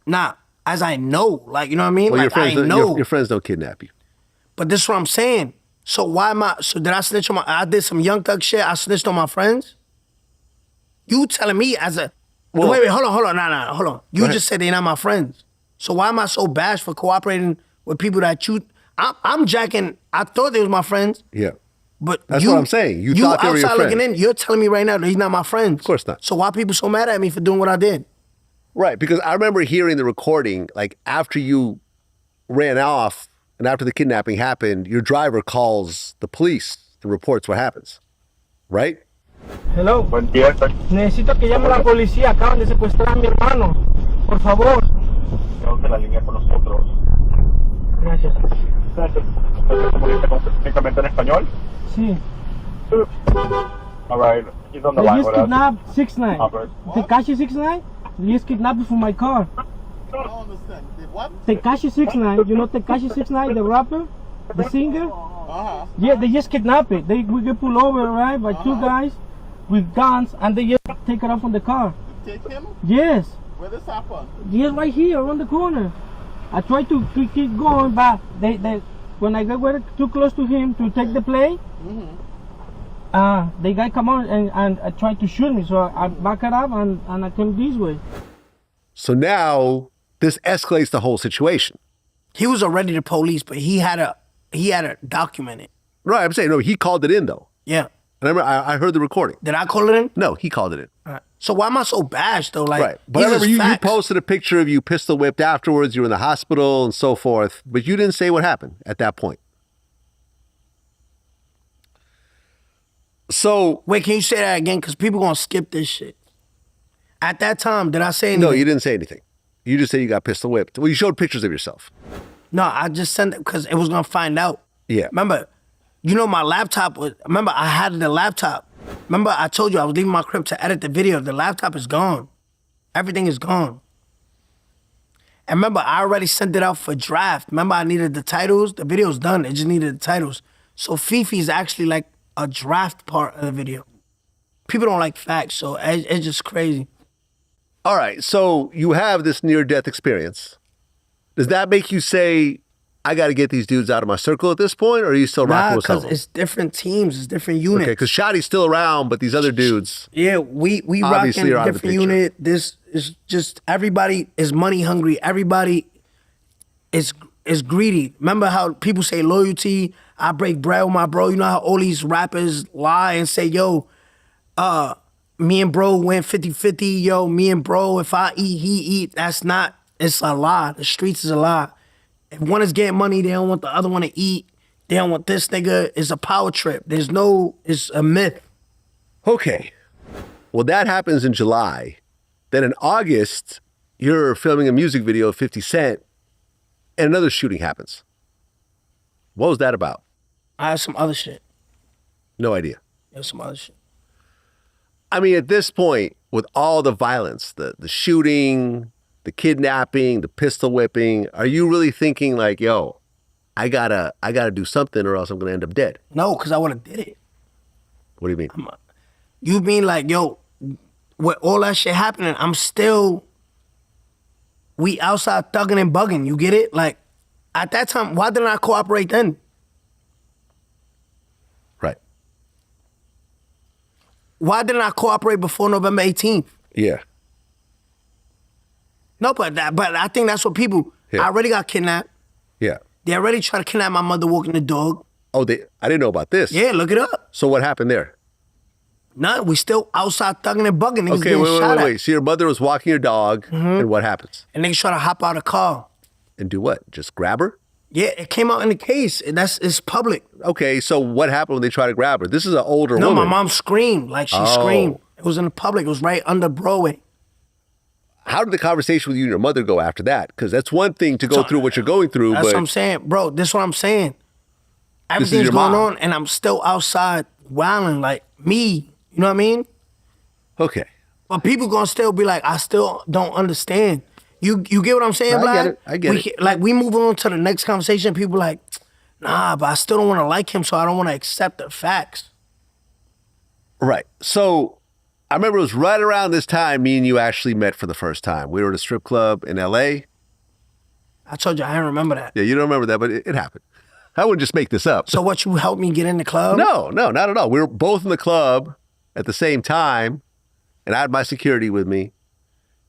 Nah, as I know. Like, you know what I mean? Well, like, I know. Your friends don't kidnap you. But this is what I'm saying. So why am I, so did I snitch on I did some Young Thug shit, I snitched on my friends? You telling me as a, wait, hold on, nah, hold on. You just said they're not my friends. So why am I so bashed for cooperating with people that you, I'm jacking, I thought they was my friends. Yeah. But that's what I'm saying. You thought they were your friends. Looking in, you're telling me right now that he's not my friend. Of course not. So why people so mad at me for doing what I did? Right, because I remember hearing the recording, like after you ran off and after the kidnapping happened, your driver calls the police and reports what happens. Right? Hello. Buen día. Necesito que llame a la policía. Acaban de secuestrar a mi hermano. Por favor. Quédate la línea con nosotros. Gracias. ¿Se comunica únicamente en español? Sí. All right. He's on the line with us. They just kidnapped 6ix9ine. Tekashi 6ix9ine? He just kidnapped me from my car. I don't understand. What? Tekashi 6ix9ine. You know Tekashi 6ix9ine, the rapper? The singer? Yeah, they just kidnapped it. We get pulled over, right, by two guys with guns, and they just take it off from the car. You take him? Yes. Where this happen? Yes, right here, around the corner. I tried to keep going, but they when I got too close to him to take the play, the guy come on and tried to shoot me, so I backed it up and I came this way. So now this escalates the whole situation. He was already the police, but he had to document it. Right, I'm saying, no, he called it in though. Yeah. And I remember I heard the recording. Did I call it in? No, he called it in. All right. So why am I so bashed though? Like, right. But I remember you posted a picture of you pistol whipped afterwards. You were in the hospital and so forth, but you didn't say what happened at that point. So wait, can you say that again? Because people gonna skip this shit. At that time, did I say anything? No, you didn't say anything. You just said you got pistol whipped. Well, you showed pictures of yourself. No, I just sent it because it was gonna find out. Yeah. Remember, you know my laptop was. Remember, I had the laptop. Remember, I told you I was leaving my crib to edit the video. The laptop is gone. Everything is gone. And remember, I already sent it out for draft. Remember, I needed the titles. The video's done. It just needed the titles. So Fifi is actually like a draft part of the video. People don't like facts, so it's just crazy. All right, so you have this near-death experience. Does that make you say, I got to get these dudes out of my circle at this point, or are you still rocking with some of them? Because it's different teams, it's different units. Okay, because Shotty's still around, but these other dudes... Yeah, we rocking a different unit. This is just, everybody is money hungry. Everybody it's greedy. Remember how people say loyalty, I break bread with my bro. You know how all these rappers lie and say, yo, me and bro went 50-50. Yo, me and bro, if I eat, he eat. That's not, it's a lie. The streets is a lie. If one is getting money, they don't want the other one to eat. They don't want this nigga. It's a power trip. It's a myth. Okay. Well, that happens in July. Then in August, you're filming a music video of 50 Cent and another shooting happens. What was that about? I have some other shit. No idea. There's some other shit. I mean, at this point, with all the violence, the shooting, the kidnapping, the pistol whipping, are you really thinking like, yo, I gotta do something or else I'm gonna end up dead? No, because I would have did it. What do you mean? You mean like, yo, with all that shit happening, we outside thugging and bugging, you get it? Like, at that time, why didn't I cooperate then? Right. Why didn't I cooperate before November 18th? Yeah. No, but I think that's what people, I already got kidnapped. Yeah. They already tried to kidnap my mother walking the dog. Oh, I didn't know about this. Yeah, look it up. So what happened there? None. We still outside thugging and bugging. Niggas Okay, getting wait. So your mother was walking your dog, and what happens? And niggas try to hop out of the car. And do what? Just grab her? Yeah, it came out in the case. It's public. Okay, so what happened when they tried to grab her? This is an older woman. No, my mom screamed. Like, she screamed. It was in the public. It was right under Broadway. How did the conversation with you and your mother go after that? Because that's one thing to go through what you're going through. That's what I'm saying. Bro, this is what I'm saying. Everything's going on, and I'm still outside wilding like me. You know what I mean? Okay. But people gonna still be like, I still don't understand. You get what I'm saying, Vlad? I get it. Like, we move on to the next conversation. People like, nah, but I still don't want to like him, so I don't want to accept the facts. Right. So I remember it was right around this time me and you actually met for the first time. We were at a strip club in L.A. I told you, I don't remember that. Yeah, you don't remember that, but it happened. I wouldn't just make this up. So what, you helped me get in the club? No, not at all. We were both in the club at the same time, and I had my security with me,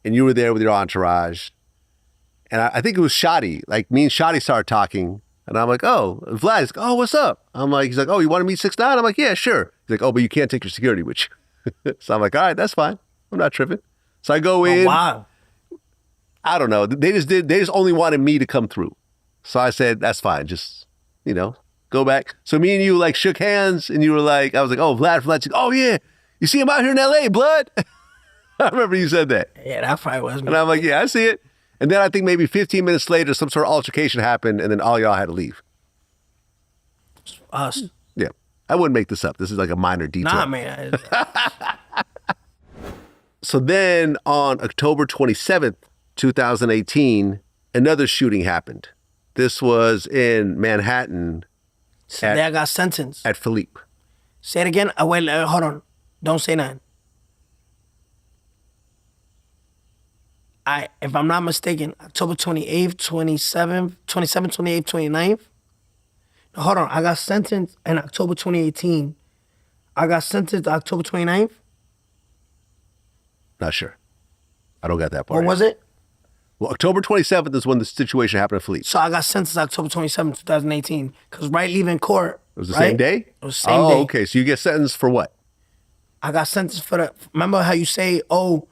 and you were there with your entourage. And I think it was Shotty. Like, me and Shotty started talking, and I'm like, oh, Vlad. He's like, oh, what's up? He's like, oh, you want to meet 6ix9ine? I'm like, yeah, sure. He's like, oh, but you can't take your security with you. So I'm like, all right, that's fine. I'm not tripping. So I go in. Oh, wow. I don't know. They just only wanted me to come through. So I said, that's fine. Just, go back. So me and you like shook hands, and you were like, I was like, oh, Vlad's like, oh yeah, you see him out here in LA, blood? I remember you said that. Yeah, that probably was me. And I'm like, yeah, I see it. And then I think maybe 15 minutes later, some sort of altercation happened, and then all y'all had to leave. Us. Yeah. I wouldn't make this up. This is like a minor detail. Nah, man. So then on October 27th, 2018, another shooting happened. This was in Manhattan. So there I got sentenced. At Philippe. Say it again. Wait, hold on. Don't say nothing. If I'm not mistaken, October 28th, 27th, 28th, 29th. No, hold on. I got sentenced in October 2018. I got sentenced October 29th. Not sure. I don't got that part. What was it? Well, October 27th is when the situation happened at Philippe. So I got sentenced October 27th, 2018. Because right leaving court. It was the same day? It was the same day. Oh, okay. So you get sentenced for what? I got sentenced for remember how you say, oh,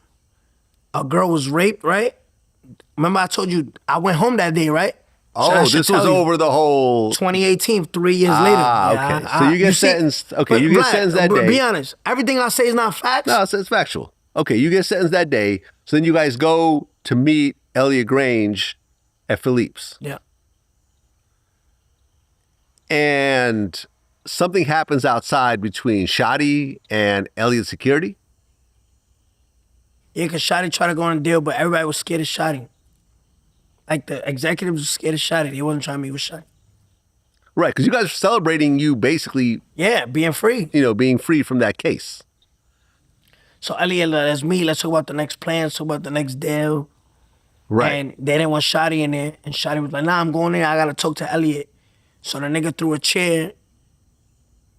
a girl was raped, right? Remember I told you I went home that day, right? Oh, this was over the whole 2018, 3 years later. Okay. So you get sentenced. Okay, you get sentenced that day. Be honest. Everything I say is not facts. No, it's factual. Okay, you get sentenced that day. So then you guys go to meet Elliot Grange at Philippe's. Yeah. And something happens outside between Shotty and Elliot's security. Yeah, because Shotty tried to go on a deal, but everybody was scared of Shotty. Like, the executives were scared of Shotty. They wasn't trying to meet with Shotty. Right, because you guys are celebrating you basically... Yeah, being free. Being free from that case. So Elliot, that's me. Let's talk about the next plan. Let's talk about the next deal. Right. And they didn't want Shotty in there. And Shotty was like, nah, I'm going in. I got to talk to Elliot. So the nigga threw a chair.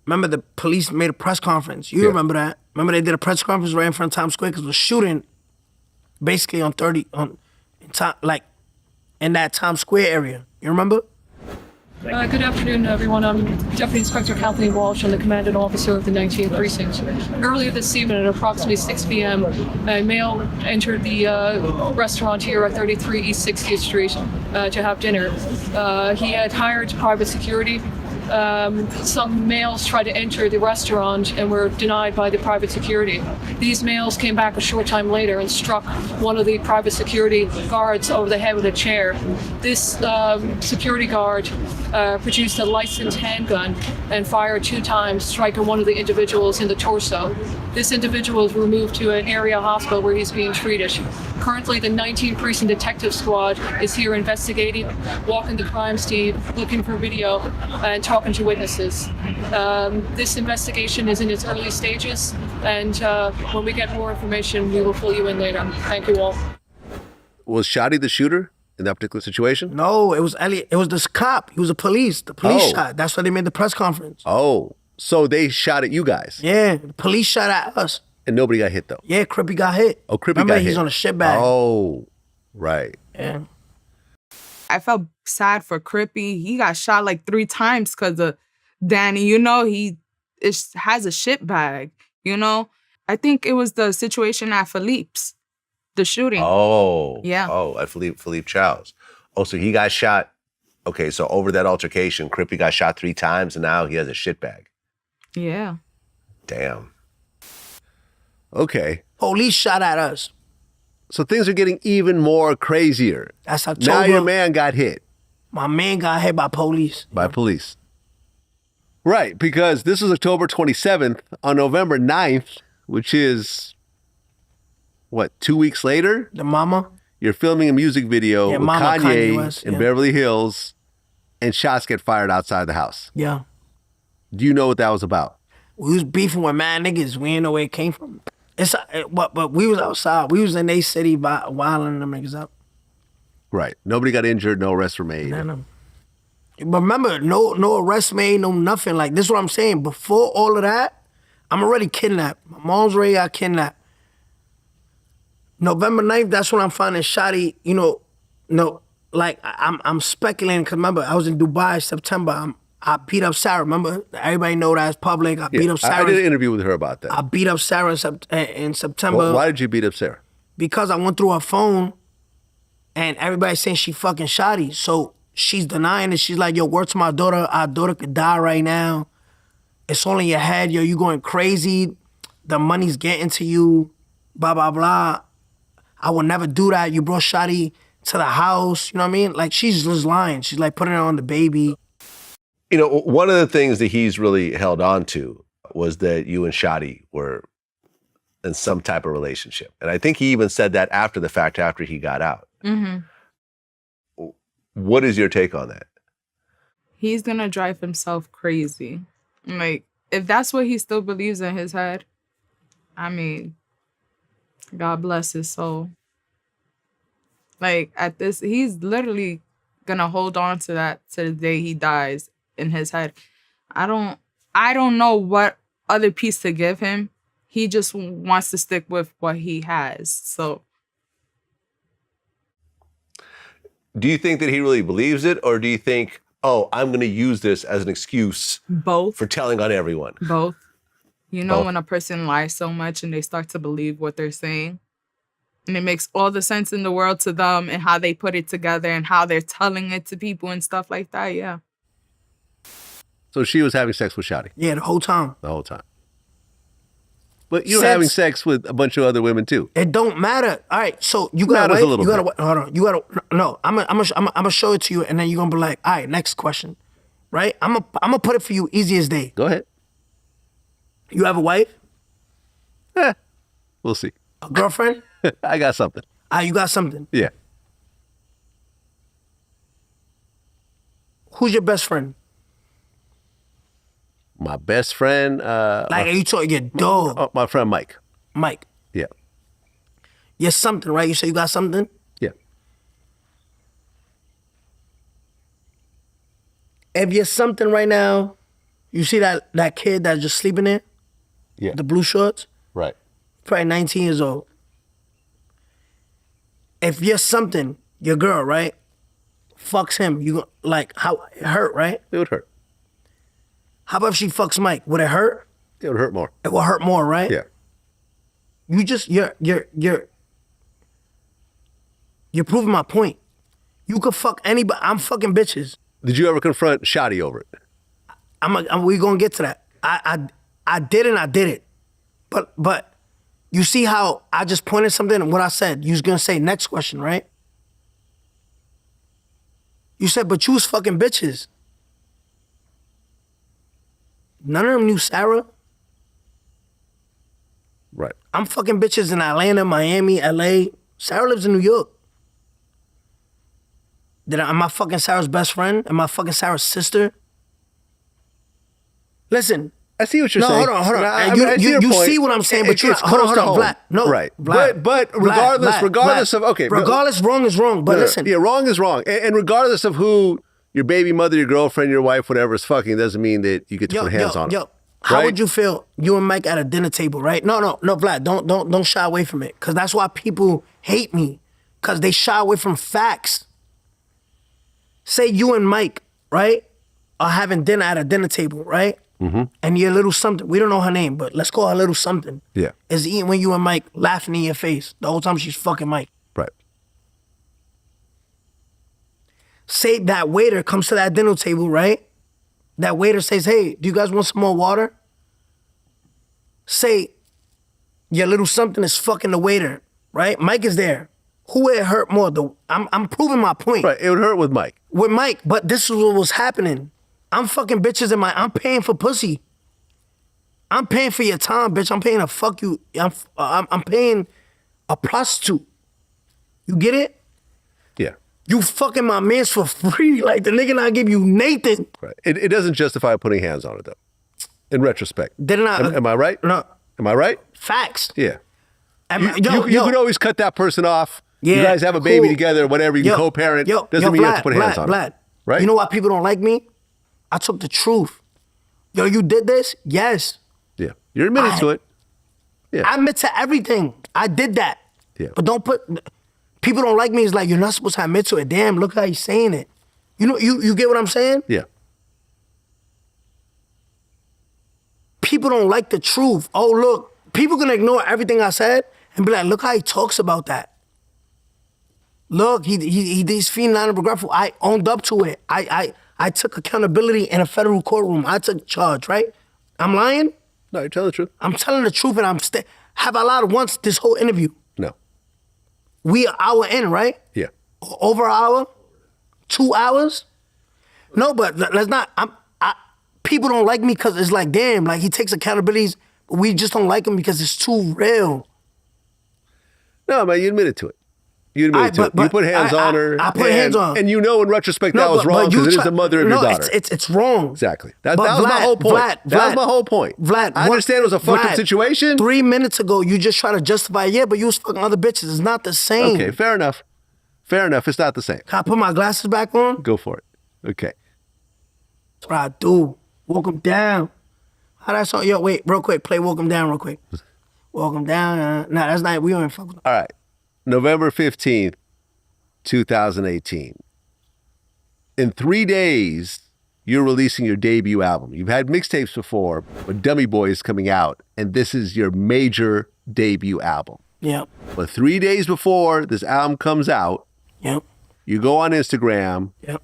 Remember the police made a press conference. You remember that. Remember they did a press conference right in front of Times Square because it was shooting basically on 30, in that Times Square area. You remember? Good afternoon, everyone. I'm Deputy Inspector Kathleen Walsh. I'm the commanding officer of the 19th Precinct. Earlier this evening at approximately 6 p.m., a male entered the restaurant here at 33 East 60th Street to have dinner. He had hired private security. Some males tried to enter the restaurant and were denied by the private security. These males came back a short time later and struck one of the private security guards over the head with a chair. This security guard produced a licensed handgun and fired 2 times, striking one of the individuals in the torso. This individual was removed to an area hospital where he's being treated. Currently, the 19th Precinct Detective Squad is here investigating, walking the crime scene, looking for video, and talking to witnesses. This investigation is in its early stages, and when we get more information, we will fill you in later. Thank you all. Was Shotty the shooter in that particular situation? No, it was Elliot. It was this cop. He was a police. The police shot. That's why they made the press conference. Oh, so they shot at you guys? Yeah, the police shot at us. And nobody got hit, though? Yeah, Trippie got hit. Oh, Trippie Remember, got hit. he's on a shit bag. Oh, right. Yeah. I felt sad for Trippie. He got shot like 3 times because of Danny. You know, he has a shit bag, you know? I think it was the situation at Philippe's, the shooting. Oh. Yeah. Oh, at Philippe Chow's. Oh, so he got shot. Okay, so over that altercation, Trippie got shot 3 times, and now he has a shit bag. Yeah. Damn. Okay. Police shot at us. So things are getting even more crazier. That's October. Now your man got hit. My man got hit by police. By police. Right, because this is October 27th. On November 9th, which is, what, 2 weeks later? The mama. You're filming a music video with Kanye West, in Beverly Hills, and shots get fired outside the house. Yeah. Do you know what that was about? We was beefing with mad niggas. We didn't know where it came from. But we was outside. We was in a city wilding them niggas up. Right. Nobody got injured. No arrests were made. No. But remember, no arrests made, no nothing. Like, this is what I'm saying. Before all of that, I'm already kidnapped. My mom's already got kidnapped. November 9th, that's when I'm finding Shotty, I'm speculating, because remember, I was in Dubai September. I beat up Sarah, remember? Everybody know that's public. I beat up Sarah. I did an interview with her about that. I beat up Sarah in September. Well, why did you beat up Sarah? Because I went through her phone, and everybody's saying she fucking Shotty. So she's denying it. She's like, yo, word to my daughter. Our daughter could die right now. It's all in your head. Yo, you going crazy. The money's getting to you. Blah, blah, blah. I would never do that. You brought Shotty to the house. You know what I mean? Like, she's just lying. She's like putting it on the baby. You know, one of the things that he's really held on to was that you and Shotty were in some type of relationship. And I think he even said that after the fact, after he got out. Mm-hmm. What is your take on that? He's gonna drive himself crazy. Like, if that's what he still believes in his head, I mean, God bless his soul. Like, at this, he's literally gonna hold on to that to the day he dies in his head. I don't know what other piece to give him. He just wants to stick with what he has. So, do you think that he really believes it, or do you think, oh, I'm going to use this as an excuse both for telling on everyone? Both. You know, Both. when a person lies so much and they start to believe what they're saying, and it makes all the sense in the world to them and how they put it together and how they're telling it to people and stuff like that, yeah. So she was having sex with Shotty? Yeah, the whole time. The whole time. But you were having sex with a bunch of other women too. It don't matter. All right, so you gotta wait. You gotta wait. Hold on. You gotta no. I'm gonna show it to you, and then you're gonna be like, all right, next question, right? I'm gonna put it for you easy as day. Go ahead. You have a wife? We'll see. A girlfriend? I got something. You got something. Yeah. Who's your best friend? My best friend. Like, are you talking your dog? Oh, my friend Mike. Mike. Yeah. You're something, right? You say you got something? Yeah. If you're something right now, you see that kid that's just sleeping there? Yeah. The blue shorts? Right. Probably 19 years old. If you're something, your girl, right? fucks him, like how it hurt, right? It would hurt. How about if she fucks Mike? Would it hurt? It would hurt more. It will hurt more, right? Yeah. You're proving my point. You could fuck anybody. I'm fucking bitches. Did you ever confront Shotty over it? We gonna get to that. I did and I did it. But you see how I just pointed something and what I said. You was gonna say next question, right? You said, but you was fucking bitches. None of them knew Sarah. Right. I'm fucking bitches in Atlanta, Miami, LA. Sarah lives in New York. Am I fucking Sarah's best friend? Am I fucking Sarah's sister? Listen. I see what you're saying. No, hold on. I You see what I'm saying, but it's close to home. Vlad. No, right. Vlad, but regardless of, okay. Regardless, wrong is wrong, but listen. Yeah, wrong is wrong. And regardless of who your baby mother, your girlfriend, your wife, whatever is fucking, doesn't mean that you get to put hands on them. How would you feel, you and Mike at a dinner table, right? No, Vlad, don't shy away from it. Because that's why people hate me. Because they shy away from facts. Say you and Mike, right, are having dinner at a dinner table, right? Mm-hmm. And your little something, we don't know her name, but let's call her little something. Yeah. Is eating when you and Mike laughing in your face the whole time she's fucking Mike. Right. Say that waiter comes to that dinner table, right? That waiter says, hey, do you guys want some more water? Say your little something is fucking the waiter, right? Mike is there. Who would it hurt more? I'm proving my point. Right, it would hurt with Mike. With Mike, but this is what was happening. I'm fucking bitches I'm paying for pussy. I'm paying for your time, bitch. I'm paying to fuck you. I'm paying a prostitute. You get it? Yeah. You fucking my mans for free. Like the nigga not give you Nathan. Right. It doesn't justify putting hands on it though. In retrospect. Didn't I? Am I right? No. Am I right? Facts. Yeah. You could always cut that person off. Yeah, you guys have a baby together, whatever, you can co-parent. Doesn't mean you have to put hands on it. Right? You know why people don't like me? I took the truth. Yo, you did this? Yes. Yeah. You're admitting to it. Yeah. I admit to everything. I did that. Yeah. But don't put, people don't like me. It's like, you're not supposed to admit to it. Damn, look how he's saying it. You know, you get what I'm saying? Yeah. People don't like the truth. Oh, look, people gonna ignore everything I said and be like, look how he talks about that. Look, he's feeding non-regretful. I owned up to it. I took accountability in a federal courtroom. I took charge, right? I'm lying? No, you're telling the truth. I'm telling the truth, and have I lied once this whole interview? No. We are hour in, right? Yeah. Over an hour? 2 hours? No, but let's not. People don't like me because it's like, damn, like he takes accountabilities, but we just don't like him because it's too real. No, man, you admitted to it. You admitted to it. You put hands on her. I put hands on her. And you know in retrospect that was wrong because it is the mother of your daughter. It's wrong. Exactly. That was my whole point. That was my whole point. Vlad, I understand it was a fucked up situation. 3 minutes ago, you just try to justify, yeah, but you was fucking other bitches. It's not the same. Okay, fair enough. Fair enough. It's not the same. Can I put my glasses back on? Go for it. Okay. That's what I do. Walk them down. How that song? Yo, wait, real quick. Play Walk 'em Down real quick. Walk 'em down. Nah, that's not, we don't even fuck with them. All right. November 15th. 2018. In 3 days, you're releasing your debut album. You've had mixtapes before, but Dummy Boy is coming out, and this is your major debut album. Yep. But 3 days before this album comes out, yep, you go on Instagram, yep,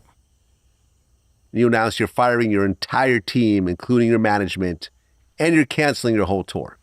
and you announce you're firing your entire team, including your management, and you're canceling your whole tour.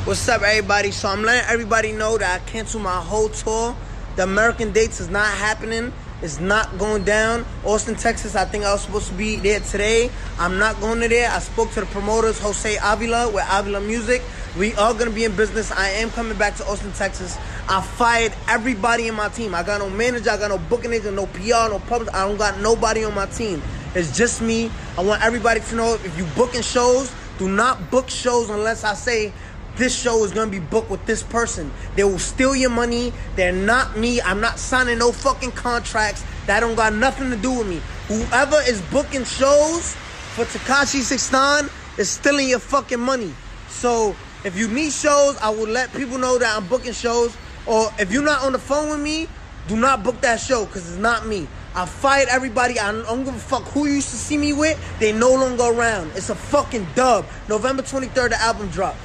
What's up, everybody? So I'm letting everybody know that I canceled my whole tour. The American dates is not happening. It's not going down. Austin, Texas, I think I was supposed to be there today. I'm not going to there. I spoke to the promoters, Jose Avila, with Avila Music. We are going to be in business. I am coming back to Austin, Texas. I fired everybody in my team. I got no manager. I got no booking agent, no PR, no public. I don't got nobody on my team. It's just me. I want everybody to know if you booking shows, do not book shows unless I say, this show is gonna be booked with this person. They will steal your money. They're not me. I'm not signing no fucking contracts. That don't got nothing to do with me. Whoever is booking shows for Tekashi 6ix9ine is stealing your fucking money. So if you need shows, I will let people know that I'm booking shows. Or if you're not on the phone with me, Do not book that show because it's not me. I fired everybody. I don't give a fuck who you used to see me with. They no longer around. It's a fucking dub. November 23rd, the album dropped.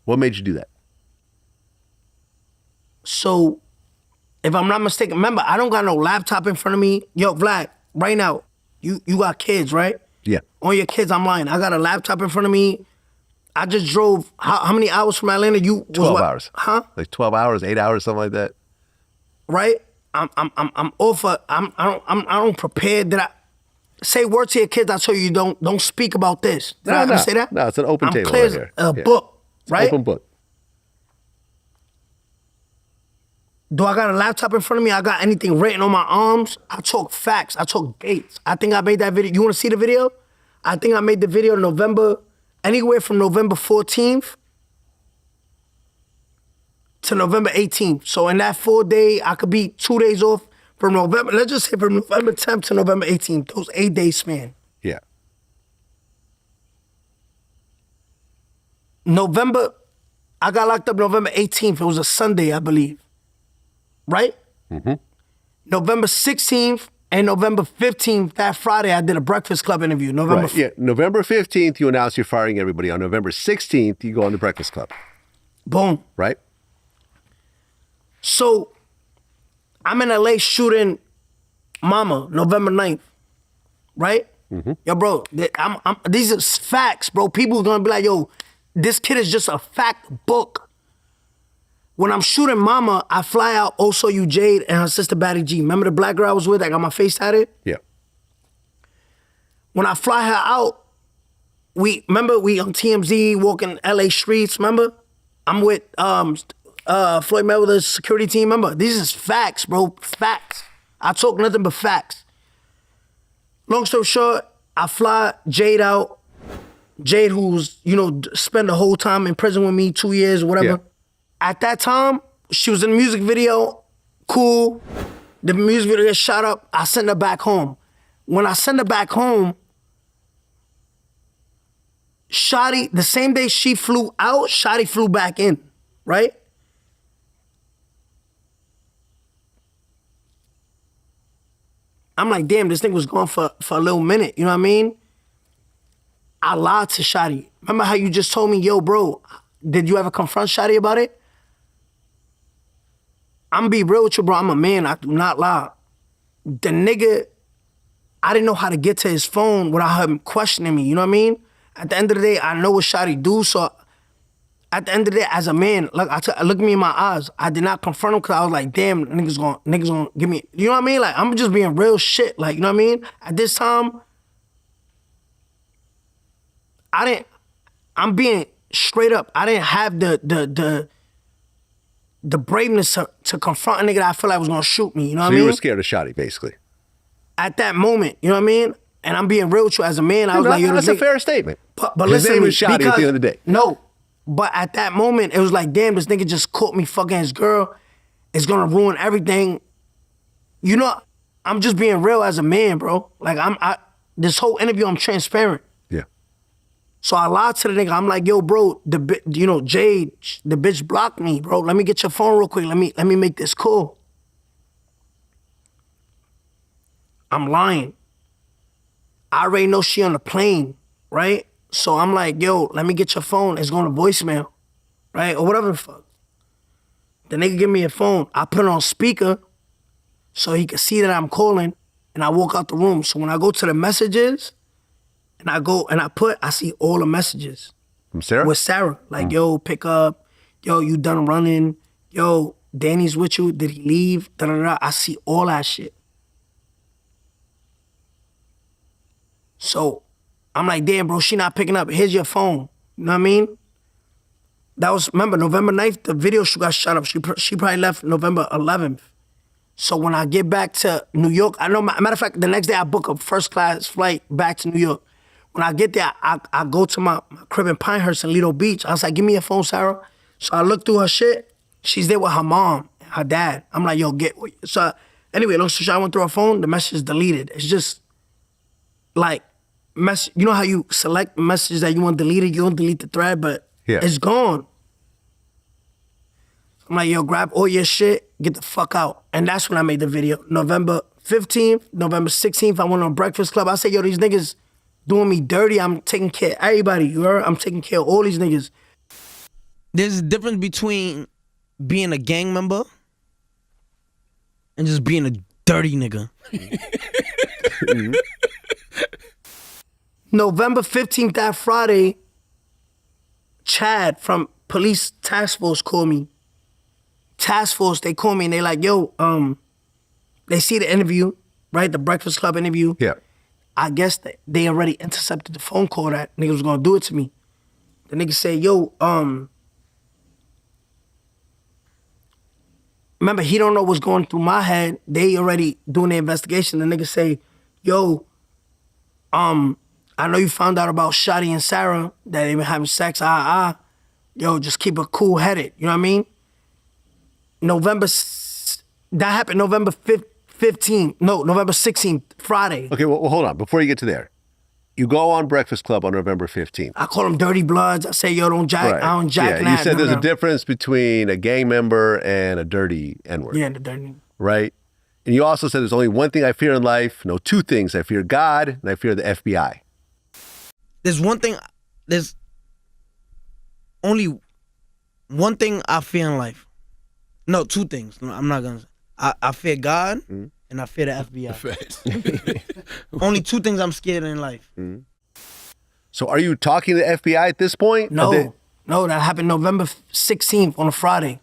What made you do that? So, if I'm not mistaken, remember, I don't got no laptop in front of me. Yo, Vlad, right now, you got kids, right? Yeah. On your kids, I'm lying. I got a laptop in front of me. I just drove, how many hours from Atlanta? 12 hours. Huh? Like 12 hours, 8 hours, something like that. Right? I'm off. I don't prepare. Did I say word to your kids? I tell you, don't speak about this. Did I ever say that? No, it's an open table clear right as here. a book, right? Open book. Do I got a laptop in front of me? I got anything written on my arms? I talk facts. I talk dates. I think I made that video. You want to see the video? I think I made the video anywhere from November 14th to November 18th. So in that 4 day, I could be 2 days off from November. Let's just say from November 10th to November 18th. Those 8 days span. Yeah. I got locked up November 18th. It was a Sunday, I believe. Right? Mm-hmm. November 16th and November 15th, that Friday, I did a Breakfast Club interview. November 15th, you announce you're firing everybody. On November 16th, you go on the Breakfast Club. Boom. Right? So, I'm in LA shooting Mama, November 9th. Right? Mm-hmm. Yo, bro, these are facts, bro. People are gonna be like, yo, this kid is just a fact book. When I'm shooting Mama, I fly out also you Jade and her sister Batty G. Remember the black girl I was with? I got my face tatted? Yeah. When I fly her out, we on TMZ walking LA streets, remember? I'm with Floyd Mayweather's security team, remember? These is facts, bro, facts. I talk nothing but facts. Long story short, I fly Jade out. Jade, who's, spent the whole time in prison with me, 2 years or whatever. Yeah. At that time, she was in the music video, cool. The music video gets shot up, I send her back home. When I send her back home, Shotty, the same day she flew out, Shotty flew back in, right? I'm like, damn, this thing was gone for a little minute, you know what I mean? I lied to Shotty. Remember how you just told me, yo, bro, did you ever confront Shotty about it? I'm gonna be real with you, bro. I'm a man. I do not lie. The nigga, I didn't know how to get to his phone without him questioning me. You know what I mean? At the end of the day, I know what Shotty do. So at the end of the day, as a man, look at me in my eyes. I did not confront him because I was like, damn, niggas gonna give me. You know what I mean? Like, I'm just being real shit. Like, you know what I mean? At this time, I'm being straight up. I didn't have the braveness to confront a nigga that I feel like was gonna shoot me, you know what I mean? So you were scared of Shotty, basically. At that moment, you know what I mean? And I'm being real with you as a man. I was like, yo, that's a fair statement. But his listen name to me, was Shotty at the end of the day. No, but at that moment, it was like, damn, this nigga just caught me fucking his girl. It's gonna ruin everything. You know, I'm just being real as a man, bro. Like, this whole interview, I'm transparent. Yeah. So I lied to the nigga. I'm like, yo, bro, Jade, the bitch blocked me, bro. Let me get your phone real quick. Let me make this cool. I'm lying. I already know she on the plane, right? So I'm like, yo, let me get your phone. It's going to voicemail, right? Or whatever the fuck. The nigga give me a phone. I put it on speaker so he could see that I'm calling, and I walk out the room. So when I go to the messages, and I see all the messages. From Sarah? With Sarah. Like, yo, pick up. Yo, you done running. Yo, Danny's with you. Did he leave? Da-da-da. I see all that shit. So I'm like, damn, bro, she not picking up. Here's your phone. You know what I mean? That was, remember, November 9th, the video shoot got shot up. She probably left November 11th. So when I get back to New York, I know, matter of fact, the next day I book a first class flight back to New York. When I get there, I go to my crib in Pinehurst in Lido Beach. I was like, give me your phone, Sarah. So I look through her shit. She's there with her mom, her dad. I'm like, yo, so anyway, long story short, I went through her phone, the message is deleted. It's just like, you know how you select messages that you want deleted, you don't delete the thread, but it's gone. I'm like, yo, grab all your shit, get the fuck out. And that's when I made the video. November 15th, November 16th, I went on Breakfast Club. I said, yo, these niggas doing me dirty. I'm taking care of everybody, you heard? I'm taking care of all these niggas. There's a difference between being a gang member and just being a dirty nigga. November 15th, that Friday, Chad from Police Task Force called me. Task Force, they call me and they like, yo, they see the interview, right? The Breakfast Club interview. Yeah. I guess they already intercepted the phone call that nigga was gonna do it to me. The nigga said, yo, remember, he don't know what's going through my head. They already doing the investigation. The nigga say, yo, I know you found out about Shotty and Sarah, that they been having sex, Yo, just keep it cool-headed, you know what I mean? That happened November 15th, no, November 16th, Friday. Okay, well, hold on. Before you get to there, you go on Breakfast Club on November 15th. I call them dirty bloods. I say, yo, don't jack, Right. I don't jack Yeah, that. you said there's a difference between a gang member and a dirty N-word. Yeah, the dirty. Right? And you also said there's only one thing I fear in life. No, two things. I fear God and I fear the FBI. There's only one thing I fear in life. No, two things. No, I'm not gonna say. I fear God and I fear the FBI. Only two things I'm scared of in life. So are you talking to the FBI at this point? No, that happened November 16th on a Friday.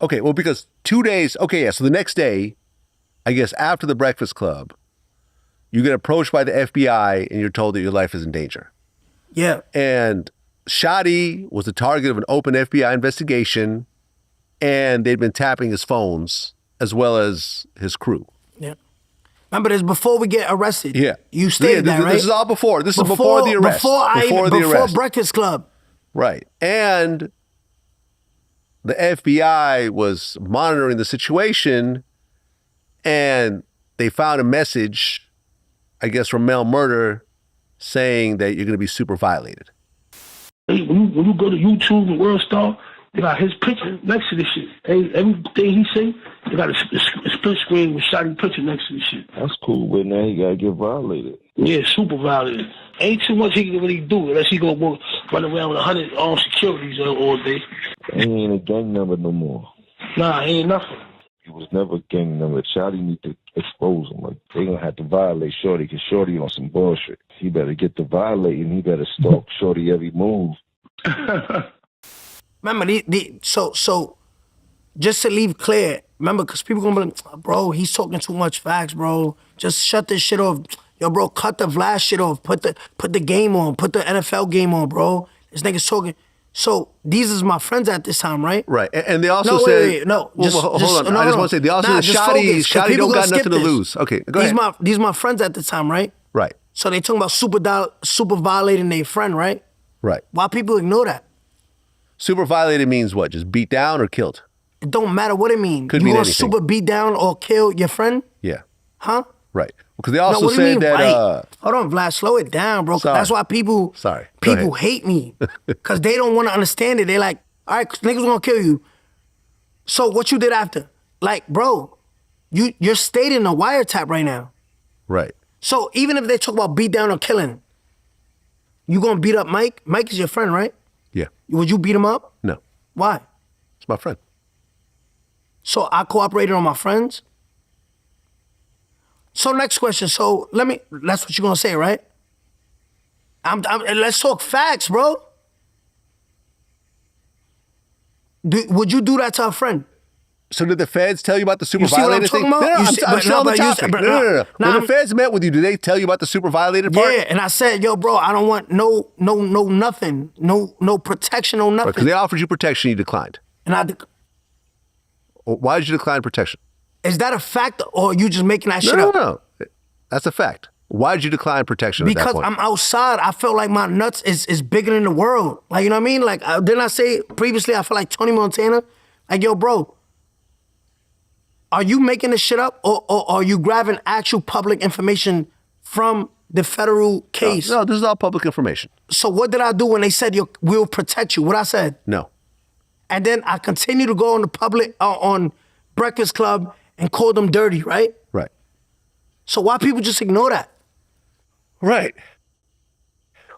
Okay, well, because 2 days, okay, yeah, so the next day, I guess after the Breakfast Club, you get approached by the FBI and you're told that your life is in danger. Yeah. And Shotty was the target of an open FBI investigation, and they'd been tapping his phones as well as his crew. Yeah. Remember this before we get arrested. Yeah. You stated that, right? This is all before. This is before the arrest. Before Breakfast Club. Right. And the FBI was monitoring the situation, and they found a message, I guess, from Mel Murder saying that you're going to be super violated. Hey, when you go to YouTube and World Star, they got his picture next to this shit. Hey, everything he say, they got a split screen with Shotty picture next to this shit. That's cool, but now he gotta get violated. Yeah, super violated. Ain't too much he can really do unless he go run around with 100 armed securities all day. He ain't a gang member no more. Nah, he ain't nothing. He was never a gang member. Shotty need to expose him. Like, they gonna have to violate Shorty, because Shorty on some bullshit. He better get to violating. He better stalk Shorty every move. Remember, so just to leave clear, remember, because people gonna be like, bro, he's talking too much facts, bro. Just shut this shit off. Yo, bro, cut the Vlad shit off. Put the game on. Put the NFL game on, bro. This nigga's talking. So these is my friends at this time, right? Right. And they also said... No, hold on. I just want to say, they also said Shotty don't got nothing to lose. Okay, go ahead. These my friends at the time, right? Right. So they talking about super violating their friend, right? Right. Why people ignore that? Super violated means what? Just beat down or killed? It don't matter what it means. Could you mean gonna anything. super beat down or kill your friend? Yeah. Huh? Right. Because they also what do you said mean, that... right? Hold on, Vlad, slow it down, bro. Sorry. That's why people hate me. Because they don't want to understand it. They like, all right, niggas gonna kill you. So what you did after? Like, bro, you're stayed in a wiretap right now. Right. So even if they talk about beat down or killing, you gonna beat up Mike? Mike is your friend, right? Yeah. Would you beat him up? No. Why? It's my friend. So I cooperated on my friends? So next question. So that's what you're gonna say, right? Let's talk facts, bro. Would you do that to a friend? So did the feds tell you about the super You see what I'm violated thing? talking about? No, You see- I'm but still on no, the but you topic. said- but No. no, When the feds met with you, did they tell you about the super violated part? Yeah, and I said, yo, bro, I don't want no nothing, no protection, no nothing. Because they offered you protection, you declined. And Why did you decline protection? Is that a fact, or are you just making that shit up? No. That's a fact. Why did you decline protection at that Because point? I'm outside. I felt like my nuts is bigger than the world. Like, you know what I mean? Like, didn't I say previously I felt like Tony Montana? Like, yo, bro, are you making this shit up, or are you grabbing actual public information from the federal case? No, this is all public information. So what did I do when they said, we'll protect you? What I said? No. And then I continue to go on the public, on Breakfast Club and call them dirty, right? Right. So why people just ignore that? Right.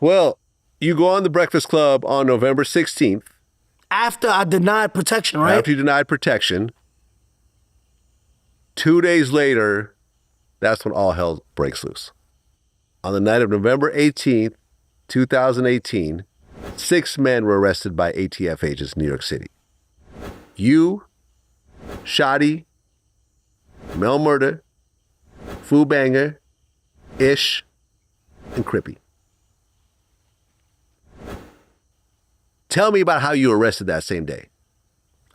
Well, you go on the Breakfast Club on November 16th. After I denied protection, right? After you denied protection. 2 days later, that's when all hell breaks loose. On the night of November 18th, 2018, 6 men were arrested by ATF agents in New York City. You, Shotty, Mel Murder, Fu Banger, Ish, and Crippie. Tell me about how you were arrested that same day.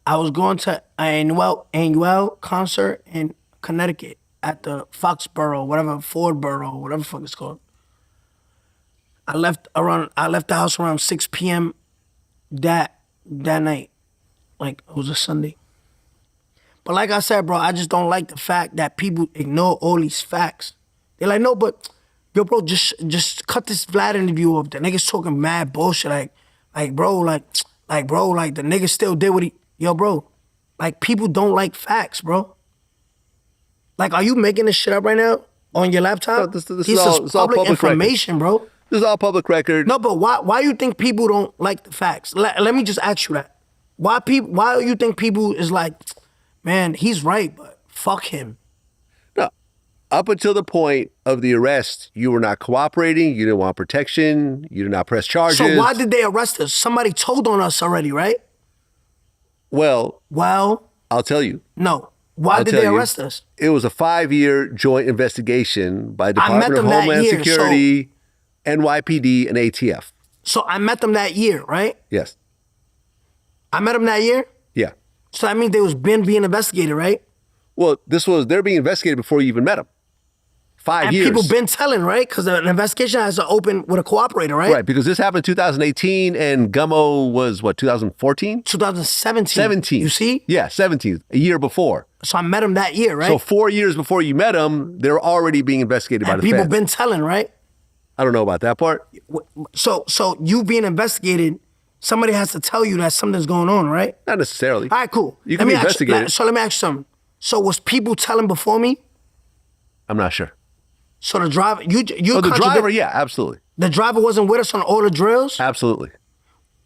I was going to an Annuel concert in Connecticut at the Foxborough, whatever, Fordborough, whatever the fuck it's called. I left the house around 6 p.m. that night. Like, it was a Sunday. But like I said, bro, I just don't like the fact that people ignore all these facts. They're like, no, but, yo, bro, just cut this Vlad interview off. The nigga's talking mad bullshit. Bro, the nigga still did what he... Yo, bro, like, people don't like facts, bro. Like, are you making this shit up right now on your laptop? No, this is all public information, record. Bro. This is all public record. No, but why you think people don't like the facts? Let me just ask you that. Why do you think people is like, man, he's right, but fuck him? No. Up until the point of the arrest, you were not cooperating, you didn't want protection, you did not press charges. So why did they arrest us? Somebody told on us already, right? Well, I'll tell you. No. Why did they arrest us? It was a 5-year joint investigation by Department of Homeland Security, NYPD, and ATF. So I met them that year, right? Yes. I met them that year? Yeah. So that means they was being investigated, right? Well, they're being investigated before you even met them. 5 years. And people been telling, right? Because an investigation has to open with a cooperator, right? Right, because this happened in 2018 and Gummo was, 2014? 2017. 17. You see? Yeah, 17, a year before. So I met him that year, right? So 4 years before you met him, they were already being investigated by the feds. People been telling, right? I don't know about that part. So you being investigated, somebody has to tell you that something's going on, right? Not necessarily. All right, cool. You can be investigated. So let me ask you something. So was people telling before me? I'm not sure. So the driver, you the driver, yeah, absolutely. The driver wasn't with us on all the drills? Absolutely.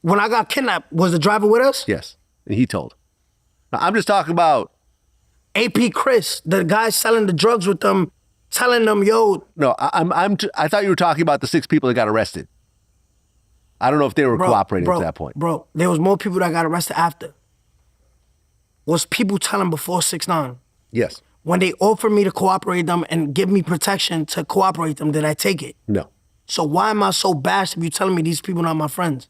When I got kidnapped, was the driver with us? Yes, and he told. Now, I'm just talking about... AP Chris, the guy selling the drugs with them, telling them, yo... No, I thought you were talking about the 6 people that got arrested. I don't know if they were cooperating at that point. Bro, there was more people that got arrested after. Was people telling before 6ix9ine? Yes. When they offered me to cooperate them and give me protection to cooperate them, did I take it? No. So why am I so bashed if you telling me these people not my friends?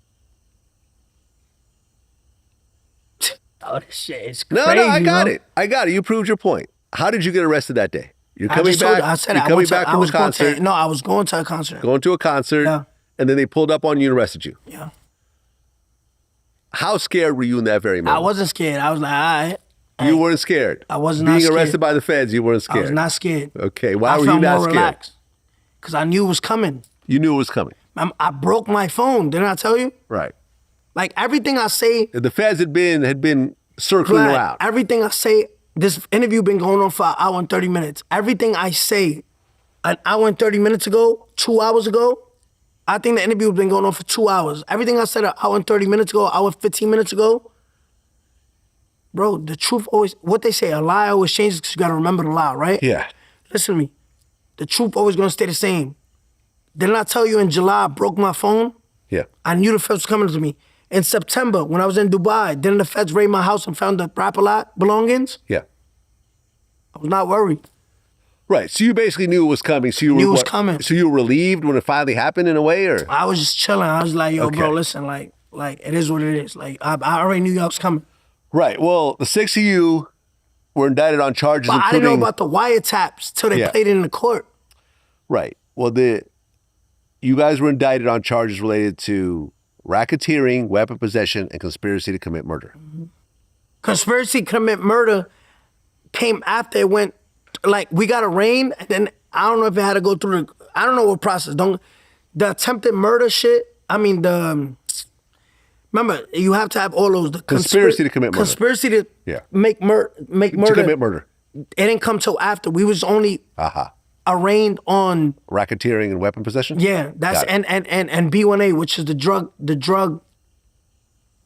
Oh, this shit is crazy. No, I got it. I got it. You proved your point. How did you get arrested that day? You're coming back. I said you're coming back from the concert. I was going to a concert. Going to a concert. Yeah. And then they pulled up on you and arrested you. Yeah. How scared were you in that very moment? I wasn't scared. I was like, all right. You weren't scared? I was not scared. Being arrested by the feds, you weren't scared? I was not scared. Okay, why were you not scared? Because I knew it was coming. You knew it was coming? I broke my phone, didn't I tell you? Right. Like everything I say... The feds had been circling around. Everything I say, this interview been going on for an hour and 30 minutes. Everything I say an hour and 30 minutes ago, 2 hours ago, I think the interview has been going on for 2 hours. Everything I said an hour and 30 minutes ago, hour and 15 minutes ago, bro, the truth always, what they say, a lie always changes because you got to remember the lie, right? Yeah. Listen to me. The truth always going to stay the same. Didn't I tell you in July I broke my phone? Yeah. I knew the feds was coming to me. In September, when I was in Dubai, didn't the feds raid my house and found the rap-a-lot belongings? Yeah. I was not worried. Right. So you basically knew it was coming. So you knew it was coming. So you were relieved when it finally happened in a way, or? I was just chilling. I was like, yo, bro, listen, like it is what it is. Like I already knew y'all was coming. Right. Well, the 6 of you were indicted on charges, but including... I didn't know about the wiretaps till they played it in the court. Right. Well, you guys were indicted on charges related to racketeering, weapon possession, and conspiracy to commit murder. Mm-hmm. Conspiracy to commit murder came after it went, like, we got arraigned, and then I don't know if it had to go through I don't know what process. The attempted murder shit, I mean, Remember, you have to have all those. The conspiracy to commit murder. Conspiracy to make murder. To commit murder. It didn't come till after. We was only arraigned on racketeering and weapon possession. Yeah, that's and B1A, which is the drug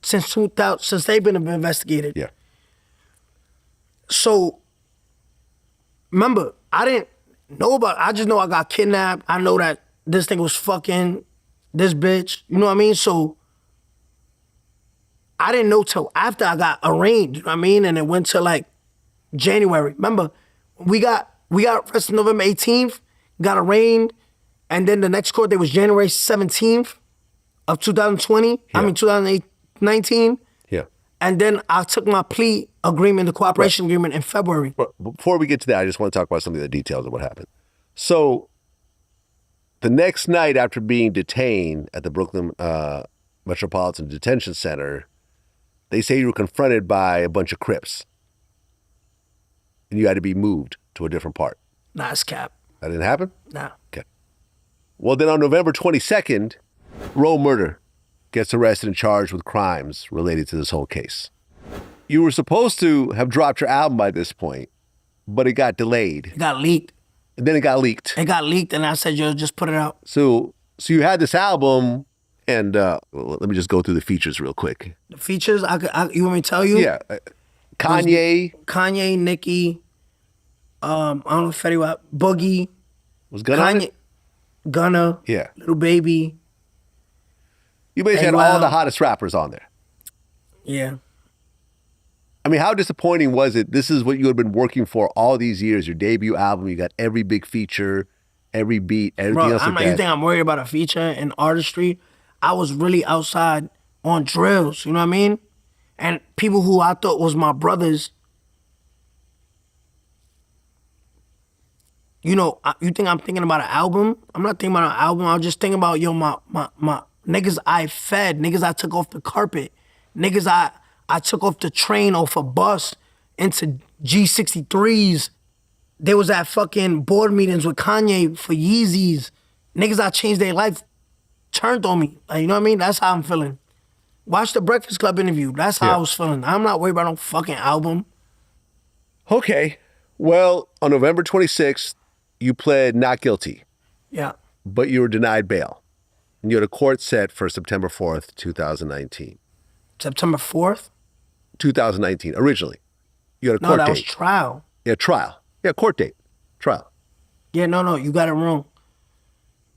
since 2000, since they've been investigated. Yeah. So remember, I didn't know about. I just know I got kidnapped. I know that this thing was fucking this bitch. You know what I mean? So I didn't know till after I got arraigned. You know what I mean? And it went to like January. Remember, we got arrested November 18th, got arraigned, and then the next court date was January 17th of 2020. I mean 2019. Yeah. And then I took my plea agreement, the cooperation agreement in February. But before we get to that, I just want to talk about some of the details of what happened. So the next night after being detained at the Brooklyn Metropolitan Detention Center, they say you were confronted by a bunch of Crips. And you had to be moved to a different part. Nah, it's cap. That didn't happen? Nah. Okay. Well, then on November 22nd, Ro Murder gets arrested and charged with crimes related to this whole case. You were supposed to have dropped your album by this point, but it got delayed. It got leaked. And then it got leaked. It got leaked, and I said, yo, just put it out. So you had this album, and let me just go through the features real quick. The features, you want me to tell you? Yeah. Kanye, Nicki, I don't know if Fetty Wap, Boogie. Was Gunna on it? Gunna. Yeah. Little Baby. You basically had all the hottest rappers on there. Yeah. I mean, how disappointing was it? This is what you had been working for all these years, your debut album. You got every big feature, every beat, everything else like that. You think I'm worried about a feature and artistry? I was really outside on drills, you know what I mean? And people who I thought was my brothers, you know, you think I'm thinking about an album? I'm not thinking about an album. I'm just thinking about, yo, my niggas I fed, niggas I took off the carpet, niggas I took off the train, off a bus, into G63s. They was at fucking board meetings with Kanye for Yeezys. Niggas I changed their life turned on me. Like, you know what I mean? That's how I'm feeling. Watch the Breakfast Club interview. That's how I was feeling. I'm not worried about no fucking album. Okay. Well, on November 26th, you pled not guilty. Yeah. But you were denied bail. And you had a court set for September 4th, 2019. September 4th? 2019, originally. You had a court date. No, that was trial. Yeah, trial. Yeah, court date. Trial. Yeah, no, you got it wrong.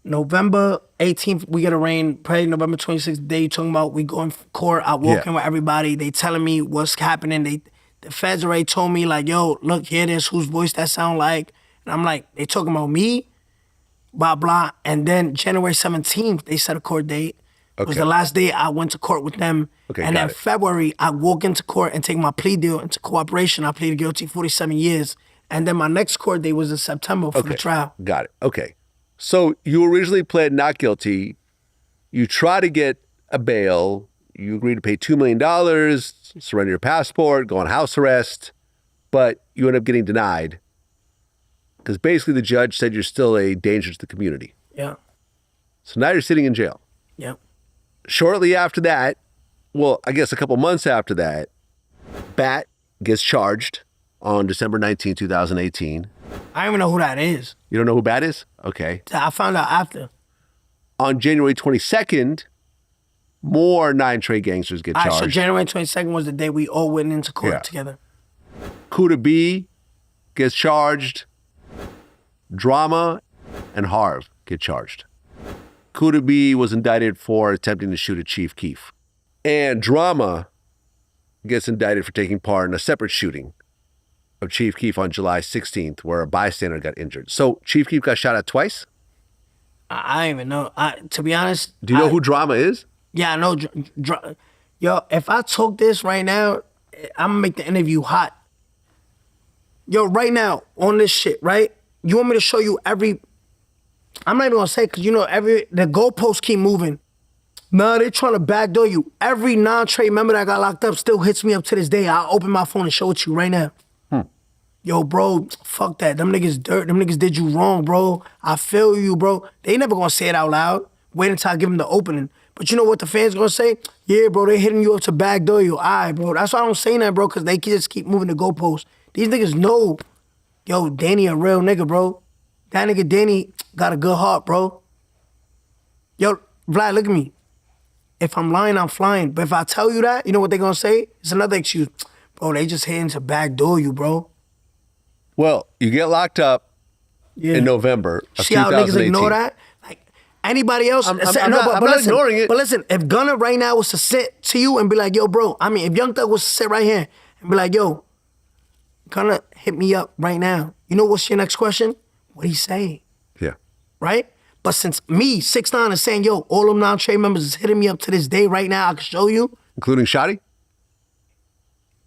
November 18th, we get arraigned. Probably November 26th, day you talking about, we go in court. I walk in with everybody. They telling me what's happening. The feds already told me, like, yo, look, hear this, whose voice that sound like? And I'm like, they talking about me? Blah, blah. And then January 17th, they set a court date. It was the last day I went to court with them. Okay, and then February, I walk into court and take my plea deal into cooperation. I pleaded guilty 47 years. And then my next court date was in September for the trial. Got it. Okay. So you originally pled not guilty. You try to get a bail. You agree to pay $2 million, surrender your passport, go on house arrest, but you end up getting denied because basically the judge said you're still a danger to the community. Yeah. So now you're sitting in jail. Yeah. Shortly after that, well, I guess a couple months after that, Bat gets charged on December 19, 2018. I don't even know who that is. You don't know who Bat is? Okay. I found out after. On January 22nd, more Nine Trey Gangsters get charged. So January 22nd was the day we all went into court together. Kooda B gets charged. Drama and Harv get charged. Kooda B was indicted for attempting to shoot at Chief Keef. And Drama gets indicted for taking part in a separate shooting of Chief Keef on July 16th, where a bystander got injured. So Chief Keef got shot at twice? I don't even know. To be honest. Do you know who Drama is? Yeah, I know. Yo, if I took this right now, I'm gonna make the interview hot. Yo, right now, on this shit, right? You want me to show you every... I'm not even gonna say, because you know, the goalposts keep moving. Nah, they trying to backdoor you. Every non-Trey member that got locked up still hits me up to this day. I'll open my phone and show it to you right now. Yo, bro, fuck that. Them niggas dirt. Them niggas did you wrong, bro. I feel you, bro. They never gonna say it out loud. Wait until I give them the opening. But you know what the fans gonna say? Yeah, bro, they hitting you up to backdoor you. All right, bro. That's why I don't say that, bro, because they just keep moving the goalposts. These niggas know, yo, Danny a real nigga, bro. That nigga Danny got a good heart, bro. Yo, Vlad, look at me. If I'm lying, I'm flying. But if I tell you that, you know what they gonna say? It's another excuse. Bro, they just hitting to backdoor you, bro. Well, you get locked up in November of See how 2018. niggas ignore that? Like, anybody else? I'm not ignoring it. But listen, if Gunna right now was to sit to you and be like, yo, bro, I mean, if Young Thug was to sit right here and be like, yo, Gunna hit me up right now. You know what's your next question? What'd he say? Yeah. Right? But since me, 6ix9ine, is saying, yo, all them Nine Trey members is hitting me up to this day right now, I can show you. Including Shotty?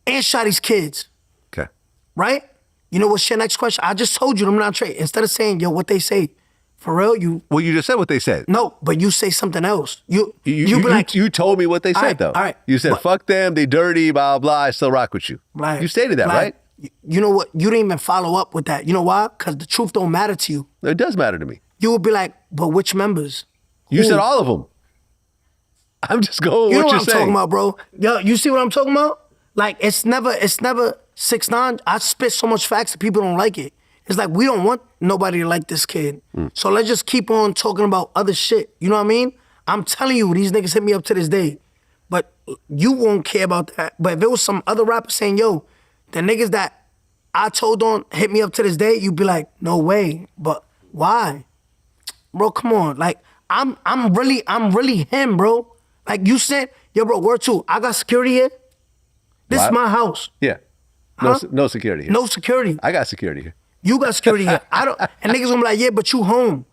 And Shotty's kids. Okay. Right? You know what's your next question? I just told you them Nine Trey. Instead of saying, yo, what they say, for real, you... Well, you just said what they said. No, but you say something else. You be like... You told me what they said, though. All right. You said, fuck them, they dirty, blah, blah, I still rock with you. Right. You stated that, right? You know what? You didn't even follow up with that. You know why? Because the truth don't matter to you. It does matter to me. You would be like, but which members? You Who? said all of them. I'm just going with You know what what you're I'm saying. talking about, bro. Yo, you see what I'm talking about? Like, it's never 6ix9ine. I spit so much facts that people don't like it. It's like, we don't want nobody to like this kid. So let's just keep on talking about other shit. You know what I mean? I'm telling you, these niggas hit me up to this day. But you won't care about that. But if it was some other rapper saying, yo, the niggas that I told on hit me up to this day, you'd be like, no way. But why? Bro, come on. Like, I'm really him, bro. Like, you said, yo, bro, where to? I got security here. This is my house. Yeah. No security here. No security. I got security here. You got security here. I don't. And niggas gonna be like, yeah, but you home.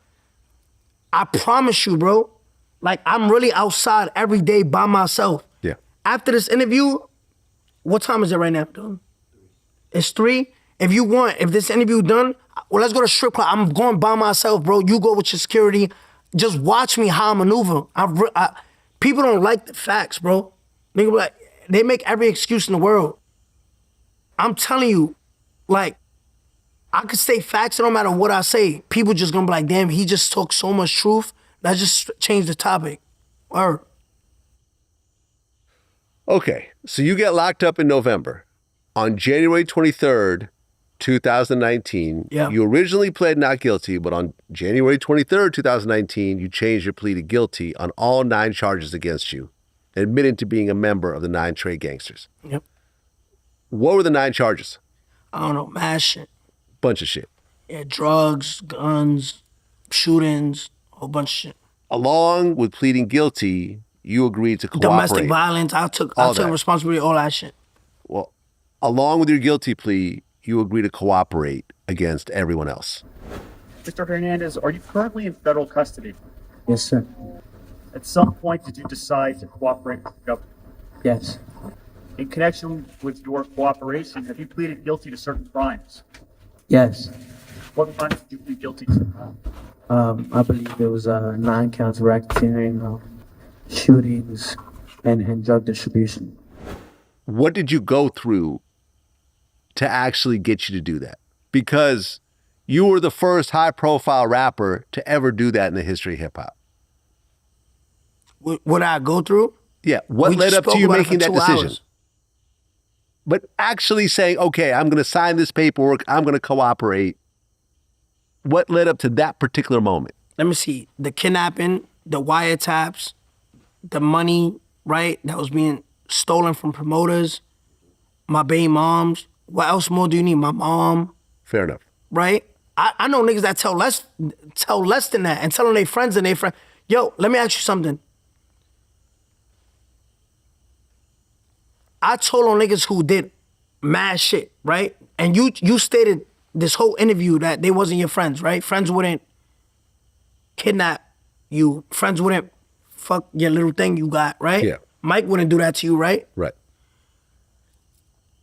I promise you, bro. Like, I'm really outside every day by myself. Yeah. After this interview, what time is it right now, dude? It's 3. If this interview done, well, let's go to strip club. I'm going by myself, bro. You go with your security. Just watch me how I maneuver. People don't like the facts, bro. Nigga be like, they make every excuse in the world. I'm telling you, like, I could say facts, it don't matter what I say. People just gonna be like, damn, he just talks so much truth. Let's just change the topic. Or Okay, so you get locked up in November. On January 23rd, 2019, you originally pled not guilty, but on January 23rd, 2019, you changed your plea to guilty on all 9 charges against you, admitting to being a member of the Nine Trey Gangsters. Yep. What were the 9 charges? I don't know, mad shit. Bunch of shit. Yeah, drugs, guns, shootings, a whole bunch of shit. Along with pleading guilty, you agreed to cooperate. Domestic violence, I took responsibility, all that shit. Well, along with your guilty plea, you agree to cooperate against everyone else. Mr. Hernandez, are you currently in federal custody? Yes, sir. At some point, did you decide to cooperate with the government? Yes. In connection with your cooperation, have you pleaded guilty to certain crimes? Yes. What crimes did you plead guilty to? I believe it was 9 counts of racketeering, shootings, and drug distribution. What did you go through to actually get you to do that? Because you were the first high-profile rapper to ever do that in the history of hip-hop. What I go through? Yeah, what led up to you making that decision? But actually saying, okay, I'm going to sign this paperwork, I'm going to cooperate. What led up to that particular moment? Let me see. The kidnapping, the wiretaps, the money, right, that was being stolen from promoters, my baby moms. What else more do you need? My mom. Fair enough. Right? I know niggas that tell less than that and telling their friends and their friends. Yo, let me ask you something. I told on niggas who did mad shit, right? And you stated this whole interview that they wasn't your friends, right? Friends wouldn't kidnap you. Friends wouldn't fuck your little thing you got, right? Yeah. Mike wouldn't do that to you, right? Right.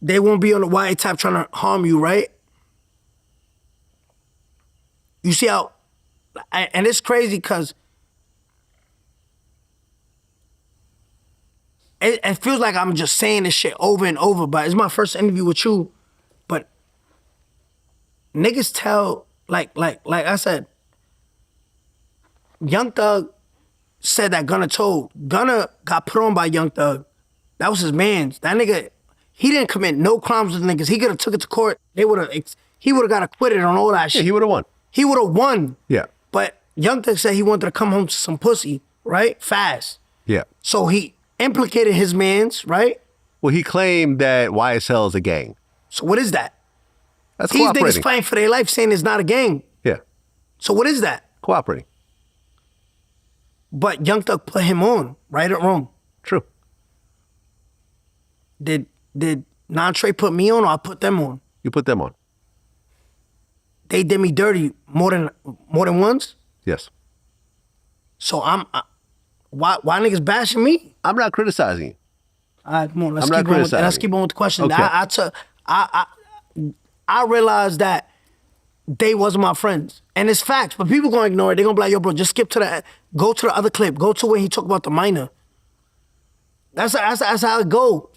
They won't be on the wiretap trying to harm you, right? You see how, and it's crazy because it feels like I'm just saying this shit over and over, but it's my first interview with you. But niggas tell, like I said, Young Thug said that Gunna told. Gunna got put on by Young Thug. That was his man's. That nigga, he didn't commit no crimes with niggas. He could have took it to court. He would have got acquitted on all that shit. Yeah, he would have won. He would have won. Yeah. But Young Thug said he wanted to come home to some pussy, right? Fast. Yeah. So he implicated his mans, right? Well, he claimed that YSL is a gang. So what is that? That's These cooperating. niggas fighting for their life saying it's not a gang. Yeah. So what is that? Cooperating. But Young Thug put him on, right or wrong? True. Did Nine Trey put me on or I put them on? You put them on. They did me dirty more than once? Yes. So why niggas bashing me? I'm not criticizing you. All right, come on, let's I'm not keep on. criticizing Let's keep on with the question. Okay. I realized that they wasn't my friends, and it's facts. But people gonna ignore it. They gonna be like, "Yo, bro, just skip to go to the other clip. Go to where he talked about the minor." That's how it go.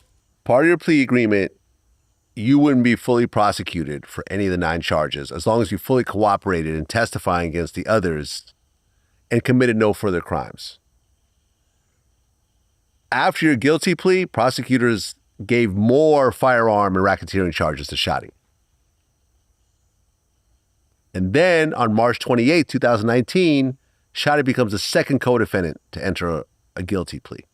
Part of your plea agreement, you wouldn't be fully prosecuted for any of the 9 charges as long as you fully cooperated in testifying against the others and committed no further crimes. After your guilty plea, prosecutors gave more firearm and racketeering charges to Shotti. And then on March 28, 2019, Shotti becomes the second co-defendant to enter a guilty plea.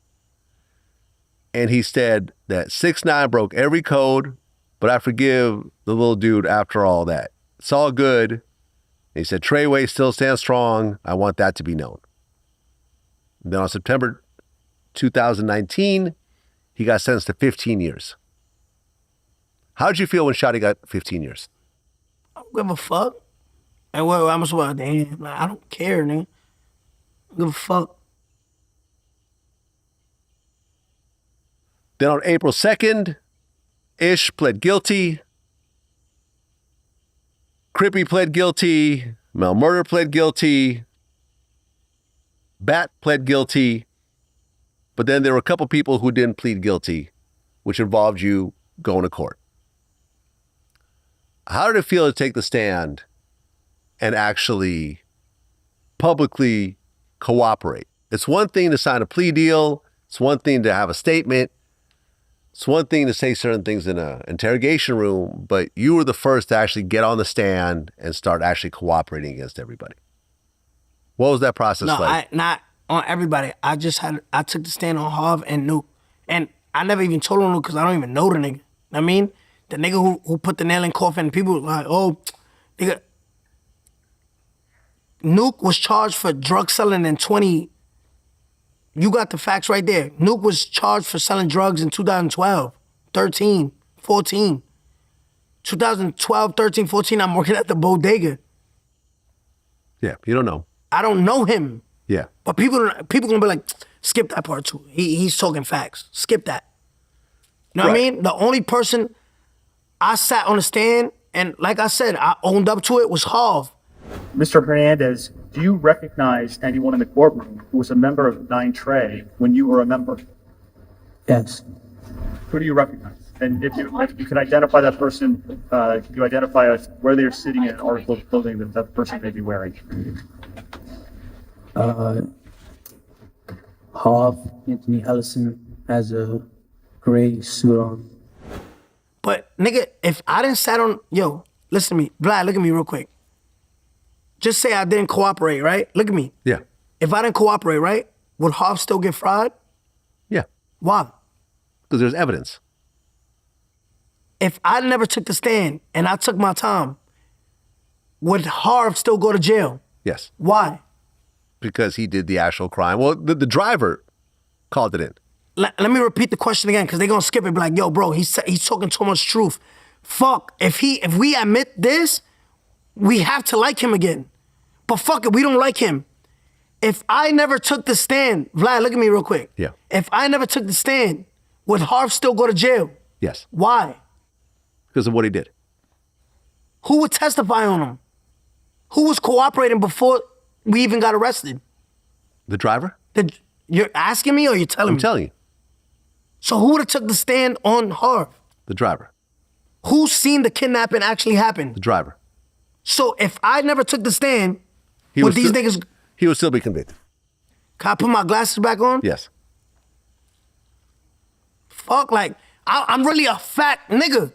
And he said that 6ix9ine broke every code, but I forgive the little dude after all that. It's all good. And he said, Treyway still stands strong. I want that to be known. And then on September 2019, he got sentenced to 15 years. How did you feel when Shotti got 15 years? I don't give a fuck. And what I'm supposed to damn, like, I don't care, nigga. I don't give a fuck. Then on April 2nd, Ish pled guilty. Trippie pled guilty. Mel Murder pled guilty. Bat pled guilty. But then there were a couple people who didn't plead guilty, which involved you going to court. How did it feel to take the stand and actually publicly cooperate? It's one thing to sign a plea deal. It's one thing to have a statement. It's one thing to say certain things in an interrogation room, but you were the first to actually get on the stand and start actually cooperating against everybody. What was that process like? Not on everybody. I took the stand on Harv and Nuke. And I never even told him Nuke because I don't even know the nigga. I mean, the nigga who put the nail in coffin, people were like, oh, nigga. Nuke was charged for drug selling in you got the facts right there. Nuke was charged for selling drugs in 2012, 13, 14. 2012, 13, 14, I'm working at the bodega. Yeah, you don't know. I don't know him. Yeah. But people gonna be like, skip that part too. He's talking facts. Skip that. You know what I mean? The only person I sat on the stand and like I said, I owned up to it was Harv. Mr. Hernandez, do you recognize anyone in the courtroom who was a member of Nine Trey when you were a member? Yes. Who do you recognize? And if you can identify that person, you identify where they're sitting in an article of clothing that person may be wearing. Harv, Anthony Ellison has a gray suit on. But nigga, if I didn't sat on, yo, listen to me. Vlad, look at me real quick. Just say I didn't cooperate, right? Look at me. Yeah. If I didn't cooperate, right, would Harv still get fried? Yeah. Why? Because there's evidence. If I never took the stand and I took my time, would Harv still go to jail? Yes. Why? Because he did the actual crime. Well, the driver called it in. Let me repeat the question again, because they're going to skip it. Be like, yo, bro, he's talking too much truth. Fuck, if we admit this, we have to like him again. But fuck it, we don't like him. If I never took the stand, Vlad, look at me real quick. Yeah. If I never took the stand, would Harv still go to jail? Yes. Why? Because of what he did. Who would testify on him? Who was cooperating before we even got arrested? The driver? You're asking me or you're telling me? I'm telling you. So who would have took the stand on Harv? The driver. Who's seen the kidnapping actually happen? The driver. So if I never took the stand, would these niggas... He would still be convicted. Can I put my glasses back on? Yes. Fuck, like, I'm really a fact nigga.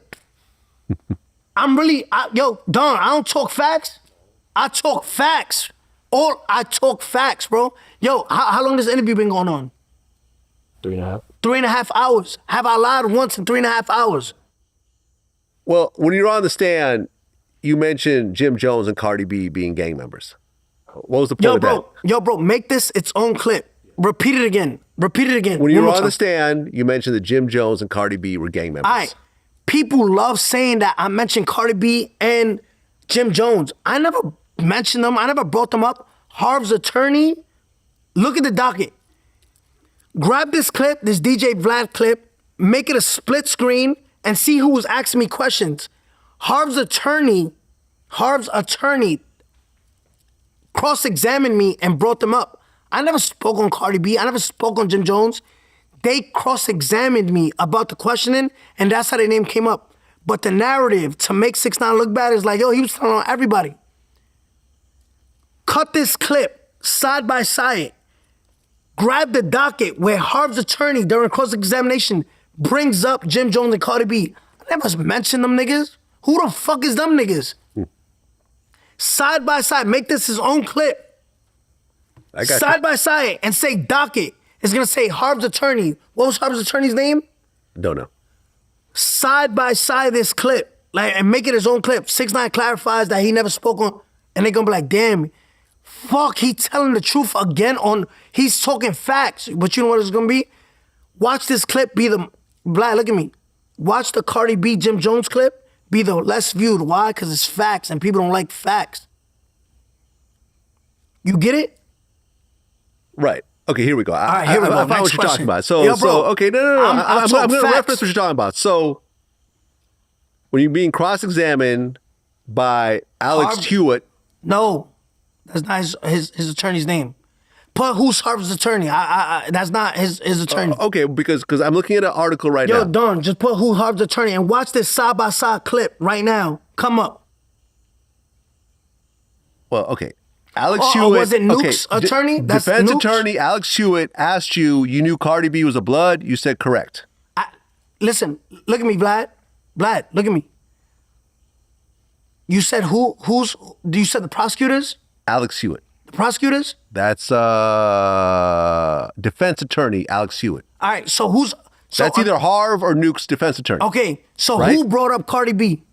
I'm really, yo, Don, I don't talk facts. I talk facts. I talk facts, bro. Yo, how long has this interview been going on? 3.5. 3.5 hours. Have I lied once in 3.5 hours? Well, when you're on the stand, you mentioned Jim Jones and Cardi B being gang members. What was the point of that? Yo, bro, make this its own clip. Repeat it again. Repeat it again. When you were on the stand, you mentioned that Jim Jones and Cardi B were gang members. All right. People love saying that I mentioned Cardi B and Jim Jones. I never mentioned them. I never brought them up. Harv's attorney, look at the docket. Grab this clip, this DJ Vlad clip, make it a split screen, and see who was asking me questions. Harv's attorney cross-examined me and brought them up. I never spoke on Cardi B. I never spoke on Jim Jones. They cross-examined me about the questioning, and that's how their name came up. But the narrative to make 6ix9ine look bad is like, yo, he was telling on everybody. Cut this clip side by side. Grab the docket where Harv's attorney during cross-examination brings up Jim Jones and Cardi B. I never mentioned them niggas. Who the fuck is them niggas? Side by side, make this his own clip. Side by side and say docket. It's gonna say Harv's attorney. What was Harv's attorney's name? Don't know. Side by side this clip, like, and make it his own clip. 6ix9ine clarifies that he never spoke on, and they gonna be like, damn, fuck, he telling the truth again on, he's talking facts. But you know what it's gonna be? Watch this clip be the, Vlad, look at me. Watch the Cardi B Jim Jones clip be the less viewed. Why? Because it's facts and people don't like facts. You get it? Right. Okay, here we go. All right, here we go. I found what you're talking about. So, okay, no. I'm going to reference what you're talking about. So, when you're being cross-examined by Alex Hewitt. No, that's not his attorney's name. Put who's Harv's attorney. That's not his attorney. Okay, because I'm looking at an article right now. Yo, Don, just put who Harv's attorney and watch this side-by-side clip right now. Come up. Well, okay. Alex Hewitt. Was it Nuke's attorney? That's defense Nuke's? attorney Alex Hewitt asked you knew Cardi B was a blood. You said correct. Listen, look at me, Vlad. Vlad, look at me. You said you said the prosecutors? Alex Hewitt. The prosecutors? That's defense attorney Alex Hewitt. All right, so who's... That's either Harv or Nuke's defense attorney. Okay, so who brought up Cardi B?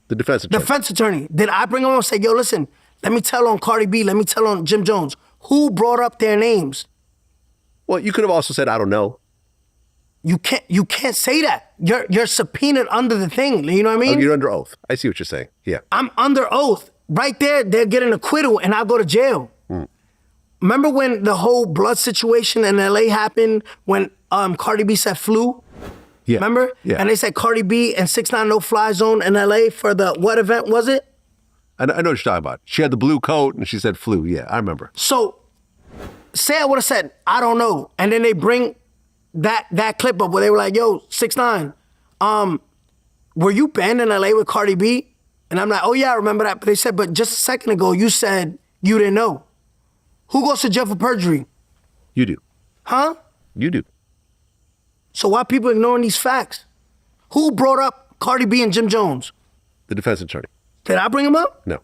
The defense attorney. Defense attorney. Did I bring him on and say, yo, listen, let me tell on Cardi B, let me tell on Jim Jones. Who brought up their names? Well, you could have also said, I don't know. You can't say that. You're subpoenaed under the thing. You know what I mean? Oh, you're under oath. I see what you're saying. Yeah. I'm under oath. Right there, they're getting acquittal and I go to jail. Remember when the whole blood situation in LA happened when Cardi B said flu? Yeah. Remember? Yeah. And they said Cardi B and 6ix9ine no-fly zone in LA for the, what event was it? I know what you're talking about. She had the blue coat and she said flu. Yeah, I remember. So, say I would have said, I don't know. And then they bring that clip up where they were like, yo, 6ix9ine, were you banned in LA with Cardi B? And I'm like, oh yeah, I remember that. But they said, but just a second ago, you said you didn't know. Who goes to jail for perjury? You do. Huh? You do. So why people ignoring these facts? Who brought up Cardi B and Jim Jones? The defense attorney. Did I bring him up? No.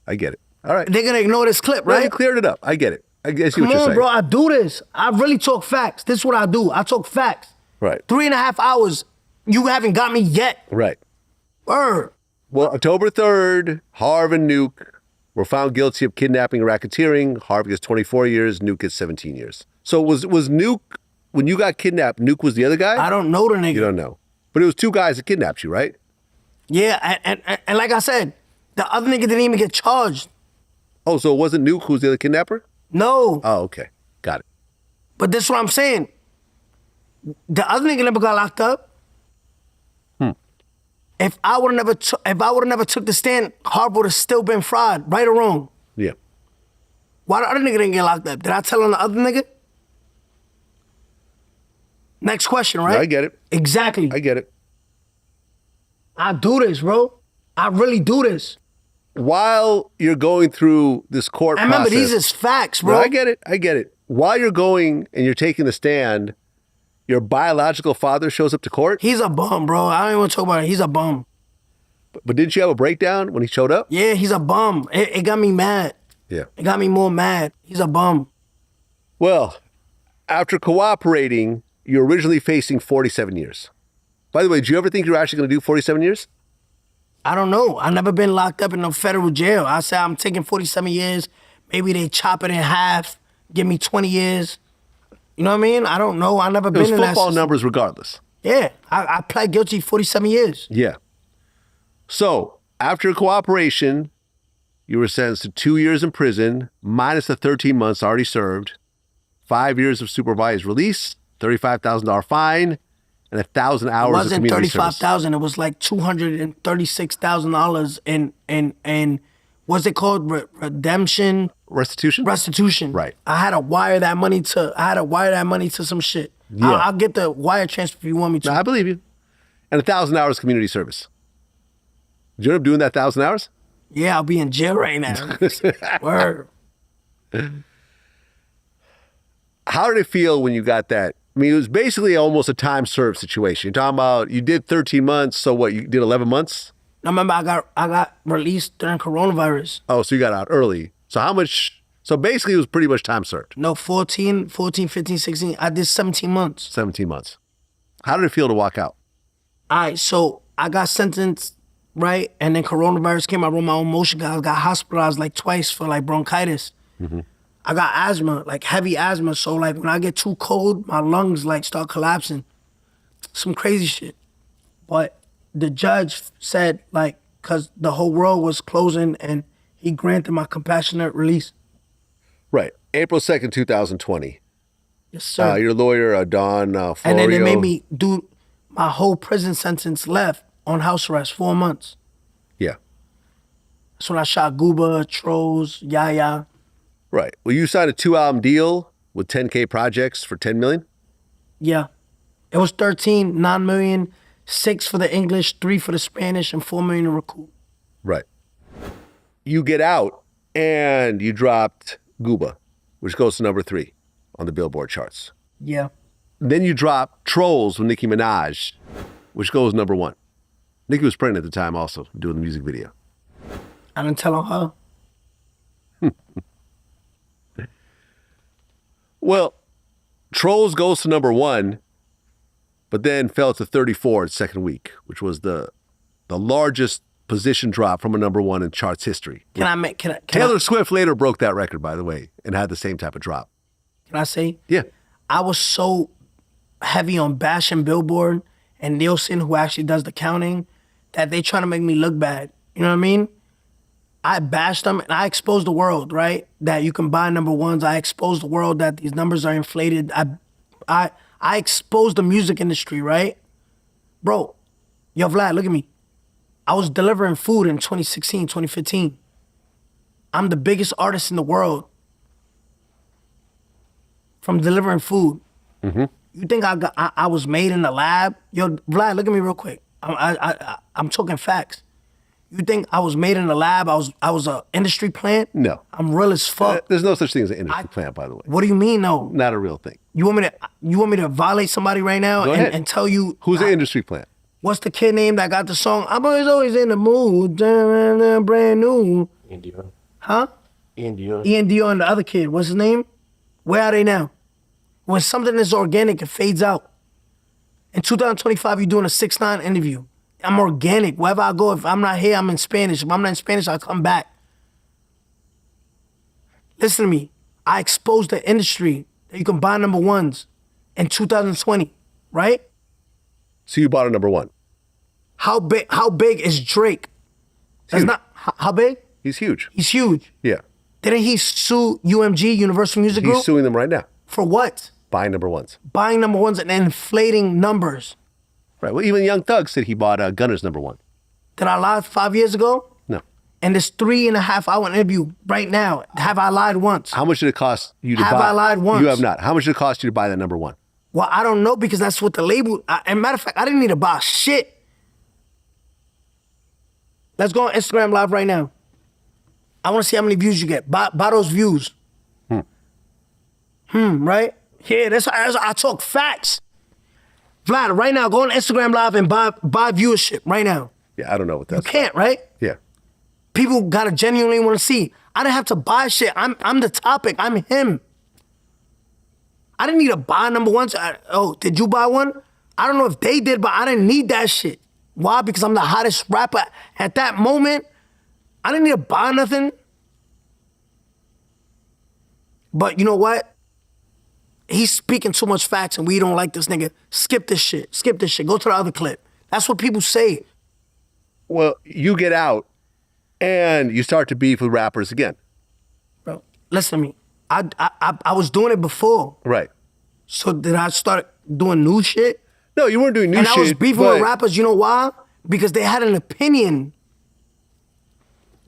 I get it. All right. They're going to ignore this clip, right? No, you cleared it up. I get it. I see what you're saying. Come on, bro. I do this. I really talk facts. This is what I do. I talk facts. Right. 3.5 hours. You haven't got me yet. Right. Well, October 3rd, Harv and Nuke were found guilty of kidnapping and racketeering. Harv gets 24 years, Nuke gets 17 years. So was Nuke, when you got kidnapped, Nuke was the other guy? I don't know the nigga. You don't know. But it was two guys that kidnapped you, right? Yeah, and like I said, the other nigga didn't even get charged. Oh, so it wasn't Nuke who's the other kidnapper? No. Oh, okay. Got it. But this is what I'm saying. The other nigga never got locked up. If I would have never took the stand, Harv would have still been fried, right or wrong. Yeah. Why the other nigga didn't get locked up? Did I tell on the other nigga? Next question, right? No, I get it. Exactly. I get it. I do this, bro. I really do this. while you're going through this court process. Remember, these is facts, bro. No, I get it. While you're going and you're taking the stand, your biological father shows up to court? He's a bum, bro. I don't even want to talk about it. He's a bum. But didn't you have a breakdown when he showed up? Yeah, he's a bum. It got me mad. Yeah. It got me more mad. He's a bum. Well, after cooperating, you're originally facing 47 years. By the way, did you ever think you were actually going to do 47 years? I don't know. I've never been locked up in no federal jail. I said I'm taking 47 years. Maybe they chop it in half, give me 20 years. You know what I mean? I don't know. I never been in that. It was football numbers regardless. Yeah. I pled guilty 47 years. Yeah. So, after cooperation, you were sentenced to 2 years in prison, minus the 13 months already served, 5 years of supervised release, $35,000 fine, and 1,000 hours of community service. It wasn't $35,000. It was like $236,000 in what's it called? Redemption? Restitution? Restitution. Right. I had to wire that money to some shit. Yeah. I'll get the wire transfer if you want me to. No, I believe you. And 1,000 hours community service. Did you end up doing that 1,000 hours? Yeah, I'll be in jail right now. Word. How did it feel when you got that? I mean, it was basically almost a time served situation. You're talking about you did 13 months, so what, you did 11 months? I remember I got released during coronavirus. Oh, so you got out early. So how much, so basically it was pretty much time served. No, 14, 15, 16, I did 17 months. 17 months. How did it feel to walk out? All right, so I got sentenced, right? And then coronavirus came, I wrote my own motion. I got hospitalized like twice for like bronchitis. Mm-hmm. I got asthma, like heavy asthma. So like when I get too cold, my lungs like start collapsing. Some crazy shit. But the judge said like, cause the whole world was closing and he granted my compassionate release. Right. April 2nd, 2020. Yes, sir. Your lawyer, Don Florio. And then they made me do my whole prison sentence left on house arrest, 4 months. Yeah. That's when I shot Gooba, Trolls, Yaya. Right. Well, you signed a 2-album deal with 10K Projects for $10 million? Yeah. It was 13, 9 million, 6 for the English, 3 for the Spanish, and 4 million in recoup. Right. You get out and you dropped Gooba, which goes to number 3 on the Billboard charts. Yeah. Then you drop Trolls with Nicki Minaj, which goes number 1. Nicki was pregnant at the time also, doing the music video. I didn't tell on her. Well, Trolls goes to number 1, but then fell to 34 its second week, which was the largest position drop from a number 1 in charts history. Taylor Swift later broke that record, by the way, and had the same type of drop. Can I say? Yeah. I was so heavy on bashing Billboard and Nielsen, who actually does the counting, that they trying to make me look bad. You know what I mean? I bashed them and I exposed the world, right? That you can buy number 1s. I exposed the world that these numbers are inflated. I exposed the music industry, right? Bro, yo, Vlad, look at me. I was delivering food in 2016, 2015. I'm the biggest artist in the world from delivering food. Mm-hmm. You think I was made in the lab? Yo, Vlad, look at me real quick. I'm talking facts. You think I was made in the lab? I was an industry plant? No. I'm real as fuck. There's no such thing as an industry plant, by the way. What do you mean, no? Not a real thing. You want me to violate somebody right now and tell you who's an industry plant? What's the kid name that got the song? I'm always in the mood, brand new. Ian Dior. Huh? Ian Dior. Ian Dior and the other kid. What's his name? Where are they now? When something is organic, it fades out. In 2025, you're doing a 6ix9ine interview. I'm organic. Wherever I go, if I'm not here, I'm in Spanish. If I'm not in Spanish, I'll come back. Listen to me. I exposed the industry that you can buy number 1s in 2020, right? So you bought a number 1. How big is Drake? That's not how big? He's huge. He's huge. Yeah. Didn't he sue UMG, Universal Music Group? He's suing them right now. For what? Buying number 1s. Buying number 1s and inflating numbers. Right. Well, even Young Thug said he bought Gunner's number 1. Did I lie 5 years ago? No. And this 3.5-hour interview right now, have I lied once? How much did it cost you to buy? Have I lied once? You have not. How much did it cost you to buy that number 1? Well, I don't know because that's what the label... and matter of fact, I didn't need to buy shit. Let's go on Instagram Live right now. I want to see how many views you get. Buy those views. Right? Yeah, that's I talk facts. Vlad, right now, go on Instagram Live and buy viewership right now. Yeah, I don't know what that's. You can't, right? Yeah. People gotta genuinely want to see. I didn't have to buy shit. I'm the topic. I'm him. I didn't need to buy number one. Did you buy one? I don't know if they did, but I didn't need that shit. Why? Because I'm the hottest rapper at that moment. I didn't need to buy nothing. But you know what? He's speaking too much facts and we don't like this nigga. Skip this shit. Skip this shit. Go to the other clip. That's what people say. Well, you get out and you start to beef with rappers again. Bro, listen to me. I was doing it before. Right. So did I start doing new shit? No, you weren't doing new shit. And I was beefing with rappers, you know why? Because they had an opinion.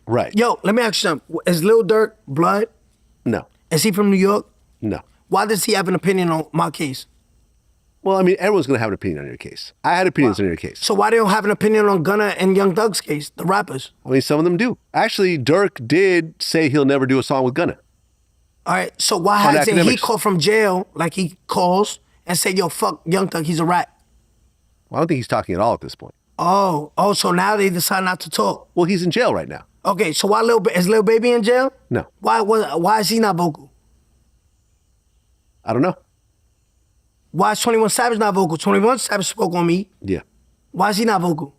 Right. Yo, let me ask you something. Is Lil Durk blood? No. Is he from New York? No. Why does he have an opinion on my case? Well, I mean, everyone's going to have an opinion on your case. I had opinions on your case. So why they don't have an opinion on Gunna and Young Thug's case, the rappers? I mean, some of them do. Actually, Durk did say he'll never do a song with Gunna. All right, so why hasn't he called from jail, like he calls, and say, yo, fuck Young Thug, he's a rat? Well, I don't think he's talking at all at this point. Oh, so now they decide not to talk. Well, he's in jail right now. Okay, so why is Lil Baby in jail? No. Why is he not vocal? I don't know. Why is 21 Savage not vocal? 21 Savage spoke on me. Yeah. Why is he not vocal?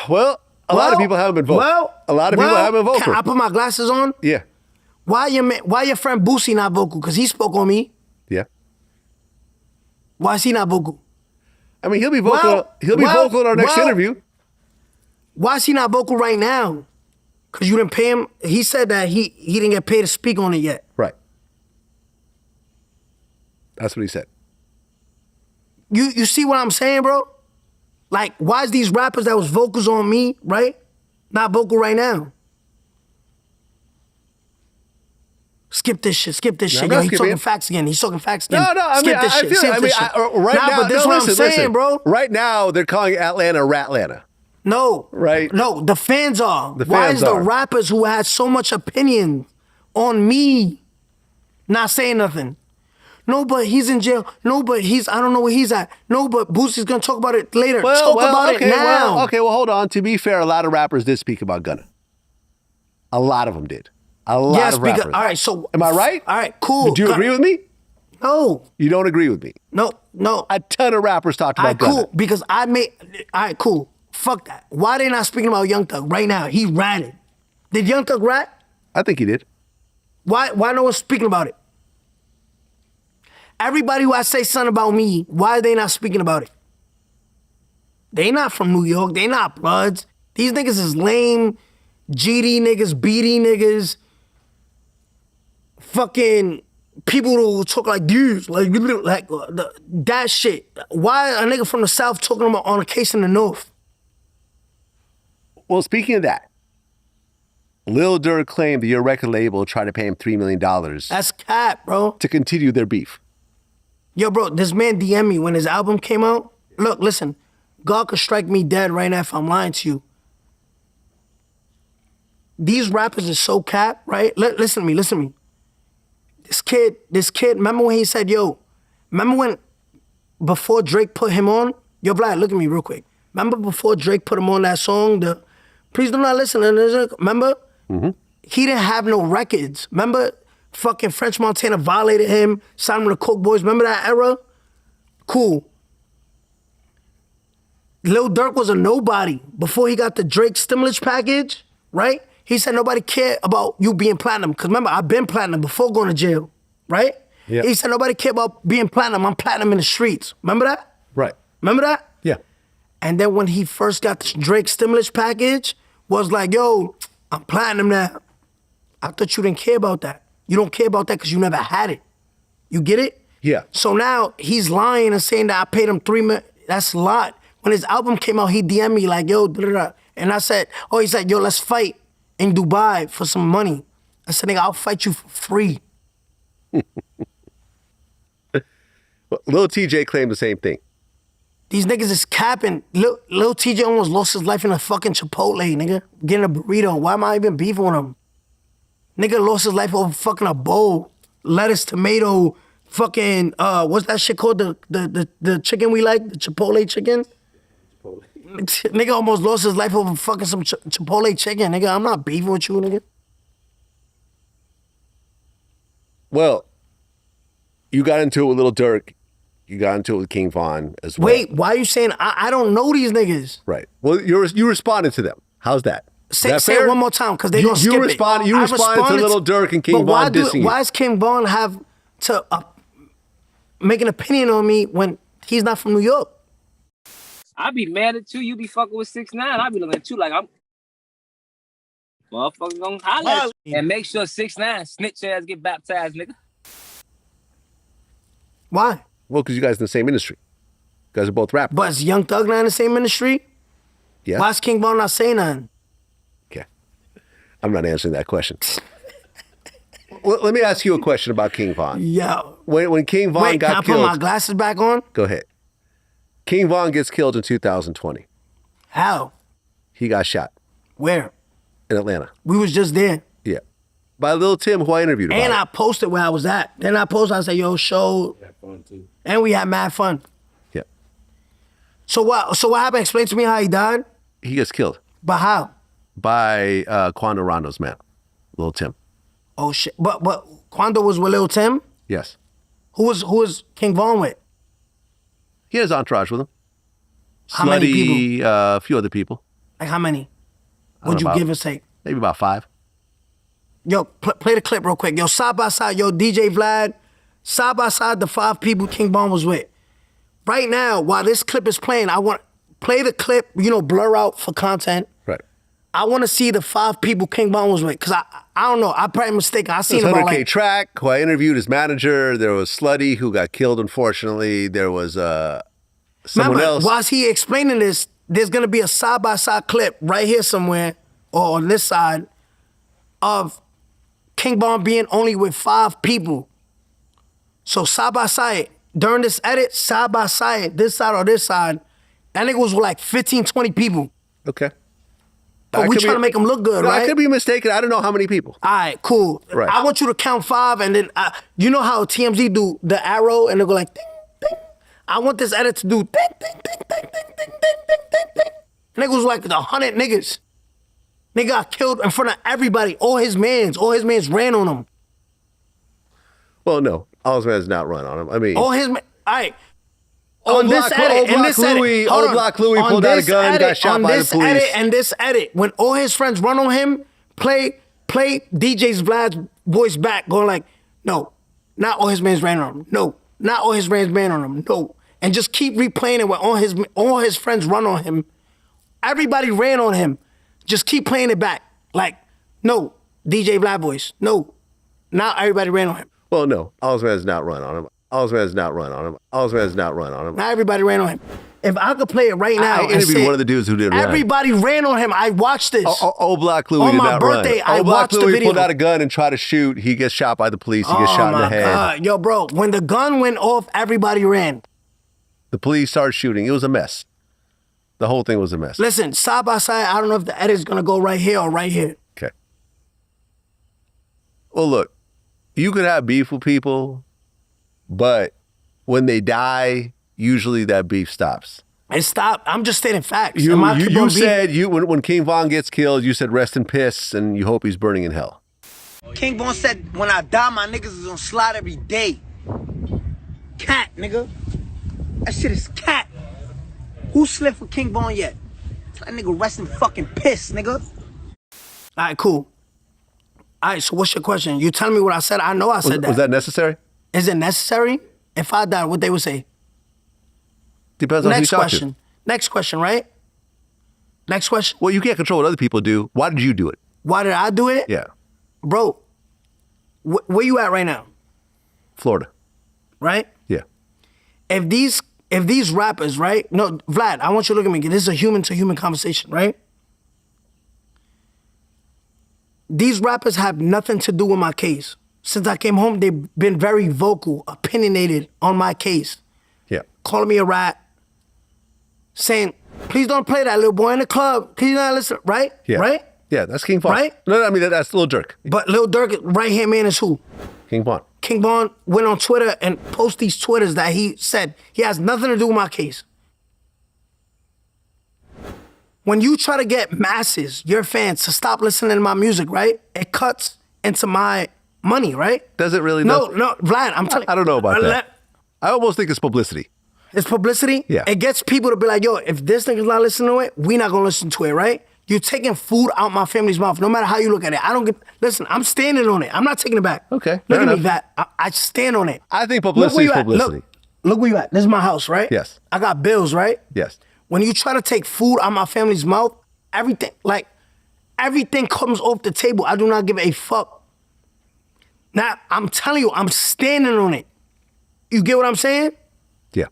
Well, a lot of people haven't been vocal. A lot of people haven't been vocal. Can I put my glasses on? Yeah. Why your friend Boosie not vocal? Because he spoke on me. Yeah. Why is he not vocal? I mean, he'll be vocal. He'll be vocal in our next interview. Why is he not vocal right now? Because you didn't pay him. He said that he didn't get paid to speak on it yet. Right. That's what he said. You see what I'm saying, bro? Like, why is these rappers that was vocals on me, right, not vocal right now? Skip this shit. Skip this shit. Yo, he's talking facts again. He's talking facts again. No, I mean, I feel it. Right now, but this is what I'm saying, bro. Right now, they're calling Atlanta Ratlanta. No. Right? No, the fans are. Why is the rappers who had so much opinion on me not saying nothing? No, but he's in jail. No, but I don't know where he's at. No, but Boosie's gonna talk about it later. Talk about it now. Well, hold on. To be fair, a lot of rappers did speak about Gunna. A lot of them did. A lot of rappers. All right, so... Am I right? All right, cool. Do you agree with me? No. You don't agree with me? No. A ton of rappers talked about Gunna. Cool, because All right, cool. Fuck that. Why they not speaking about Young Thug right now? He ratted. Did Young Thug rat? I think he did. Why no one's speaking about it? Everybody who I say something about me, why are they not speaking about it? They not from New York. They not Bloods. These niggas is lame, GD niggas, BD niggas, fucking people who talk like dudes, like that shit. Why a nigga from the South talking about on a case in the North? Well, speaking of that, Lil Durk claimed that your record label tried to pay him $3 million. That's cap, bro. To continue their beef. Yo, bro, this man DM'd me when his album came out. Look, listen, God could strike me dead right now if I'm lying to you. These rappers are so cap, right? Listen to me. This kid, remember when he said, yo, remember when, before Drake put him on? Yo, Vlad, look at me real quick. Remember before Drake put him on that song, Please Do Not Listen, remember? Mm-hmm. He didn't have no records. Remember? Fucking French Montana violated him, signed him to Coke Boys. Remember that era? Cool. Lil Durk was a nobody before he got the Drake stimulus package, right? He said nobody cared about you being platinum. Because remember, I've been platinum before going to jail, right? Yeah. He said nobody cared about being platinum. I'm platinum in the streets. Remember that? Right. Remember that? Yeah. And then when he first got the Drake stimulus package, was like, yo, I'm platinum now. I thought you didn't care about that. You don't care about that because you never had it. You get it? Yeah. So now he's lying and saying that I paid him $3 million. That's a lot. When his album came out, he DM'd me like, yo, da-da-da. And I said, he said, yo, let's fight in Dubai for some money. I said, nigga, I'll fight you for free. Lil TJ claimed the same thing. These niggas is capping. Lil TJ almost lost his life in a fucking Chipotle, nigga. Getting a burrito. Why am I even beefing with him? Nigga lost his life over fucking a bowl. Lettuce, tomato, fucking, what's that shit called? The chicken we like? The Chipotle chicken? Chipotle. Nigga almost lost his life over fucking some Chipotle chicken, nigga. I'm not beefing with you, nigga. Well, you got into it with Lil Durk. You got into it with King Von as well. Wait, why are you saying I don't know these niggas? Right. Well, you responded to them. How's that? Say it one more time, because they're going to skip it. You responded to Lil Durk and King Von dissing you. Why does King Von have to make an opinion on me when he's not from New York? I be mad at you. You be fucking with 6ix9ine. I be looking at you like I'm motherfuckers gonna holler at you. And make sure 6ix9ine snitch ass get baptized, nigga. Why? Well, because you guys in the same industry. You guys are both rappers. But is Young Thug not in the same industry? Yeah. Why is King Von not saying nothing? Okay. I'm not answering that question. Well, let me ask you a question about King Von. Yeah. When King Von got killed... Can I put my glasses back on? Go ahead. King Von gets killed in 2020. How? He got shot. Where? In Atlanta. We was just there. Yeah. By Lil Tim, who I interviewed about And I posted where I was at. Then I said, yo, show. We had fun too. And we had mad fun. Yeah. So what happened? Explain to me how he died. He gets killed. But how? By Quando Rondo's man, Lil Tim. Oh shit. But Quando was with Lil Tim? Yes. Who was King Von with? He had his entourage with him. How many people? A few other people. Like how many? Would you give or take? Maybe about 5. Yo, play the clip real quick. Yo, side by side, yo, DJ Vlad, side by side, the 5 people King Von was with. Right now, while this clip is playing, I want play the clip, blur out for content. Right. I want to see the 5 people King Von was with, because I don't know, I probably mistaken. I seen about 100K Track, who I interviewed his manager. There was Slutty, who got killed, unfortunately. There was someone else. Whilst he explaining this, there's going to be a side-by-side clip right here somewhere, or on this side, of King Von being only with 5 people. So side-by-side, during this edit, side-by-side, this side or this side, that nigga was with like 15, 20 people. Okay. But we trying to make him look good, right? I could be mistaken. I don't know how many people. All right, cool. Right. I want you to count 5, and then, you know how TMZ do the arrow, and they go like, ding, ding. I want this edit to do ding, ding, ding, ding, ding, ding, ding, ding, ding, ding. Nigga was like 100 niggas. Nigga got killed in front of everybody. All his mans ran on him. Well, no. All his mans not run on him. I mean... All his men, all right. Old Block Louie pulled out a gun, got shot by the police. This edit, when all his friends run on him, play DJ's Vlad's voice back, going like, no, not all his mans ran on him. No, not all his mans ran on him. No. And just keep replaying it when all his friends run on him. Everybody ran on him. Just keep playing it back. Like, no, DJ Vlad voice. No, not everybody ran on him. Well, no, all his mans not run on him. All his mans not run on him. All his mans not run on him. Not everybody ran on him. If I could play it right now, I interviewed one of the dudes who did run. Everybody ran on him. I watched this. Old Block Louie did not run. On my birthday, I watched the video. Pulled out a gun and tried to shoot. He gets shot by the police. He gets shot in the head. God. Yo, bro, when the gun went off, everybody ran. The police started shooting. It was a mess. The whole thing was a mess. Listen, side by side, I don't know if the edit's gonna go right here or right here. Okay. Well, look, you could have beef with people, but when they die, usually that beef stops. It stopped. I'm just stating facts. You said when King Von gets killed, you said rest in piss, and you hope he's burning in hell. King Von said, when I die, my niggas is gonna slide every day. Cat, nigga. That shit is cat. Who slipped for King Von yet? That nigga rest in fucking piss, nigga. All right, cool. All right, so what's your question? You telling me what I said? I know I said that. Was that necessary? Is it necessary? If I died, what they would say? Depends on who you talk to. Next question, right? Next question. Well, you can't control what other people do. Why did you do it? Why did I do it? Yeah. Bro, where you at right now? Florida. Right? Yeah. If these rappers, right? No, Vlad, I want you to look at me. This is a human-to-human conversation, right? These rappers have nothing to do with my case. Since I came home, they've been very vocal, opinionated on my case. Yeah. Calling me a rat, saying, please don't play that little boy in the club. Please not listen, right? Yeah. Right? Yeah, that's King Von. Right? No, I mean, that's Lil Durk. But Lil Durk, right-hand man is who? King Von. King Von went on Twitter and posted these Twitters that he said he has nothing to do with my case. When you try to get masses, your fans, to stop listening to my music, right? It cuts into my money, right? Does it really? No, Vlad, I'm telling you. I don't know about that. I almost think it's publicity. It's publicity? Yeah. It gets people to be like, yo, if this nigga's not listening to it, we not gonna listen to it, right? You're taking food out my family's mouth, no matter how you look at it. Listen, I'm standing on it. I'm not taking it back. Okay. Look at me, that. I stand on it. I think publicity is publicity. Look where you at. This is my house, right? Yes. I got bills, right? Yes. When you try to take food out my family's mouth, everything comes off the table. I do not give a fuck. Now, I'm telling you, I'm standing on it. You get what I'm saying? Yeah.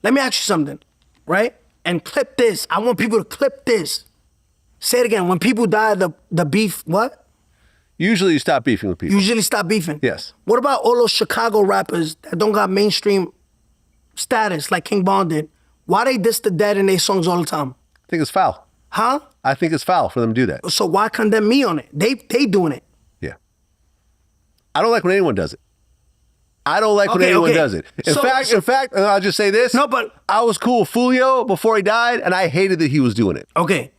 Let me ask you something, right? And clip this. I want people to clip this. Say it again. When people die, the beef, what? Usually you stop beefing with people. Usually stop beefing? Yes. What about all those Chicago rappers that don't got mainstream status like King Von did? Why they diss the dead in their songs all the time? I think it's foul. Huh? I think it's foul for them to do that. So why condemn me on it? They doing it. Yeah. I don't like when anyone does it. I don't like when anyone does it. In fact, and I'll just say this. No, but I was cool with Fulio before he died, and I hated that he was doing it. Okay.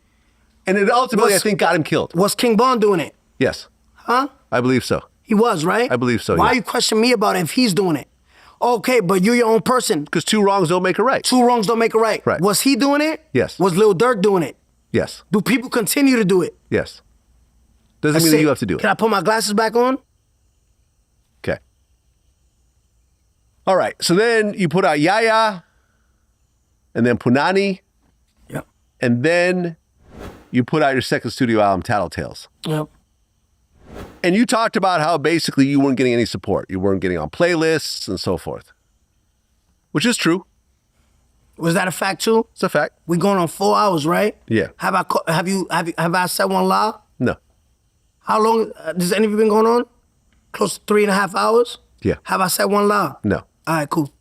And it ultimately, I think, got him killed. Was King Von doing it? Yes. Huh? I believe so. He was, right? I believe so, Why yeah. you question me about it if he's doing it? Okay, but you're your own person. Because two wrongs don't make a right. Two wrongs don't make a right. Right. Was he doing it? Yes. Was Lil Durk doing it? Yes. Do people continue to do it? Yes. Doesn't mean that you have to do it. Can I put my glasses back on? Okay. All right. So then you put out Yaya, and then Punani. Yep. And then you put out your second studio album, Tattletales. Yep. And you talked about how basically you weren't getting any support. You weren't getting on playlists and so forth. Which is true. Was that a fact too? It's a fact. We going on 4 hours, right? Yeah. Have I said one lie? No. How long has any of you been going on? Close to 3.5 hours? Yeah. Have I said one lie? No. All right, cool.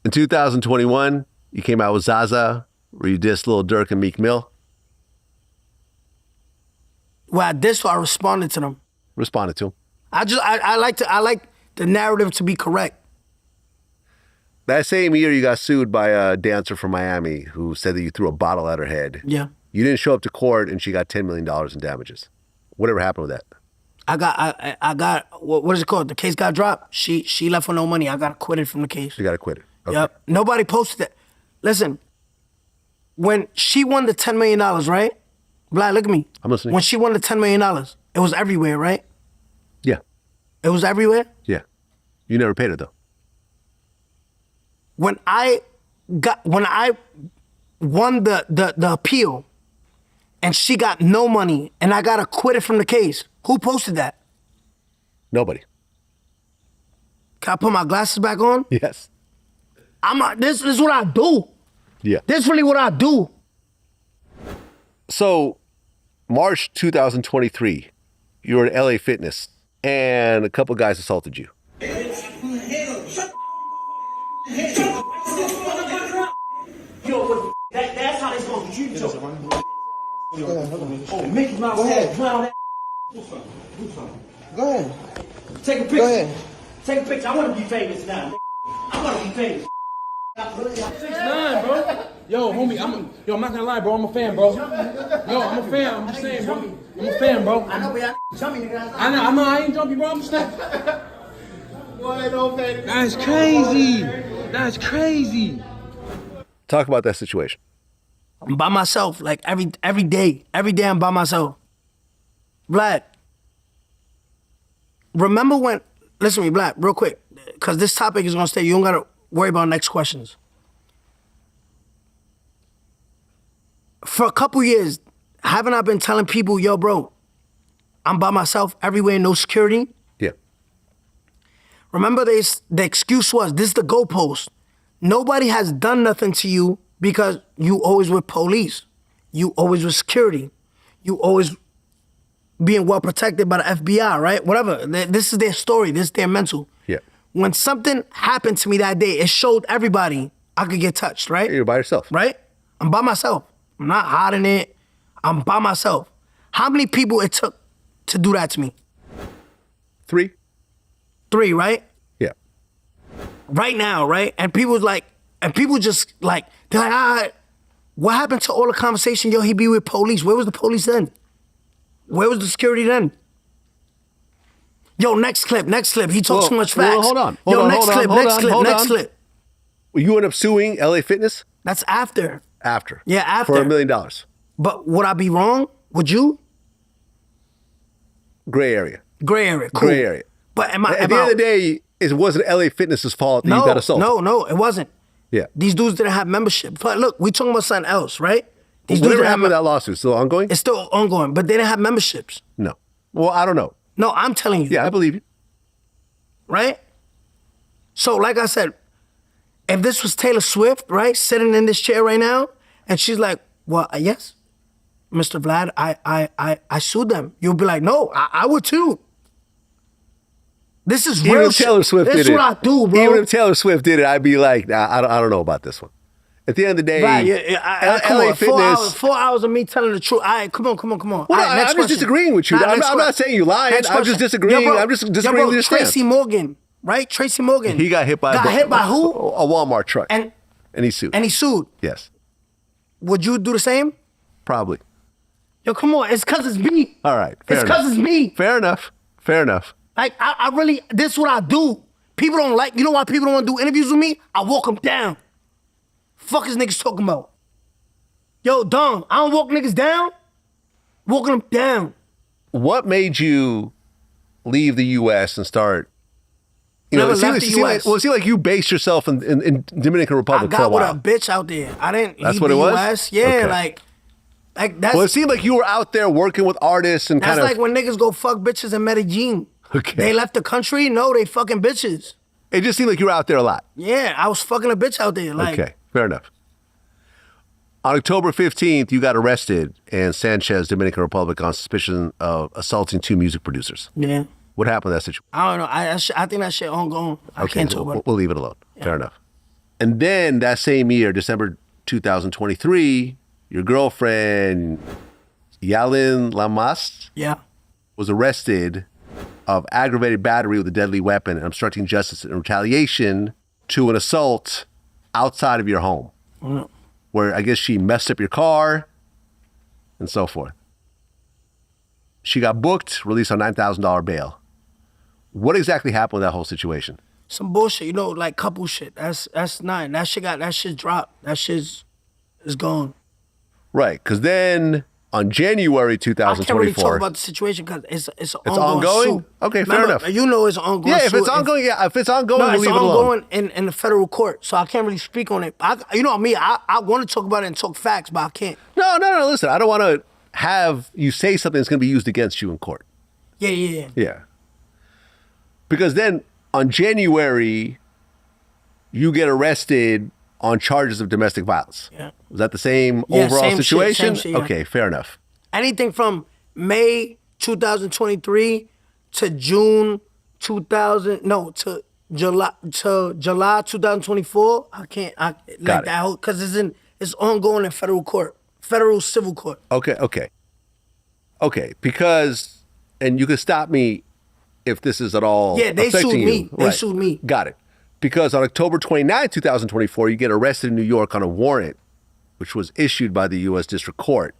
In 2021, you came out with Zaza, where you dissed Lil Durk and Meek Mill. Well, I dissed, so I responded to them. Responded to him. I like the narrative to be correct. That same year, you got sued by a dancer from Miami who said that you threw a bottle at her head. Yeah. You didn't show up to court, and she got $10 million in damages. Whatever happened with that? I got what is it called? The case got dropped. She left with no money. I got acquitted from the case. You got acquitted. Okay. Yep. Nobody posted it. Listen, when she won the $10 million, right? Vlad, look at me. I'm listening. When she won the $10 million, it was everywhere, right? Yeah. It was everywhere? Yeah. You never paid her, though. When I won the appeal and she got no money and I got acquitted from the case, who posted that? Nobody. Can I put my glasses back on? Yes. This is what I do. Yeah. This is really what I do. So, March 2023, you were at LA Fitness and a couple guys assaulted you. Yo, that's how they supposed to treat you. Oh, Mickey Mouse had drowned that. Go ahead. Take a picture. Go ahead. Take a picture. I want to be famous now. I want to be famous. 6ix9ine, bro. Yo, homie, I'm not gonna lie, bro. I'm a fan, bro. Yo, I'm a fan. I'm just saying, bro. I'm a fan, bro. I know, but y'all jumpy nigga. I know. I ain't jumpy, bro. I'm just like. That's crazy. That's crazy. Talk about that situation. I'm by myself, like every day. Every day I'm by myself. Vlad, remember when, listen to me, Vlad, real quick, because this topic is gonna stay, you don't gotta worry about next questions. For a couple years, haven't I been telling people, yo, bro, I'm by myself everywhere, no security? Yeah. Remember the excuse was, this is the goalpost. Nobody has done nothing to you because you always with police. You always with security. You always being well protected by the FBI, right? Whatever. This is their story. This is their mental. Yeah. when something happened to me that day, it showed everybody I could get touched, right? You're by yourself. Right? I'm by myself. I'm not hiding it. I'm by myself. How many people it took to do that to me? 3. 3, right? Yeah. Right now, right? And people just like, they're like, what happened to all the conversation? Yo, he be with police. Where was the police then? Where was the security then? Yo, next clip. He talks too much facts. Hold on. Next clip. You end up suing LA Fitness? That's after. After. Yeah, after. For $1 million. But would I be wrong? Would you? Gray area. Cool. Gray area. But at the end of the day, it wasn't LA Fitness's fault that you got assaulted. No, it wasn't. Yeah. These dudes didn't have membership. But look, we talking about something else, right? These Whatever happened to that lawsuit? Still ongoing? It's still ongoing, but they didn't have memberships. No. Well, I don't know. No, I'm telling you. Yeah, I believe you. Right? So, like I said, if this was Taylor Swift, right, sitting in this chair right now, and she's like, well, yes, Mr. Vlad, I sued them. You'll be like, no, I would too. This is real shit. Taylor Swift did it. This is what I do, bro. Even if Taylor Swift did it, I'd be like, nah, I don't know about this one. At the end of the day, right, come LA on, Fitness. 4 hours of me telling the truth. All right, come on. Well, All right, I'm just disagreeing with you. I'm not saying you lied. I'm just disagreeing. Yo, bro, I'm just disagreeing with your stance. Tracy Morgan, right? Tracy Morgan. He got hit by who? A Walmart truck. And he sued. Yes. Would you do the same? Probably. Yo, come on. It's because it's me. All right. It's because it's me. Fair enough. Like, I really, this is what I do. People don't like, you know why people don't want to do interviews with me? I walk them down. Fuck is niggas talking about? Yo, Dom, I don't walk niggas down. Walking them down. What made you leave the U.S. and start, it seemed like you based yourself in Dominican Republic for a while. I got with a bitch out there. I didn't That's leave what the it was? U.S. Yeah, Okay. like that's... Well, it seemed like you were out there working with artists and That's kind of... like when niggas go fuck bitches in Medellin. Okay. They left the country? No, they fucking bitches. It just seemed like you were out there a lot. Yeah, I was fucking a bitch out there. Like, Okay, fair enough. On October 15th, you got arrested in Sanchez, Dominican Republic on suspicion of assaulting 2 music producers. Yeah. What happened in that situation? I don't know. I think that shit ongoing. I can't talk about it. We'll leave it alone. Yeah. Fair enough. And then that same year, December 2023, your girlfriend, Yalin Lamas, was arrested of aggravated battery with a deadly weapon and obstructing justice in retaliation to an assault outside of your home, where I guess she messed up your car and so forth. She got booked, released on $9,000 bail. What exactly happened with that whole situation? Some bullshit, like couple shit. That's nothing. That shit dropped. That shit is gone. Right, because then on January 2024... I can't really talk about the situation because it's an ongoing ongoing? suit. Okay, fair enough. You know it's an ongoing Yeah, if suit. it's ongoing, if it's ongoing, no, we'll it's leave it alone. ongoing in the federal court, so I can't really speak on it. You know me, I want to talk about it and talk facts, but I can't. No, listen, I don't want to have you say something that's going to be used against you in court. Yeah. Because then on January, you get arrested on charges of domestic violence. Yeah. Was that the same overall situation? Same shit, yeah. Okay, fair enough. Anything from May 2023 to June to July 2024. I can't like that whole because it's ongoing in federal court, federal civil court. Okay. Because, and you can stop me if this is at all they sued me. They sued me. Got it. Because on October 29, 2024, you get arrested in New York on a warrant, which was issued by the U.S. District Court,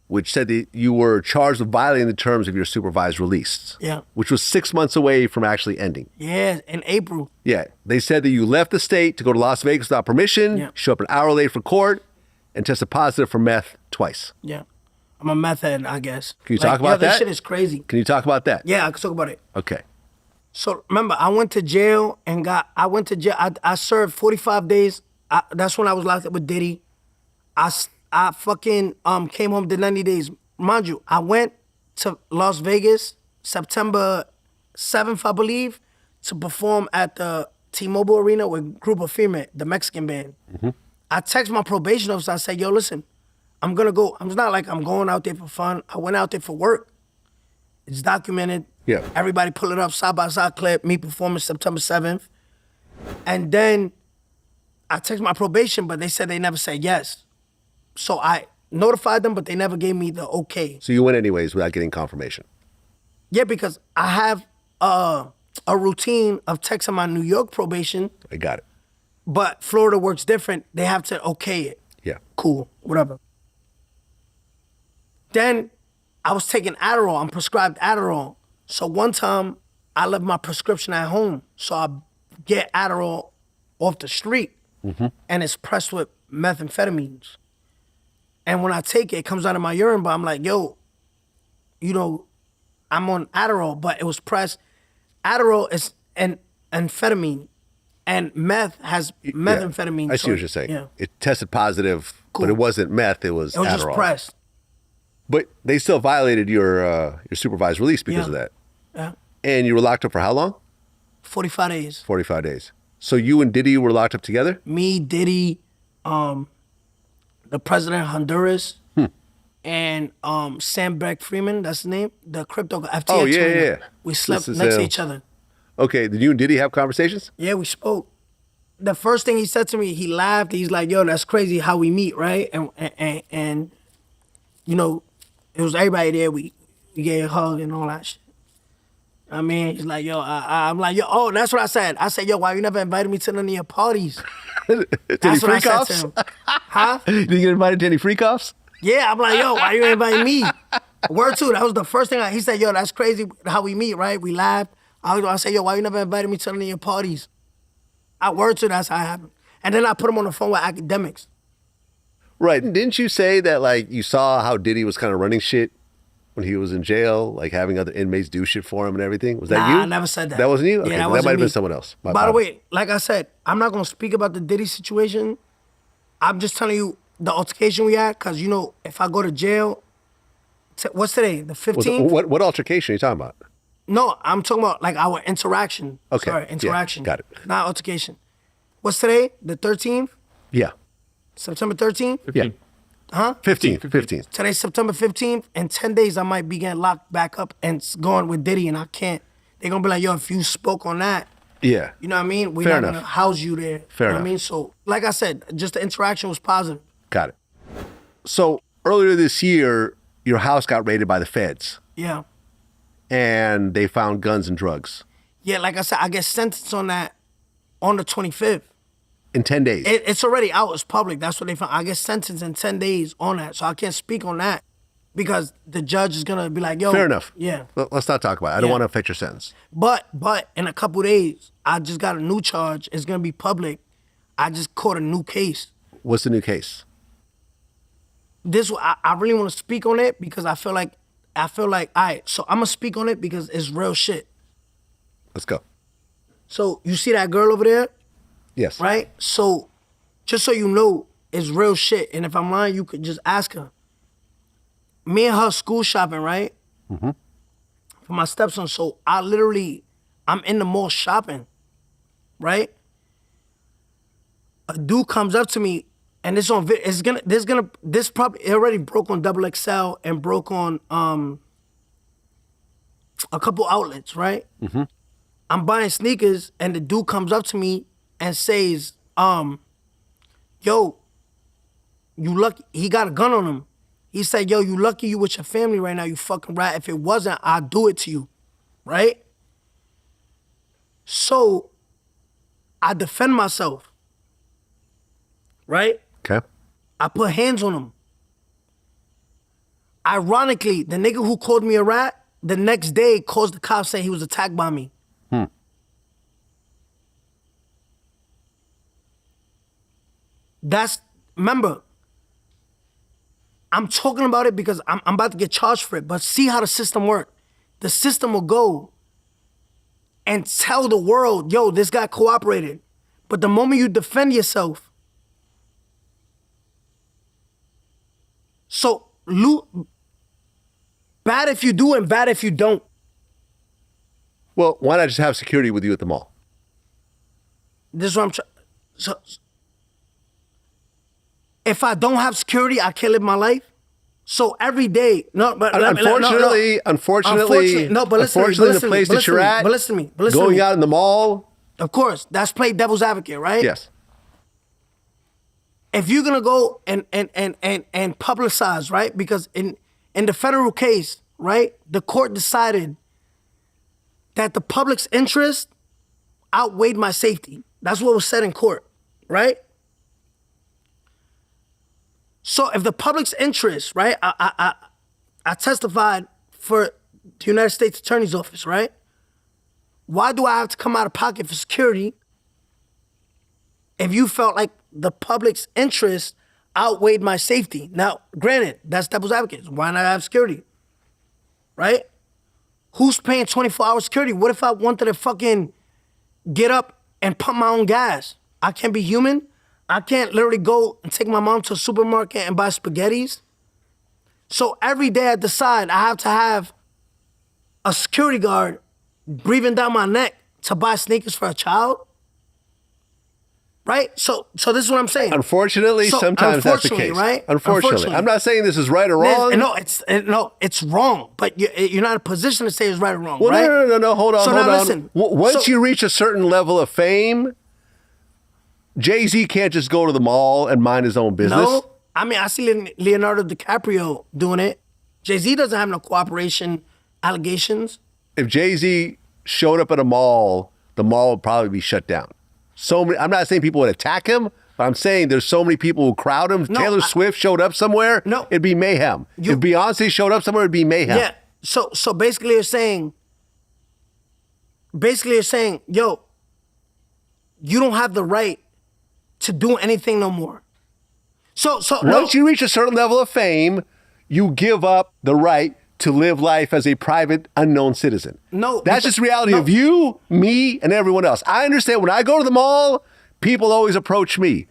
which said that you were charged with violating the terms of your supervised release. Yeah. Which was 6 months away from actually ending. Yeah, in April. Yeah. They said that you left the state to go to Las Vegas without permission, show up an hour late for court, and tested positive for meth twice. Yeah. I'm a meth head, I guess. Can you talk about that? That shit is crazy. Can you talk about that? Yeah, I can talk about it. Okay. So remember, I went to jail and I served 45 days. That's when I was locked up with Diddy. I fucking came home, did 90 days. Mind you, I went to Las Vegas September 7th, I believe, to perform at the T-Mobile Arena with Grupo Firme, the Mexican band. Mm-hmm. I text my probation officer. I said, yo, listen, I'm gonna go. It's not like I'm going out there for fun. I went out there for work. It's documented. Yeah. Everybody pull it up, side by side clip, me performing September 7th. And then I text my probation, but they said they never said yes. So I notified them, but they never gave me the okay. So you went anyways without getting confirmation? Yeah, because I have a routine of texting my New York probation. I got it. But Florida works different. They have to okay it. Yeah. Cool, whatever. Then I was taking Adderall. I'm prescribed Adderall. So one time I left my prescription at home. So I get Adderall off the street and it's pressed with methamphetamines. And when I take it, it comes out of my urine, but I'm like, yo, you know, I'm on Adderall, but it was pressed. Adderall is an amphetamine, and meth has methamphetamine. I see what you're saying. Yeah. It tested positive, but it wasn't meth, it was Adderall. Just pressed. But they still violated your supervised release because of that. Yeah. And you were locked up for how long? 45 days. 45 days. So you and Diddy were locked up together? Me, Diddy, the president of Honduras, and Sam Beck-Freeman, that's his name, the crypto FTX. Oh, yeah. We slept next to each other. Okay, did you and Diddy have conversations? Yeah, we spoke. The first thing he said to me, he laughed. He's like, yo, that's crazy how we meet, right? And you know, it was everybody there. We gave a hug and all that shit. I mean, he's like, yo, I'm like, yo, oh, that's what I said. I said, yo, why you never invited me to none of your parties? That's what I said to him. Huh? Did you get invited to any freak-offs? Yeah, I'm like, yo, why you inviting me? Word two, that was the first thing he said, yo, that's crazy how we meet, right? We laughed. I said, yo, why you never invited me to none of your parties? Word two, that's how it happened. And then I put him on the phone with academics. Right. Didn't you say that, like, you saw how Diddy was kind of running shit when he was in jail, like having other inmates do shit for him and everything? Was that you? I never said that. That wasn't you? Okay, Yeah, that might have been someone else. By the way, like I said, I'm not going to speak about the Diddy situation. I'm just telling you the altercation we had, because, you know, if I go to jail, what's today, the 15th? What altercation are you talking about? No, I'm talking about, like, our interaction. Okay. Sorry, interaction. Yeah, got it. Not altercation. What's today, the 13th? Yeah. September 13th? Yeah. Huh? 15th. Today's September 15th. In 10 days, I might be getting locked back up and going with Diddy, and I can't. They're going to be like, yo, if you spoke on that, Yeah. you know what I mean? We're Fair not enough. going to house you there. Fair you know enough. what I mean? So, like I said, just the interaction was positive. Got it. So earlier this year, your house got raided by the feds. Yeah. And they found guns and drugs. Yeah, like I said, I get sentenced on that on the 25th. In 10 days. It's already out. It's public. That's what they found. I get sentenced in 10 days on that. So I can't speak on that because the judge is going to be like, yo. Fair enough. Yeah. Let's not talk about it. I don't want to affect your sentence. But in a couple days, I just got a new charge. It's going to be public. I just caught a new case. What's the new case? I really want to speak on it because I feel like, all right, so I'm going to speak on it because it's real shit. Let's go. So you see that girl over there? Yes. Right? So just so you know, it's real shit. And if I'm lying, you could just ask her. Me and her school shopping, right? Mm-hmm. For my stepson. So I'm in the mall shopping, right? A dude comes up to me and it's on, this probably, it already broke on XXL and broke on a couple outlets, right? Mm-hmm. I'm buying sneakers and the dude comes up to me and says, yo, you lucky, he got a gun on him. He said, yo, you lucky you with your family right now, you fucking rat. If it wasn't, I'll do it to you, right? So, I defend myself, right? Okay. I put hands on him. Ironically, the nigga who called me a rat, the next day calls the cops saying he was attacked by me. Remember, I'm talking about it because I'm about to get charged for it, but see how the system works. The system will go and tell the world, yo, this guy cooperated. But the moment you defend yourself, so bad if you do and bad if you don't. Well, why not just have security with you at the mall? This is what I'm trying. So, if I don't have security, I can't live my life. So every day, unfortunately, the place that you're at, but listen to me, going out in the mall. Of course, that's play devil's advocate, right? Yes. If you're gonna go and publicize, right? Because in the federal case, right, the court decided that the public's interest outweighed my safety. That's what was said in court, right? So if the public's interest, right, I testified for the United States Attorney's Office, right? Why do I have to come out of pocket for security if you felt like the public's interest outweighed my safety? Now, granted, that's devil's advocate. Why not have security, right? Who's paying 24-hour security? What if I wanted to fucking get up and pump my own gas? I can't be human. I can't literally go and take my mom to a supermarket and buy spaghettis. So every day I decide I have to have a security guard breathing down my neck to buy sneakers for a child. Right? So this is what I'm saying. Unfortunately, sometimes that's the case. Right? Unfortunately. I'm not saying this is right or wrong. It's wrong. But you're not in a position to say it's right or wrong, well, right? No, hold on, so hold now on. Listen, Once you reach a certain level of fame, Jay-Z can't just go to the mall and mind his own business. No. I mean, I see Leonardo DiCaprio doing it. Jay-Z doesn't have no cooperation allegations. If Jay-Z showed up at a mall, the mall would probably be shut down. So many, I'm not saying people would attack him, but I'm saying there's so many people who crowd him. If Taylor Swift showed up somewhere, it'd be mayhem. If Beyonce showed up somewhere, it'd be mayhem. Yeah. So basically you're saying, yo, you don't have the right to do anything no more. So once you reach a certain level of fame, you give up the right to live life as a private, unknown citizen. No. That's just reality of you, me, and everyone else. I understand when I go to the mall, people always approach me.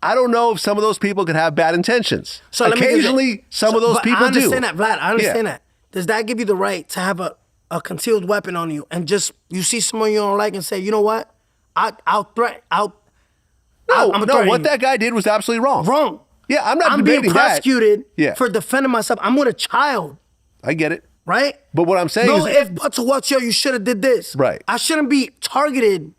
I don't know if some of those people could have bad intentions. So occasionally, some of those people do. I understand that, Vlad. I understand that. Does that give you the right to have a concealed weapon on you and just, you see someone you don't like and say, you know what? I'll threaten. No, what that guy did was absolutely wrong. Wrong. Yeah, I'm not I'm debating being prosecuted that. for defending myself. I'm with a child. I get it. Right? But what I'm saying no is... No if, buts, or what's, yo, you should have did this. Right. I shouldn't be targeted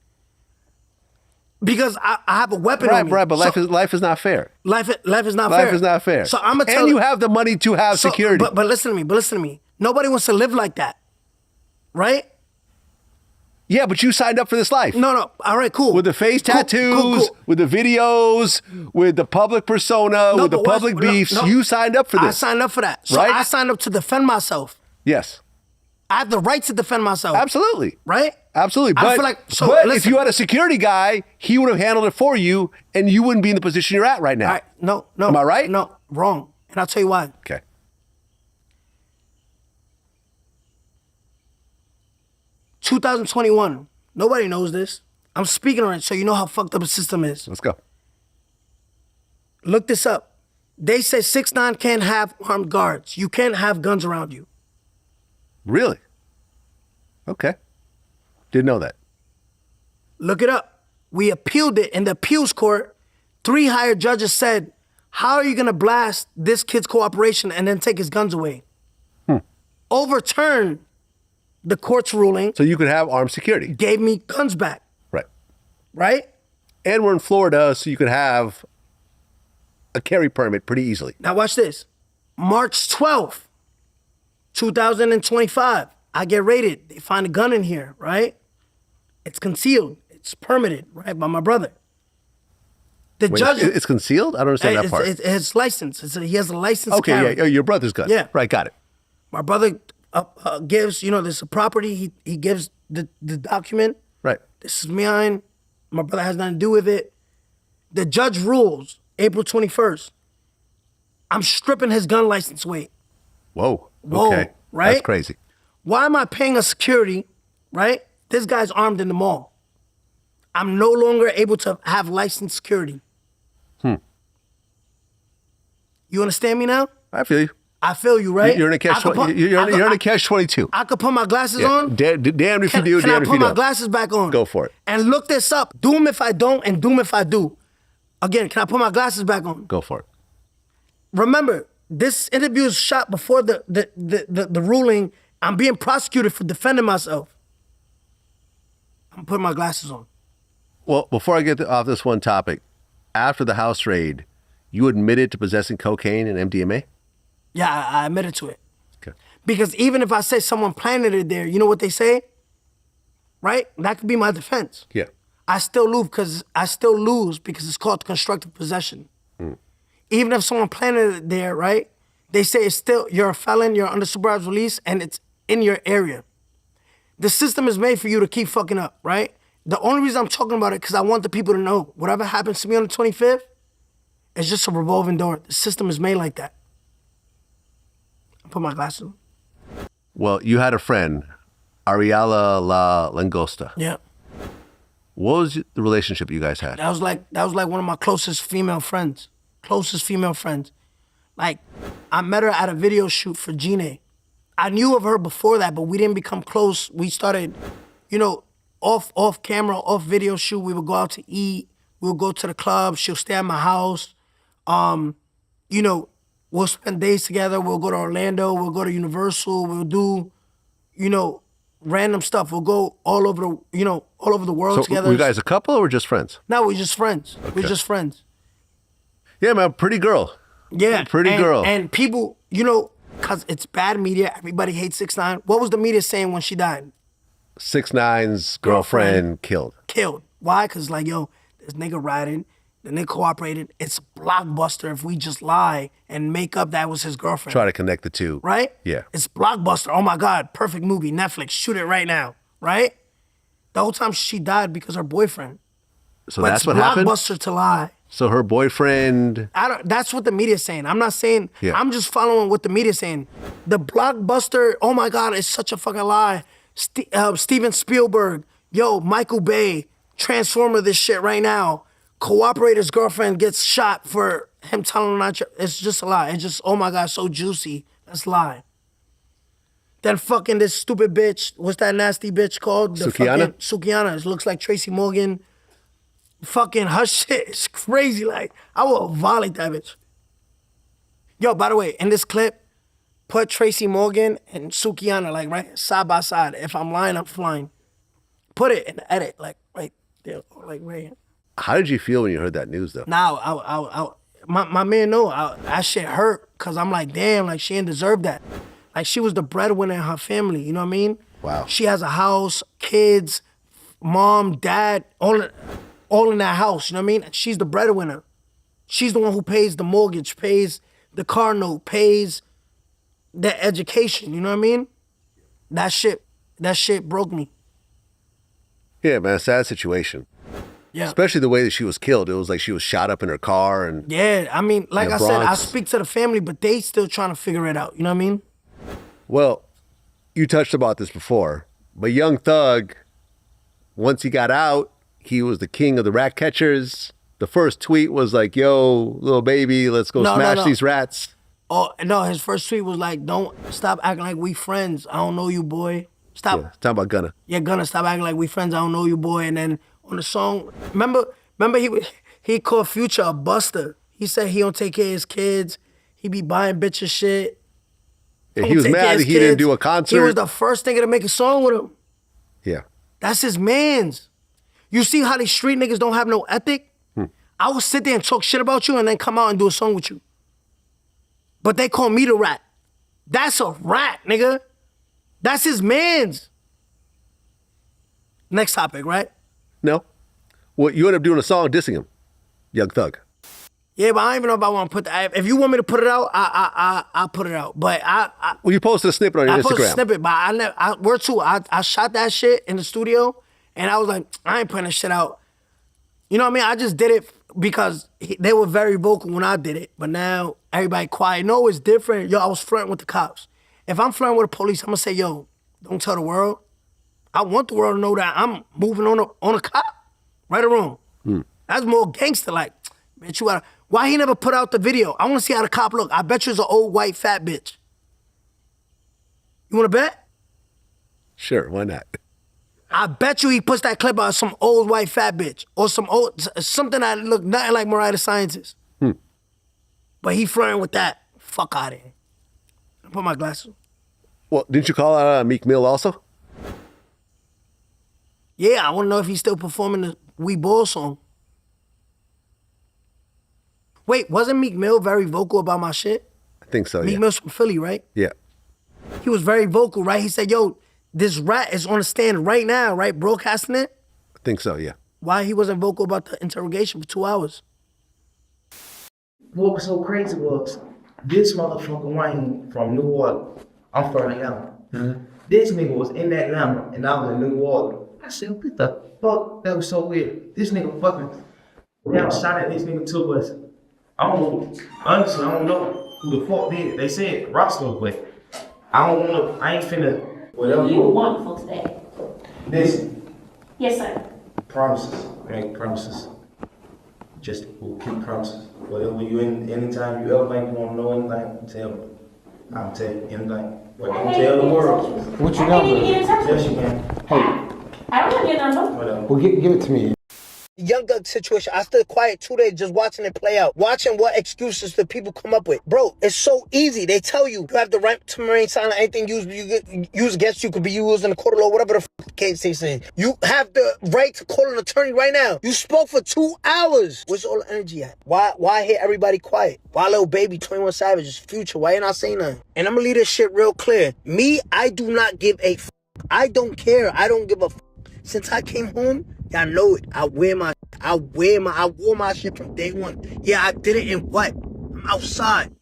because I have a weapon on me. Right, but life is not fair. Life is not fair. Life is not fair. So I'm going to tell you have the money to have security. But listen to me. Nobody wants to live like that. Right? Yeah, but you signed up for this life. No. All right, cool. With the face tattoos, with the videos, with the public persona, with the public beefs. You signed up for this. I signed up for that. So right? I signed up to defend myself. Yes. I have the right to defend myself. Absolutely. Right? Absolutely. But, I feel like, but if you had a security guy, he would have handled it for you, and you wouldn't be in the position you're at right now. All right. No. Am I right? No, wrong. And I'll tell you why. Okay. $2021. Nobody knows this. I'm speaking on it so you know how fucked up the system is. Let's go. Look this up. They say 6ix9ine can't have armed guards. You can't have guns around you. Really? Okay. Didn't know that. Look it up. We appealed it in the appeals court. 3 higher judges said, how are you going to blast this kid's cooperation and then take his guns away? Overturn the court's ruling. So you could have armed security. Gave me guns back. Right. Right? And we're in Florida, so you could have a carry permit pretty easily. Now watch this. March 12th, 2025. I get raided. They find a gun in here, right? It's concealed. It's permitted, right, by my brother. The judge. It's concealed? I don't understand that part. It's licensed. He has a license. Okay, yeah, your brother's gun. Yeah. Right, got it. My brother gives, there's a property. He gives the document. Right. This is mine. My brother has nothing to do with it. The judge rules April 21st. I'm stripping his gun license away. Whoa. Okay. Right? That's crazy. Why am I paying a security, right? This guy's armed in the mall. I'm no longer able to have licensed security. You understand me now? I feel you. I feel you, right? You're in a catch. You're in a catch 22. I could put my glasses on. Damned if you do. Damned if you don't. Can I put my glasses back on? Go for it. And look this up. Doom if I don't, and doom if I do. Again, can I put my glasses back on? Go for it. Remember, this interview is shot before the ruling. I'm being prosecuted for defending myself. I'm putting my glasses on. Well, before I get off this one topic, after the house raid, you admitted to possessing cocaine and MDMA? Yeah, I admitted to it. Okay. Because even if I say someone planted it there, you know what they say? Right? That could be my defense. Yeah. I still lose because it's called constructive possession. Even if someone planted it there, right? They say it's still, you're a felon, you're under supervised release, and it's in your area. The system is made for you to keep fucking up, right? The only reason I'm talking about it because I want the people to know whatever happens to me on the 25th, it's just a revolving door. The system is made like that. I put my glasses on. Well, you had a friend, Ariela La Langosta. Yeah. What was the relationship you guys had? That was like one of my closest female friends. Like, I met her at a video shoot for Gine. I knew of her before that, but we didn't become close. We started, you know, off camera, off video shoot. We would go out to eat. We would go to the club. She'll stay at my house. You know, we'll spend days together. We'll go to Orlando. We'll go to Universal. We'll do, you know, random stuff. We'll go all over the world together. Were you guys a couple or just friends? No, we're just friends. Okay. We're just friends. Yeah, man, pretty girl. Yeah. Pretty girl. And people, you know, because it's bad media, everybody hates 6ix9ine. What was the media saying when she died? 6ix9ine's girlfriend killed. Killed. Why? Because like, yo, this nigga riding, the nigga cooperated. It's blockbuster if we just lie and make up that was his girlfriend. Try to connect the two. Right? Yeah. It's blockbuster. Oh my God, perfect movie, Netflix, shoot it right now. Right? The whole time she died because her boyfriend. So But that's it's what happened? blockbuster to lie. So her boyfriend... That's what the media's saying. I'm not saying, Yeah. I'm just following what the media's saying. The blockbuster, oh my God, it's such a fucking lie. Steven Spielberg, yo, Michael Bay, Transformer this shit right now. Cooperator's girlfriend gets shot for him telling her not, it's just a lie. It's just, oh my God, so juicy. That's a lie. Then fucking this stupid bitch, what's that nasty bitch called? Sukiana? Sukiana, it looks like Tracy Morgan. Fucking her shit is crazy. Like, I will violate that bitch. Yo, by the way, in this clip, put Tracy Morgan and Sukiana, like, right side by side. If I'm lying, I'm flying. Put it in the edit, like, right there, like, right here. How did you feel when you heard that news, though? Now, my man know, that shit hurt, because I'm like, damn, like, she didn't deserve that. Like, she was the breadwinner in her family, you know what I mean? Wow. She has a house, kids, mom, dad, all in that house, you know what I mean? She's the breadwinner. She's the one who pays the mortgage, pays the car note, pays the education, you know what I mean? That shit broke me. Yeah, man, sad situation. Yeah. Especially the way that she was killed. It was like she was shot up in her car and... Yeah, I mean, like in I the said, I Bronx. speak to the family, but they still trying to figure it out, you know what I mean? Well, you touched about this before, but Young Thug, once he got out, he was the king of the rat catchers. The first tweet was like, yo, little baby, let's go smash these rats. Oh, no, his first tweet was like, don't stop acting like we friends. I don't know you, boy. Stop. Yeah, talking about Gunna. Yeah, Gunna, stop acting like we friends. I don't know you, boy. And then on the song, remember he called Future a buster. He said he don't take care of his kids. He be buying bitches shit. Yeah, he Don't was take care mad of that his he didn't kids. do a concert. He was the first nigga to make a song with him. Yeah. That's his mans. You see how these street niggas don't have no ethic? I will sit there and talk shit about you and then come out and do a song with you. But they call me the rat. That's a rat, nigga. That's his mans. Next topic, right? No. Well, you ended up doing a song dissing him, Young Thug. Yeah, but I don't even know if I want to put that. If you want me to put it out, I'll put it out. But Well, you posted a snippet on your I Instagram. posted a snippet, but I shot that shit in the studio, and I was like, I ain't putting that shit out. You know what I mean? I just did it because they were very vocal when I did it, but now everybody quiet. No, it's different. Yo, I was flirting with the cops. If I'm flirting with the police, I'm gonna say, yo, don't tell the world. I want the world to know that I'm moving on a cop, right or wrong. That's more gangster. Like, bitch, why he never put out the video? I want to see how the cop look. I bet you it's an old white fat bitch. You want to bet? Sure, why not? I bet you he puts that clip out of some old white fat bitch or something that look nothing like Mariah the Scientist. But he flirting with that fuck out of here. I put my glasses on. Well, didn't you call out Meek Mill also? Yeah, I want to know if he's still performing the We Ball song. Wait, wasn't Meek Mill very vocal about my shit? I think so, Meek yeah. Mill's from Philly, right? Yeah. He was very vocal, right? He said, yo, this rat is on the stand right now, right? Broadcasting it. I think so, yeah. Why he wasn't vocal about the interrogation for 2 hours? What was so crazy was this motherfucker Wayne from New Orleans. I'm from Atlanta. This nigga was in Atlanta and I was in New Orleans. I said, what the fuck? That was so weird. This nigga fucking down shot at this nigga too, but I don't know. Honestly, I don't know who the fuck did it. They said Roscoe, but I don't wanna, I ain't finna, whatever. You were wonderful today. Listen. Yes, sir. Promises, make promises. Just we'll keep promises. Whatever you anytime you ever think you want to know anything, tell me. I'll tell you anything. But don't tell the world. What you got? Yes, you can. Hey. I don't have your number. Whatever. Well, give it to me. Young Thug situation, I stood quiet 2 days just watching it play out. Watching what excuses the people come up with. Bro, it's so easy. They tell you have the right to remain silent. Anything used against you could be used in the court of law, whatever the case they say. You have the right to call an attorney right now. You spoke for 2 hours. Where's all the energy at? Why hear everybody quiet? Why Lil Baby, 21 Savage's Future? Why you not saying nothing? And I'm gonna leave this shit real clear. Me, I do not give a f. I don't care. I don't give a f. Since I came home, y'all know it. I wore my shit from day one. Yeah, I did it in what? I'm outside.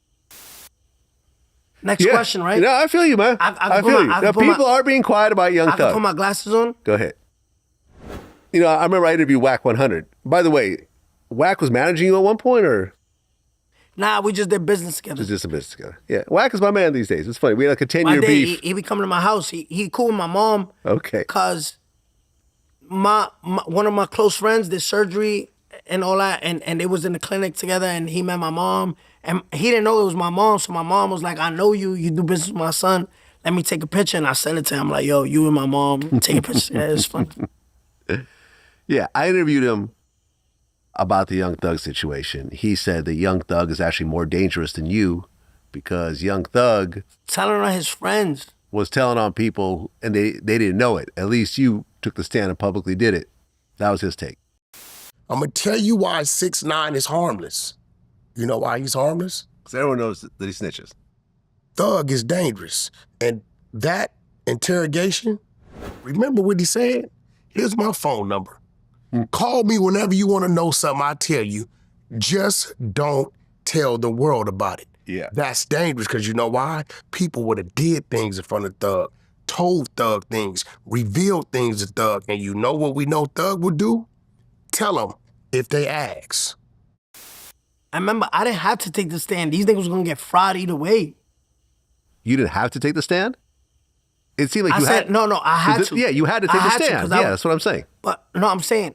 Next question, right? No, I feel you, man. I feel you. Now, people are being quiet about Young Thug. I can put my glasses on? Go ahead. You know, I remember I interviewed Wack 100. By the way, Wack was managing you at one point, or? Nah, we just did business together. Just a business together. Yeah, Wack is my man these days. It's funny. We had like a 10-year beef. He be coming to my house. He cool with my mom. Okay. Cause one of my close friends did surgery and all that, and they was in the clinic together, and he met my mom, and he didn't know it was my mom, so my mom was like, I know you do business with my son, let me take a picture, and I sent it to him, like, yo, you and my mom, take a picture. Yeah, it's fun. Yeah, I interviewed him about the Young Thug situation. He said that Young Thug is actually more dangerous than you because Young Thug telling on his friends was telling on people, and they didn't know it. At least you took the stand and publicly did it. That was his take. I'm gonna tell you why 6ix9ine is harmless. You know why he's harmless? Because everyone knows that he snitches. Thug is dangerous. And that interrogation, remember what he said? Here's my phone number. Call me whenever you wanna know something, I'll tell you. Just don't tell the world about it. Yeah. That's dangerous, because you know why? People would have did things in front of Thug, told Thug things, revealed things to Thug, and you know what we know Thug would do? Tell them if they ask. I remember I didn't have to take the stand. These niggas was gonna get fried either way. You didn't have to take the stand? It seemed like I you said, had. No, I had to. Yeah, you had to take the stand. Yeah, that's what I'm saying. But no, I'm saying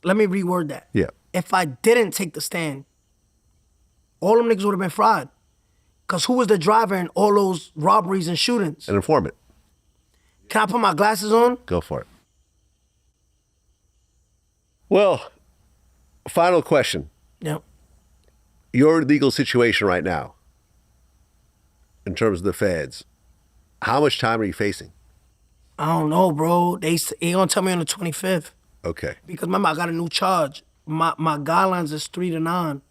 let me reword that. Yeah. If I didn't take the stand, all them niggas would have been fried. Because who was the driver in all those robberies and shootings? An informant. Can I put my glasses on? Go for it. Well, final question. Yep. Your legal situation right now, in terms of the feds, how much time are you facing? I don't know, bro. They gonna tell me on the 25th. Okay. Because remember, I got a new charge. My guidelines is 3 to 9.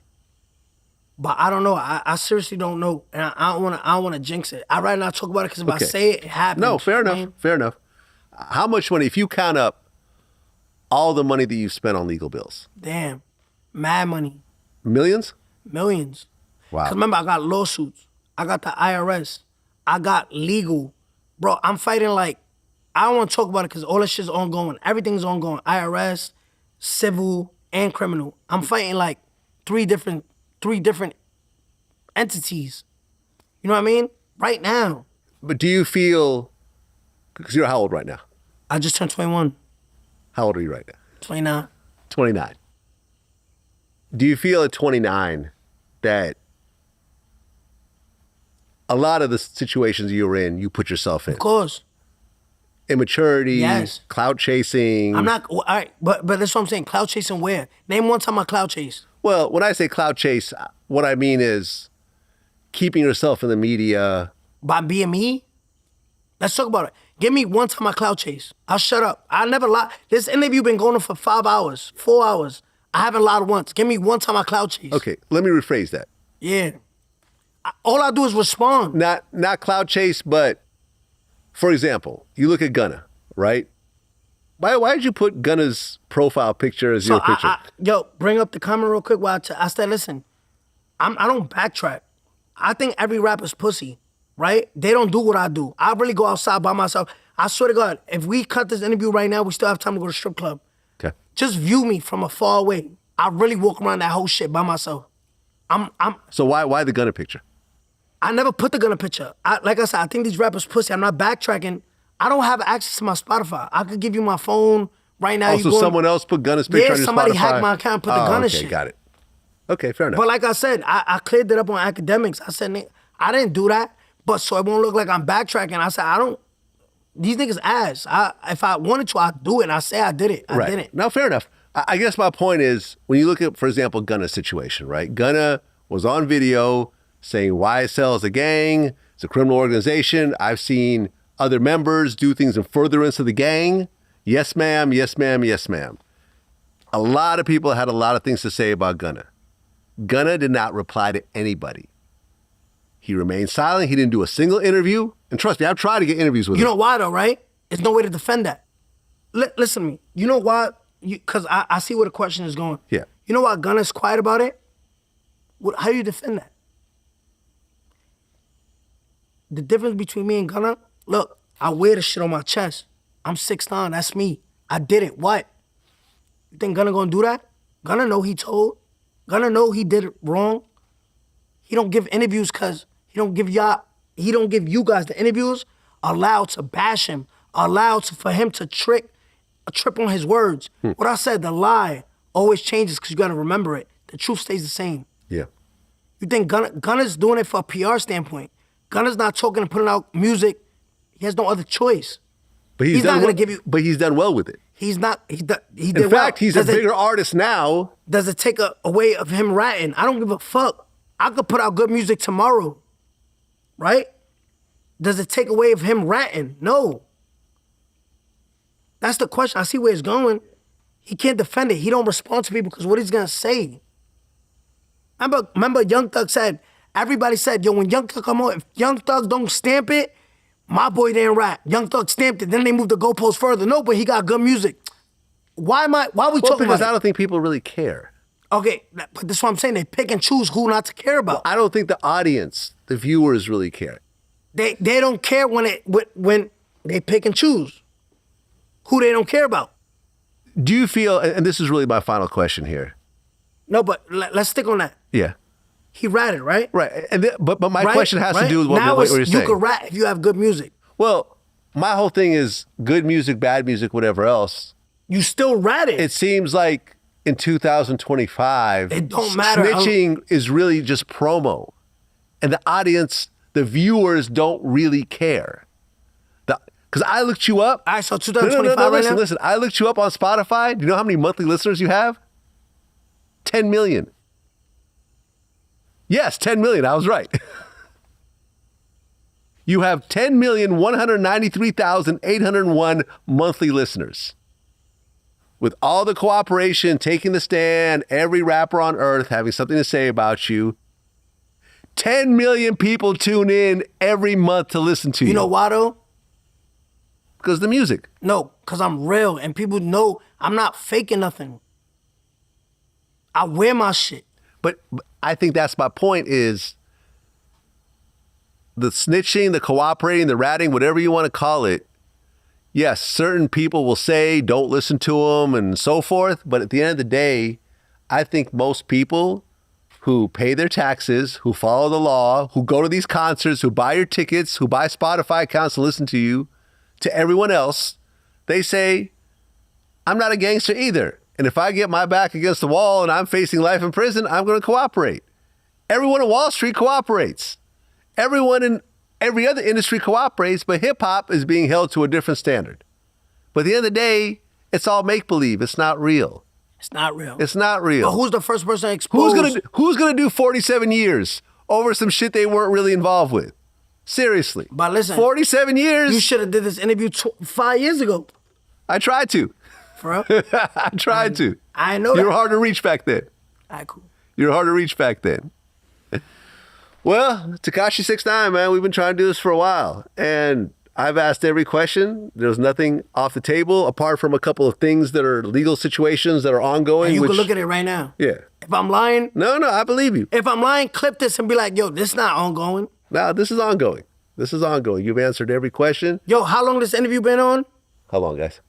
But I don't know. I seriously don't know, and I don't wanna jinx it. I'd rather not talk about it because if I say it, it happens. No, fair enough. Fair enough. How much money, if you count up all the money that you've spent on legal bills? Damn, mad money. Millions? Millions. Wow. Because remember, I got lawsuits. I got the IRS. I got legal. Bro, I'm fighting like, I don't want to talk about it because all this shit's ongoing. Everything's ongoing. IRS, civil, and criminal. I'm fighting like three different entities. You know what I mean? Right now. But do you feel, because you're how old right now? I just turned 21. How old are you right now? 29. 29. Do you feel at 29 that a lot of the situations you were in, you put yourself in? Of course. Immaturity, yes. Clout chasing. I'm not, all right, but that's what I'm saying. Clout chasing where? Name one time I clout chase. Well, when I say clout chase, what I mean is keeping yourself in the media? By being me? Let's talk about it. Give me one time I clout chase. I'll shut up. I never lie. This interview been going on for 5 hours, 4 hours. I haven't lied once. Give me one time I clout chase. Okay, let me rephrase that. Yeah. All I do is respond. Not clout chase, but for example, you look at Gunna, right? Why did you put Gunna's profile picture as your picture? Yo, bring up the comment real quick while I said, listen, I don't backtrack. I think every rapper's pussy, right? They don't do what I do. I really go outside by myself. I swear to God, if we cut this interview right now, we still have time to go to strip club. Okay. Just view me from a far away. I really walk around that whole shit by myself. So why the Gunna picture? I never put the Gunna picture. Like I said, I think these rappers pussy. I'm not backtracking. I don't have access to my Spotify. I could give you my phone right now. Also, someone else put Gunna's picture on your Spotify? Yeah, somebody hacked my account and put the Gunna shit. Okay, got it. Okay, fair enough. But like I said, I cleared it up on academics. I said, I didn't do that, but so it won't look like I'm backtracking. I said, these niggas ass. If I wanted to, I'd do it. And I say I did it. I didn't. No, fair enough. I guess my point is, when you look at, for example, Gunna's situation, right? Gunna was on video saying YSL is a gang, it's a criminal organization. I've seen other members do things in furtherance of the gang. Yes, ma'am, yes, ma'am, yes, ma'am. A lot of people had a lot of things to say about Gunna. Gunna did not reply to anybody. He remained silent. He didn't do a single interview. And trust me, I've tried to get interviews with him. You know why though, right? There's no way to defend that. Listen to me. You know why? Because I see where the question is going. Yeah. You know why Gunna's quiet about it? How do you defend that? The difference between me and Gunna, look, I wear the shit on my chest. I'm 6ix9ine, that's me. I did it, what? You think Gunna gonna do that? Gunna know he told. Gunna know he did it wrong. He don't give interviews cause he don't give you guys the interviews allowed to bash him, allowed for him to trip on his words. What I said, the lie always changes because you gotta remember it. The truth stays the same. Yeah. You think Gunna's doing it for a PR standpoint. Gunna's not talking and putting out music. He has no other choice. But he's not gonna give you. But he's done well with it. He's not. He did In fact, he's a bigger artist now. Does it take away of him ratting? I don't give a fuck. I could put out good music tomorrow, right? Does it take away of him ratting? No. That's the question. I see where it's going. He can't defend it. He don't respond to people because what he's gonna say. Remember Young Thug said, everybody said, yo, when Young Thug come on, if Young Thug don't stamp it, my boy didn't rap. Young Thug stamped it, then they moved the goalpost further. No, but he got good music. Why are we talking about because I don't think people really care. Okay, but that's what I'm saying. They pick and choose who not to care about. Well, I don't think the audience, the viewers really care. They don't care when they pick and choose who they don't care about. Do you feel, and this is really my final question here. No, but let's stick on that. Yeah. He ratted, right? Right. But my question has to do with what you're saying. You can rat if you have good music. Well, my whole thing is good music, bad music, whatever else. You still ratted. It seems like in 2025, it don't matter. Snitching is really just promo. And the audience, the viewers don't really care. Because I looked you up. All right, so 2025 no, right now? listen. I looked you up on Spotify. Do you know how many monthly listeners you have? 10 million. Yes, 10 million. I was right. You have 10,193,801 monthly listeners. With all the cooperation, taking the stand, every rapper on earth having something to say about you, 10 million people tune in every month to listen to you. You know why though? Because of the music. No, because I'm real and people know I'm not faking nothing. I wear my shit. But I think that's my point is the snitching, the cooperating, the ratting, whatever you want to call it. Yes, certain people will say don't listen to them and so forth. But at the end of the day, I think most people who pay their taxes, who follow the law, who go to these concerts, who buy your tickets, who buy Spotify accounts to listen to you, to everyone else, they say, I'm not a gangster either. And if I get my back against the wall and I'm facing life in prison, I'm going to cooperate. Everyone in Wall Street cooperates. Everyone in every other industry cooperates, but hip hop is being held to a different standard. But at the end of the day, it's all make-believe. It's not real. It's not real. It's not real. But who's the first person exposed? Who's gonna do 47 years over some shit they weren't really involved with. Seriously. But listen, 47 years. You should have did this interview 5 years ago. I tried to. For real? I tried to. I know You that. were hard to reach back then. All right, cool. You were hard to reach back then. Well, Tekashi 6ix9ine, man, we've been trying to do this for a while. And I've asked every question. There's nothing off the table apart from a couple of things that are legal situations that are ongoing. And you can look at it right now. Yeah. If I'm lying. No, I believe you. If I'm lying, clip this and be like, yo, this is not ongoing. No, this is ongoing. This is ongoing. You've answered every question. Yo, how long this interview been on? How long, guys?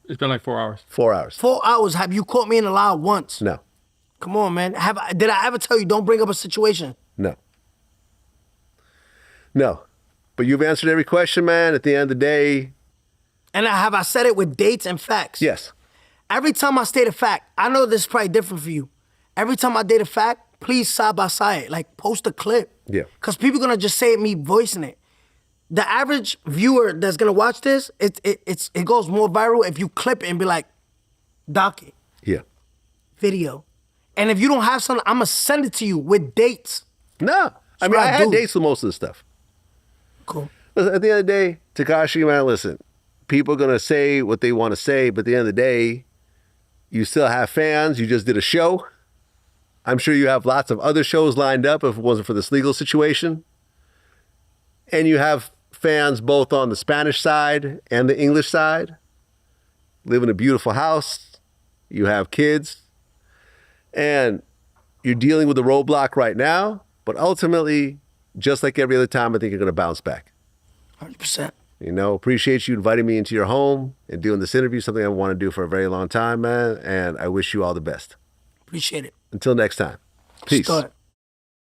It's been like 4 hours. 4 hours. 4 hours. Have you caught me in a lie once? No. Come on, man. Did I ever tell you don't bring up a situation? No. No. But you've answered every question, man. At the end of the day. And have I said it with dates and facts? Yes. Every time I state a fact, I know this is probably different for you. Every time I date a fact, please side by side, like post a clip. Yeah. Because people gonna just say me voicing it. The average viewer that's gonna watch this, it goes more viral if you clip it and be like, docket. Yeah. Video. And if you don't have something, I'm gonna send it to you with dates. No. I mean, I had dates with most of the stuff. Cool. Listen, at the end of the day, Tekashi, man, listen, people are going to say what they want to say, but at the end of the day, you still have fans. You just did a show. I'm sure you have lots of other shows lined up if it wasn't for this legal situation. And you have fans both on the Spanish side and the English side. Live in a beautiful house. You have kids. And you're dealing with a roadblock right now, but ultimately, just like every other time, I think you're going to bounce back. 100%. You know, appreciate you inviting me into your home and doing this interview, something I want to do for a very long time, man. And I wish you all the best. Appreciate it. Until next time. Peace. Start.